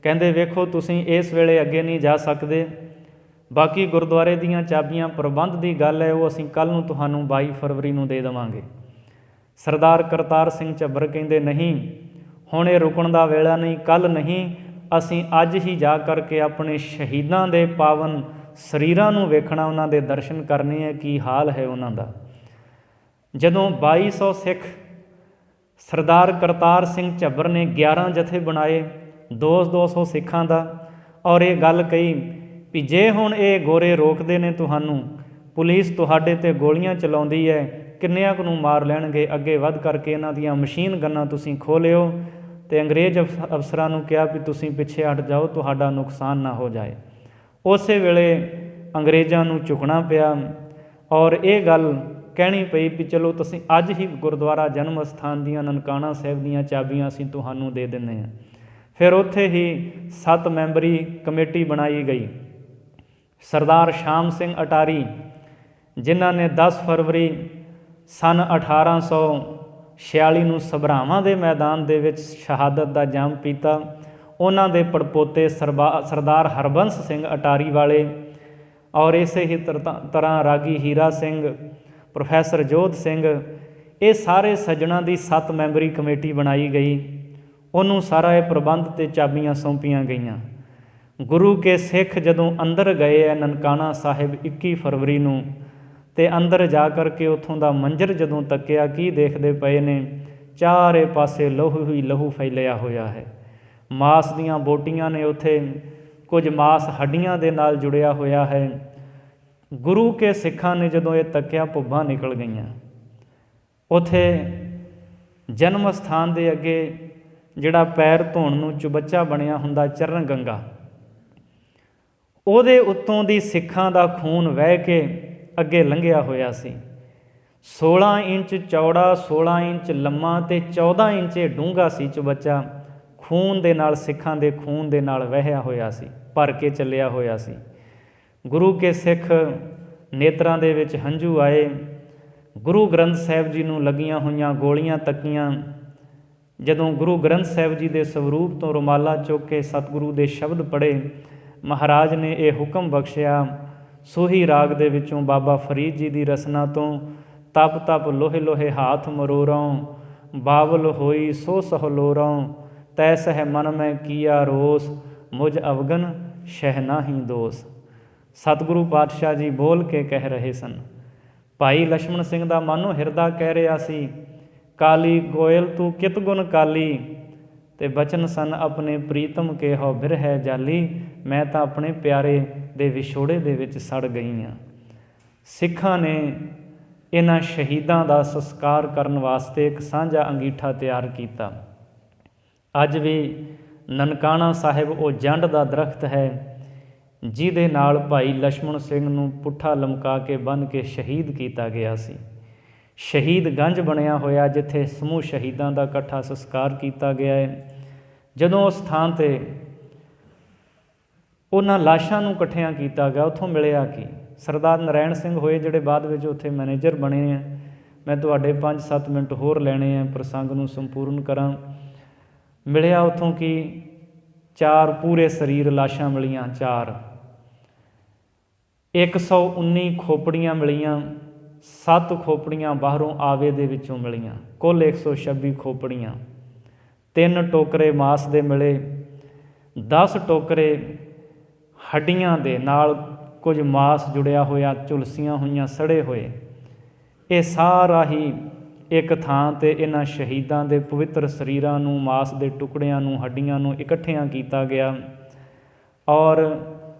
ਕਹਿੰਦੇ ਵੇਖੋ ਤੁਸੀਂ ਇਸ ਵੇਲੇ ਅੱਗੇ ਨਹੀਂ ਜਾ ਸਕਦੇ, ਬਾਕੀ ਗੁਰਦੁਆਰੇ ਦੀਆਂ ਚਾਬੀਆਂ ਪ੍ਰਬੰਧ ਦੀ ਗੱਲ ਹੈ ਉਹ ਅਸੀਂ ਕੱਲ੍ਹ ਨੂੰ ਤੁਹਾਨੂੰ 22 ਫਰਵਰੀ ਨੂੰ ਦੇ ਦੇਵਾਂਗੇ। ਸਰਦਾਰ ਕਰਤਾਰ ਸਿੰਘ ਝੱਬਰ ਕਹਿੰਦੇ ਨਹੀਂ, ਹੁਣ ਇਹ ਰੁਕਣ ਦਾ ਵੇਲਾ ਨਹੀਂ, ਕੱਲ੍ਹ ਨਹੀਂ, ਅਸੀਂ ਅੱਜ ਹੀ ਜਾ ਕਰਕੇ ਆਪਣੇ ਸ਼ਹੀਦਾਂ ਦੇ ਪਾਵਨ ਸਰੀਰਾਂ ਨੂੰ ਵੇਖਣਾ, ਉਹਨਾਂ ਦੇ ਦਰਸ਼ਨ ਕਰਨੇ ਹੈ, ਕੀ ਹਾਲ ਹੈ ਉਹਨਾਂ ਦਾ। ਜਦੋਂ 2200 ਸਿੱਖ ਸਰਦਾਰ ਕਰਤਾਰ ਸਿੰਘ ਝੱਬਰ ਨੇ 11 ਜਥੇ ਬਣਾਏ 200 ਸਿੱਖਾਂ ਦਾ, ਔਰ ਇਹ ਗੱਲ ਕਹੀ ਵੀ ਜੇ ਹੁਣ ਇਹ ਗੋਰੇ ਰੋਕਦੇ ਨੇ ਤੁਹਾਨੂੰ, ਪੁਲਿਸ ਤੁਹਾਡੇ 'ਤੇ ਗੋਲੀਆਂ ਚਲਾਉਂਦੀ ਹੈ, ਕਿੰਨਿਆਂ ਕੁ ਨੂੰ ਮਾਰ ਲੈਣਗੇ, ਅੱਗੇ ਵੱਧ ਕਰਕੇ ਇਹਨਾਂ ਦੀਆਂ ਮਸ਼ੀਨ ਗੰਨਾਂ ਤੁਸੀਂ ਖੋਹ ਲਿਓ। ਅਤੇ ਅੰਗਰੇਜ਼ ਅਫਸਰਾਂ ਨੂੰ ਕਿਹਾ ਵੀ ਤੁਸੀਂ ਪਿੱਛੇ ਹਟ ਜਾਓ, ਤੁਹਾਡਾ ਨੁਕਸਾਨ ਨਾ ਹੋ ਜਾਏ। ਉਸੇ ਵੇਲੇ ਅੰਗਰੇਜ਼ਾਂ ਨੂੰ ਝੁਕਣਾ ਪਿਆ ਔਰ ਇਹ ਗੱਲ ਕਹਿਣੀ ਪਈ ਵੀ ਚਲੋ ਤੁਸੀਂ ਅੱਜ ਹੀ ਗੁਰਦੁਆਰਾ ਜਨਮ ਅਸਥਾਨ ਦੀਆਂ ਨਨਕਾਣਾ ਸਾਹਿਬ ਦੀਆਂ ਚਾਬੀਆਂ ਅਸੀਂ ਤੁਹਾਨੂੰ ਦੇ ਦਿੰਦੇ ਹਾਂ। ਫਿਰ ਉੱਥੇ ਹੀ 7 ਮੈਂਬਰੀ ਕਮੇਟੀ ਬਣਾਈ ਗਈ। ਸਰਦਾਰ ਸ਼ਾਮ ਸਿੰਘ ਅਟਾਰੀ, ਜਿਨ੍ਹਾਂ ਨੇ 10 ਫਰਵਰੀ ਸੰਨ 1846 ਨੂੰ ਸਭਰਾਵਾਂ ਦੇ ਮੈਦਾਨ ਦੇ ਵਿੱਚ ਸ਼ਹਾਦਤ ਦਾ ਜਾਮ ਪੀਤਾ, ਉਹਨਾਂ ਦੇ ਪੜਪੋਤੇ ਸਰਦਾਰ ਹਰਬੰਸ ਸਿੰਘ ਅਟਾਰੀ ਵਾਲੇ ਔਰ ਇਸੇ ਹੀ ਤਰ੍ਹਾਂ ਰਾਗੀ ਹੀਰਾ ਸਿੰਘ, ਪ੍ਰੋਫੈਸਰ ਜੋਧ ਸਿੰਘ, ਇਹ ਸਾਰੇ ਸੱਜਣਾਂ ਦੀ 7 ਮੈਂਬਰੀ ਕਮੇਟੀ ਬਣਾਈ ਗਈ। ਉਹਨੂੰ ਸਾਰਾ ਇਹ ਪ੍ਰਬੰਧ ਅਤੇ ਚਾਬੀਆਂ ਸੌਂਪੀਆਂ ਗਈਆਂ। ਗੁਰੂ ਕੇ ਸਿੱਖ ਜਦੋਂ ਅੰਦਰ ਗਏ ਹੈ ਨਨਕਾਣਾ ਸਾਹਿਬ 21 ਫਰਵਰੀ ਨੂੰ, ਅਤੇ ਅੰਦਰ ਜਾ ਕਰਕੇ ਉੱਥੋਂ ਦਾ ਮੰਜ਼ਰ ਜਦੋਂ ਤੱਕਿਆ, ਕੀ ਦੇਖਦੇ ਪਏ ਨੇ, ਚਾਰੇ ਪਾਸੇ ਲਹੂ ਹੀ ਲਹੂ ਫੈਲਿਆ ਹੋਇਆ ਹੈ। ਮਾਸ ਦੀਆਂ ਬੋਟੀਆਂ ਨੇ ਉੱਥੇ, ਕੁਝ ਮਾਸ ਹੱਡੀਆਂ ਦੇ ਨਾਲ ਜੁੜਿਆ ਹੋਇਆ ਹੈ। ਗੁਰੂ ਕੇ ਸਿੱਖਾਂ ਨੇ ਜਦੋਂ ਇਹ ਤੱਕਿਆ, ਭੁੱਬਾਂ ਨਿਕਲ ਗਈਆਂ। ਉੱਥੇ ਜਨਮ ਅਸਥਾਨ ਦੇ ਅੱਗੇ ਜਿਹੜਾ ਪੈਰ ਧੋਣ ਨੂੰ ਚੁਬੱਚਾ ਬਣਿਆ ਹੁੰਦਾ ਚਰਨ ਗੰਗਾ, ਉਹਦੇ ਉੱਤੋਂ ਦੀ ਸਿੱਖਾਂ ਦਾ ਖੂਨ ਵਹਿ ਕੇ ਅੱਗੇ ਲੰਘਿਆ ਹੋਇਆ ਸੀ। 16 ਇੰਚ ਚੌੜਾ, 16 ਇੰਚ ਲੰਮਾ ਅਤੇ 14 ਇੰਚ ਡੂੰਘਾ ਸੀ ਚੁਬੱਚਾ। ਖੂਨ ਦੇ ਨਾਲ, ਸਿੱਖਾਂ ਦੇ ਖੂਨ ਦੇ ਨਾਲ ਵਹਿਆ ਹੋਇਆ ਸੀ, ਭਰ ਕੇ ਚੱਲਿਆ ਹੋਇਆ ਸੀ। ਗੁਰੂ ਕੇ ਸਿੱਖ ਨੇਤਰਾਂ ਦੇ ਵਿੱਚ ਹੰਝੂ ਆਏ। ਗੁਰੂ ਗ੍ਰੰਥ ਸਾਹਿਬ ਜੀ ਨੂੰ ਲੱਗੀਆਂ ਹੋਈਆਂ ਗੋਲੀਆਂ ਤੱਕੀਆਂ। ਜਦੋਂ ਗੁਰੂ ਗ੍ਰੰਥ ਸਾਹਿਬ ਜੀ ਦੇ ਸਰੂਪ ਤੋਂ ਰੁਮਾਲਾ ਚੁੱਕ ਕੇ ਸਤਿਗੁਰੂ ਦੇ ਸ਼ਬਦ ਪੜ੍ਹੇ, ਮਹਾਰਾਜ ਨੇ ਇਹ ਹੁਕਮ ਬਖਸ਼ਿਆ, ਸੋਹੀ ਰਾਗ ਦੇ ਵਿੱਚੋਂ ਬਾਬਾ ਫਰੀਦ ਜੀ ਦੀ ਰਸਨਾ ਤੋਂ, ਤਪ ਤਪ ਲੋਹੇ ਲੋਹੇ ਹਾਥ ਮਰੋਰੋਂ, ਬਾਵਲ ਹੋਈ ਸੋ ਸਹਲੋਰੋਂ, ਤੈ ਸਹਿ ਮਨ ਮੈਂ ਕੀਆ ਰੋਸ, ਮੁਝ ਅਵਗਨ ਸ਼ਹਿ ਨਾਹੀ ਦੋਸ। ਸਤਿਗੁਰੂ ਪਾਤਸ਼ਾਹ ਜੀ ਬੋਲ ਕੇ ਕਹਿ ਰਹੇ ਸਨ। ਭਾਈ ਲਛਮਣ ਸਿੰਘ ਦਾ ਮਨੋ ਹਿਰਦਾ ਕਹਿ ਰਿਹਾ ਸੀ, ਕਾਲੀ ਗੋਇਲ ਤੂੰ ਕਿਤ ਗੁਣ ਕਾਲੀ, ਅਤੇ ਬਚਨ ਸਨ ਆਪਣੇ ਪ੍ਰੀਤਮ ਕੇ ਹਉ ਬਿਰਹਿ ਜਾਲੀ, ਮੈਂ ਤਾਂ ਆਪਣੇ ਪਿਆਰੇ ਦੇ ਵਿਛੋੜੇ ਦੇ ਵਿੱਚ ਸੜ ਗਈ ਹਾਂ। ਸਿੱਖਾਂ ਨੇ ਇਹਨਾਂ ਸ਼ਹੀਦਾਂ ਦਾ ਸੰਸਕਾਰ ਕਰਨ ਵਾਸਤੇ ਇੱਕ ਸਾਂਝਾ ਅੰਗੀਠਾ ਤਿਆਰ ਕੀਤਾ। ਅੱਜ ਵੀ ਨਨਕਾਣਾ ਸਾਹਿਬ ਉਹ ਜੰਡ ਦਾ ਦਰਖਤ ਹੈ ਜਿਹਦੇ ਨਾਲ ਭਾਈ ਲਛਮਣ ਸਿੰਘ ਨੂੰ ਪੁੱਠਾ ਲਮਕਾ ਕੇ ਬੰਨ੍ਹ ਕੇ ਸ਼ਹੀਦ ਕੀਤਾ ਗਿਆ ਸੀ। ਸ਼ਹੀਦ ਗੰਜ ਬਣਿਆ ਹੋਇਆ, ਜਿੱਥੇ ਸਮੂਹ ਸ਼ਹੀਦਾਂ ਦਾ ਇਕੱਠਾ ਸੰਸਕਾਰ ਕੀਤਾ ਗਿਆ ਹੈ। ਜਦੋਂ ਉਸ ਥਾਂ 'ਤੇ ਉਹਨਾਂ ਲਾਸ਼ਾਂ ਨੂੰ ਇਕੱਠਿਆਂ ਕੀਤਾ ਗਿਆ, ਉੱਥੋਂ ਮਿਲਿਆ ਕਿ ਸਰਦਾਰ ਨਰਾਇਣ ਸਿੰਘ ਹੋਏ, ਜਿਹੜੇ ਬਾਅਦ ਵਿੱਚ ਉੱਥੇ ਮੈਨੇਜਰ ਬਣੇ ਆ। ਮੈਂ ਤੁਹਾਡੇ 5-7 ਮਿੰਟ ਹੋਰ ਲੈਣੇ ਆ ਪ੍ਰਸੰਗ ਨੂੰ ਸੰਪੂਰਨ ਕਰਾਂ। ਮਿਲਿਆ ਉੱਥੋਂ ਕਿ 4 ਪੂਰੇ ਸਰੀਰ ਲਾਸ਼ਾਂ ਮਿਲੀਆਂ, 4 119 ਖੋਪੜੀਆਂ ਮਿਲੀਆਂ, 7 ਖੋਪੜੀਆਂ ਬਾਹਰੋਂ ਆਵੇ ਦੇ ਵਿੱਚੋਂ ਮਿਲੀਆਂ, ਕੁੱਲ 126 ਖੋਪੜੀਆਂ। 3 ਟੋਕਰੇ ਮਾਸ ਦੇ ਮਿਲੇ, 10 ਟੋਕਰੇ ਹੱਡੀਆਂ ਦੇ ਨਾਲ, ਕੁਝ ਮਾਸ ਜੁੜਿਆ ਹੋਇਆ, ਝੁਲਸੀਆਂ ਹੋਈਆਂ, ਸੜੇ ਹੋਏ। ਇਹ ਸਾਰਾ ਹੀ ਇੱਕ ਥਾਂ 'ਤੇ ਇਹਨਾਂ ਸ਼ਹੀਦਾਂ ਦੇ ਪਵਿੱਤਰ ਸਰੀਰਾਂ ਨੂੰ, ਮਾਸ ਦੇ ਟੁਕੜਿਆਂ ਨੂੰ, ਹੱਡੀਆਂ ਨੂੰ ਇਕੱਠਿਆਂ ਕੀਤਾ ਗਿਆ ਔਰ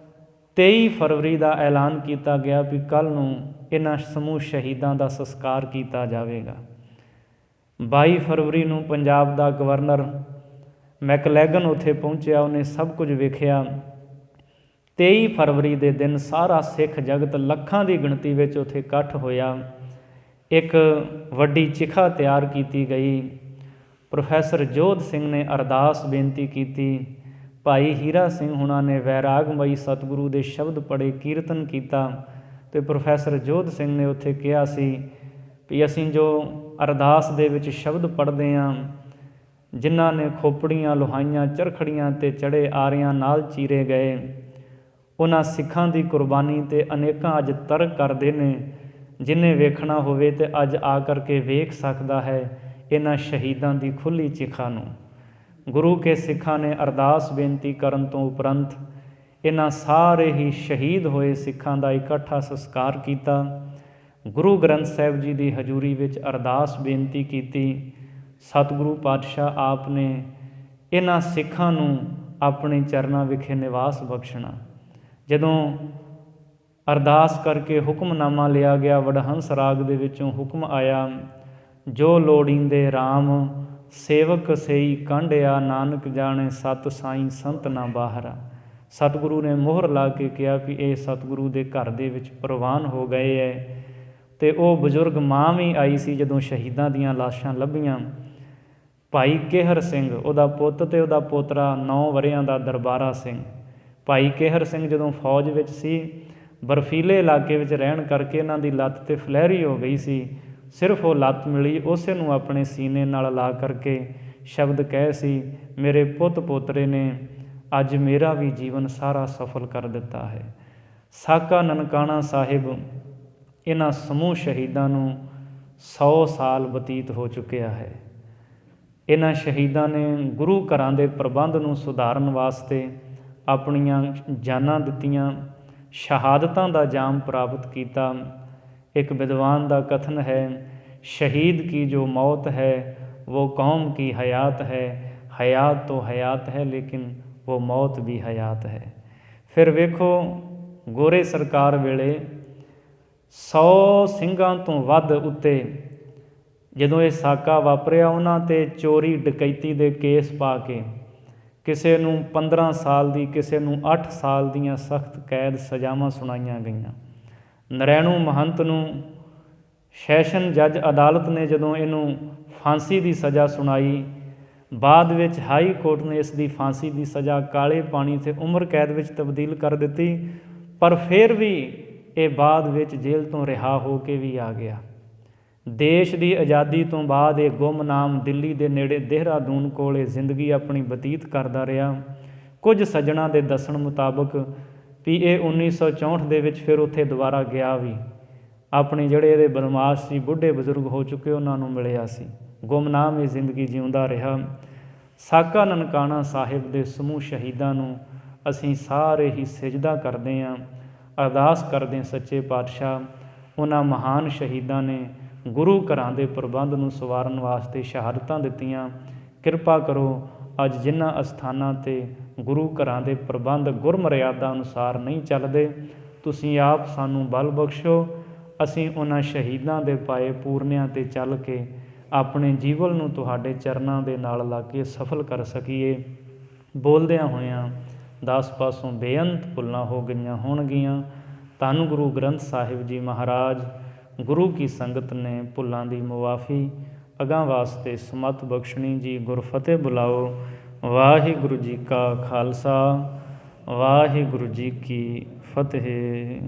23 ਫਰਵਰੀ ਦਾ ਐਲਾਨ ਕੀਤਾ ਗਿਆ ਵੀ ਕੱਲ੍ਹ ਨੂੰ ਇਹਨਾਂ ਸਮੂਹ ਸ਼ਹੀਦਾਂ ਦਾ ਸੰਸਕਾਰ ਕੀਤਾ ਜਾਵੇਗਾ। 22 ਫਰਵਰੀ ਨੂੰ ਪੰਜਾਬ ਦਾ ਗਵਰਨਰ ਮੈਕਲੈਗਨ ਉੱਥੇ ਪਹੁੰਚਿਆ, ਉਹਨੇ ਸਭ ਕੁਝ ਵੇਖਿਆ। 23 ਫਰਵਰੀ ਦੇ ਦਿਨ ਸਾਰਾ ਸਿੱਖ ਜਗਤ ਲੱਖਾਂ ਦੀ ਗਿਣਤੀ ਵਿੱਚ ਉੱਥੇ ਇਕੱਠ ਹੋਇਆ। ਇੱਕ ਵੱਡੀ ਚਿਖਾ ਤਿਆਰ ਕੀਤੀ ਗਈ। ਪ੍ਰੋਫੈਸਰ ਜੋਧ ਸਿੰਘ ਨੇ ਅਰਦਾਸ ਬੇਨਤੀ ਕੀਤੀ। ਭਾਈ ਹੀਰਾ ਸਿੰਘ ਹੁਣਾਂ ਨੇ ਵੈਰਾਗਮਈ ਸਤਿਗੁਰੂ ਦੇ ਸ਼ਬਦ ਪੜ੍ਹੇ, ਕੀਰਤਨ ਕੀਤਾ, ਅਤੇ ਪ੍ਰੋਫੈਸਰ ਜੋਧ ਸਿੰਘ ਨੇ ਉੱਥੇ ਕਿਹਾ ਸੀ ਵੀ ਅਸੀਂ ਜੋ ਅਰਦਾਸ ਦੇ ਵਿੱਚ ਸ਼ਬਦ ਪੜ੍ਹਦੇ ਹਾਂ, ਜਿਨ੍ਹਾਂ ਨੇ ਖੋਪੜੀਆਂ ਲੁਹਾਈਆਂ, ਚਰਖੜੀਆਂ 'ਤੇ ਚੜ੍ਹੇ, ਆਰਿਆਂ ਨਾਲ ਚੀਰੇ ਗਏ, ਉਹਨਾਂ ਸਿੱਖਾਂ ਦੀ ਕੁਰਬਾਨੀ 'ਤੇ ਅਨੇਕਾਂ ਅੱਜ ਤਰਕ ਕਰਦੇ ਨੇ। ਜਿਹਨੇ ਵੇਖਣਾ ਹੋਵੇ ਤੇ ਅੱਜ ਆ ਕਰਕੇ ਵੇਖ ਸਕਦਾ ਹੈ ਇਹਨਾਂ ਸ਼ਹੀਦਾਂ ਦੀ ਖੁੱਲ੍ਹੀ ਚਿਖਾ ਨੂੰ। ਗੁਰੂ ਕੇ ਸਿੱਖਾਂ ਨੇ ਅਰਦਾਸ ਬੇਨਤੀ ਕਰਨ ਤੋਂ ਉਪਰੰਤ ਇਹਨਾਂ ਸਾਰੇ ਹੀ ਸ਼ਹੀਦ ਹੋਏ ਸਿੱਖਾਂ ਦਾ ਇਕੱਠਾ ਸੰਸਕਾਰ ਕੀਤਾ। ਗੁਰੂ ਗ੍ਰੰਥ ਸਾਹਿਬ ਜੀ ਦੀ ਹਜ਼ੂਰੀ ਵਿੱਚ ਅਰਦਾਸ ਬੇਨਤੀ ਕੀਤੀ। ਸਤਿਗੁਰੂ ਪਾਤਸ਼ਾਹ ਆਪ ਨੇ ਇਹਨਾਂ ਸਿੱਖਾਂ ਨੂੰ ਆਪਣੇ ਚਰਨਾਂ ਵਿਖੇ ਨਿਵਾਸ ਬਖਸ਼ਣਾ। ਜਦੋਂ ਅਰਦਾਸ ਕਰਕੇ ਹੁਕਮਨਾਮਾ ਲਿਆ ਗਿਆ, ਵਡਹੰਸ ਰਾਗ ਦੇ ਵਿੱਚੋਂ ਹੁਕਮ ਆਇਆ, ਜੋ ਲੋੜੀਂਦੇ RAM ਸੇਵਕ ਸਈ ਕਾਂਢਿਆ, ਨਾਨਕ ਜਾਣੇ ਸਤ ਸਾਈਂ ਸੰਤ ਨਾ ਬਾਹਰਾ। ਸਤਿਗੁਰੂ ਨੇ ਮੋਹਰ ਲਾ ਕੇ ਕਿਹਾ ਵੀ ਇਹ ਸਤਿਗੁਰੂ ਦੇ ਘਰ ਦੇ ਵਿੱਚ ਪ੍ਰਵਾਨ ਹੋ ਗਏ ਹੈ। ਅਤੇ ਉਹ ਬਜ਼ੁਰਗ ਮਾਂ ਵੀ ਆਈ ਸੀ ਜਦੋਂ ਸ਼ਹੀਦਾਂ ਦੀਆਂ ਲਾਸ਼ਾਂ ਲੱਭੀਆਂ। ਭਾਈ ਕੇਹਰ ਸਿੰਘ ਉਹਦਾ ਪੁੱਤ ਅਤੇ ਉਹਦਾ ਪੋਤਰਾ 9 ਵਰ੍ਹਿਆਂ ਦਾ ਦਰਬਾਰਾ ਸਿੰਘ। ਭਾਈ ਕੇਹਰ ਸਿੰਘ ਜਦੋਂ ਫੌਜ ਵਿੱਚ ਸੀ, ਬਰਫੀਲੇ ਇਲਾਕੇ ਵਿੱਚ ਰਹਿਣ ਕਰਕੇ ਇਹਨਾਂ ਦੀ ਲੱਤ 'ਤੇ ਫਲੈਰੀ ਹੋ ਗਈ ਸੀ। ਸਿਰਫ ਉਹ ਲੱਤ ਮਿਲੀ, ਉਸੇ ਨੂੰ ਆਪਣੇ ਸੀਨੇ ਨਾਲ ਲਾ ਕਰਕੇ ਸ਼ਬਦ ਕਹੇ ਸੀ, ਮੇਰੇ ਪੁੱਤ ਪੋਤਰੇ ਨੇ ਅੱਜ ਮੇਰਾ ਵੀ ਜੀਵਨ ਸਾਰਾ ਸਫਲ ਕਰ ਦਿੱਤਾ ਹੈ। ਸਾਕਾ ਨਨਕਾਣਾ ਸਾਹਿਬ ਇਹਨਾਂ ਸਮੂਹ ਸ਼ਹੀਦਾਂ ਨੂੰ 100 ਸਾਲ ਬਤੀਤ ਹੋ ਚੁੱਕਿਆ ਹੈ। ਇਹਨਾਂ ਸ਼ਹੀਦਾਂ ਨੇ ਗੁਰੂ ਘਰਾਂ ਦੇ ਪ੍ਰਬੰਧ ਨੂੰ ਸੁਧਾਰਨ ਵਾਸਤੇ ਆਪਣੀਆਂ ਜਾਨਾਂ ਦਿੱਤੀਆਂ, ਸ਼ਹਾਦਤਾਂ ਦਾ ਜਾਮ ਪ੍ਰਾਪਤ ਕੀਤਾ। ਇੱਕ ਵਿਦਵਾਨ ਦਾ ਕਥਨ ਹੈ, ਸ਼ਹੀਦ ਕੀ ਜੋ ਮੌਤ ਹੈ वो कौम की हयात है, हयात तो हयात है लेकिन वो मौत भी हयात है। ਫਿਰ ਵੇਖੋ ਗੋਰੇ ਸਰਕਾਰ ਵੇਲੇ 100 ਸਿੰਘਾਂ ਤੋਂ ਵੱਧ ਉੱਤੇ ਜਦੋਂ ਇਹ ਸਾਕਾ ਵਾਪਰਿਆ, ਉਹਨਾਂ 'ਤੇ ਚੋਰੀ ਡਕੈਤੀ ਦੇ ਕੇਸ ਪਾ ਕੇ ਕਿਸੇ ਨੂੰ 15 ਸਾਲ ਦੀ, ਕਿਸੇ ਨੂੰ 8 ਸਾਲ ਦੀਆਂ ਸਖਤ ਕੈਦ ਸਜ਼ਾਵਾਂ ਸੁਣਾਈਆਂ ਗਈਆਂ। ਨਰੈਣੂ ਮਹੰਤ ਨੂੰ ਸੈਸ਼ਨ ਜੱਜ ਅਦਾਲਤ ਨੇ ਜਦੋਂ ਇਹਨੂੰ ਫਾਂਸੀ ਦੀ ਸਜ਼ਾ ਸੁਣਾਈ, ਬਾਅਦ ਵਿੱਚ ਹਾਈ ਕੋਰਟ ਨੇ ਇਸ ਦੀ ਫਾਂਸੀ ਦੀ ਸਜ਼ਾ ਕਾਲੇ ਪਾਣੀ ਤੇ ਉਮਰ ਕੈਦ ਵਿੱਚ ਤਬਦੀਲ ਕਰ ਦਿੱਤੀ। ਪਰ ਫਿਰ ਵੀ ਇਹ ਬਾਅਦ ਵਿੱਚ ਜੇਲ੍ਹ ਤੋਂ ਰਿਹਾ ਹੋ ਕੇ ਵੀ ਆ ਗਿਆ। ਦੇਸ਼ ਦੀ ਆਜ਼ਾਦੀ ਤੋਂ ਬਾਅਦ ਇਹ ਗੁੰਮਨਾਮ ਦਿੱਲੀ ਦੇ ਨੇੜੇ ਦੇਹਰਾਦੂਨ ਕੋਲ ਇਹ ਜ਼ਿੰਦਗੀ ਆਪਣੀ ਬਤੀਤ ਕਰਦਾ ਰਿਹਾ। ਕੁਝ ਸੱਜਣਾਂ ਦੇ ਦੱਸਣ ਮੁਤਾਬਕ ਵੀ ਇਹ 1964 ਦੇ ਵਿੱਚ ਫਿਰ ਉੱਥੇ ਦੁਬਾਰਾ ਗਿਆ ਵੀ, ਆਪਣੇ ਜਿਹੜੇ ਇਹਦੇ ਬਦਮਾਸ਼ ਸੀ, ਬੁੱਢੇ ਬਜ਼ੁਰਗ ਹੋ ਚੁੱਕੇ, ਉਹਨਾਂ ਨੂੰ ਮਿਲਿਆ ਸੀ। ਗੁੰਮਨਾਮ ਇਹ ਜ਼ਿੰਦਗੀ ਜਿਉਂਦਾ ਰਿਹਾ। ਸਾਕਾ ਨਨਕਾਣਾ ਸਾਹਿਬ ਦੇ ਸਮੂਹ ਸ਼ਹੀਦਾਂ ਨੂੰ ਅਸੀਂ ਸਾਰੇ ਹੀ ਸਿਜਦਾ ਕਰਦੇ ਹਾਂ, ਅਰਦਾਸ ਕਰਦੇ ਹਾਂ ਸੱਚੇ ਪਾਤਸ਼ਾਹ ਉਹਨਾਂ ਮਹਾਨ ਸ਼ਹੀਦਾਂ ਨੇ ਗੁਰੂ ਘਰਾਂ ਦੇ ਪ੍ਰਬੰਧ ਨੂੰ ਸਵਾਰਨ ਵਾਸਤੇ ਸ਼ਹਾਦਤਾਂ ਦਿੱਤੀਆਂ। ਕਿਰਪਾ ਕਰੋ ਅੱਜ ਜਿਨ੍ਹਾਂ ਅਸਥਾਨਾਂ 'ਤੇ ਗੁਰੂ ਘਰਾਂ ਦੇ ਪ੍ਰਬੰਧ ਗੁਰਮਰਿਆਦਾ ਅਨੁਸਾਰ ਨਹੀਂ ਚੱਲਦੇ, ਤੁਸੀਂ ਆਪ ਸਾਨੂੰ ਬਲ ਬਖਸ਼ੋ, ਅਸੀਂ ਉਹਨਾਂ ਸ਼ਹੀਦਾਂ ਦੇ ਪਾਏ ਪੂਰਨਿਆਂ 'ਤੇ ਚੱਲ ਕੇ ਆਪਣੇ ਜੀਵਨ ਨੂੰ ਤੁਹਾਡੇ ਚਰਨਾਂ ਦੇ ਨਾਲ ਲਾ ਕੇ ਸਫਲ ਕਰ ਸਕੀਏ। ਬੋਲਦਿਆਂ ਹੋਇਆਂ 10 ਪਾਸੋਂ ਬੇਅੰਤ ਭੁੱਲਾਂ ਹੋ ਗਈਆਂ ਹੋਣਗੀਆਂ। ਧੰਨ ਗੁਰੂ ਗ੍ਰੰਥ ਸਾਹਿਬ ਜੀ ਮਹਾਰਾਜ, ਗੁਰੂ ਕੀ ਸੰਗਤ ਨੇ ਭੁੱਲਾਂ ਦੀ ਮੁਆਫੀ ਅਗਾਂਹ ਵਾਸਤੇ ਸਮਤ ਬਖਸ਼ਣੀ ਜੀ। ਗੁਰਫਤਿਹ ਬੁਲਾਓ। ਵਾਹਿਗੁਰੂ ਜੀ ਕਾ ਖਾਲਸਾ, ਵਾਹਿਗੁਰੂ ਜੀ ਕੀ ਫਤਿਹ।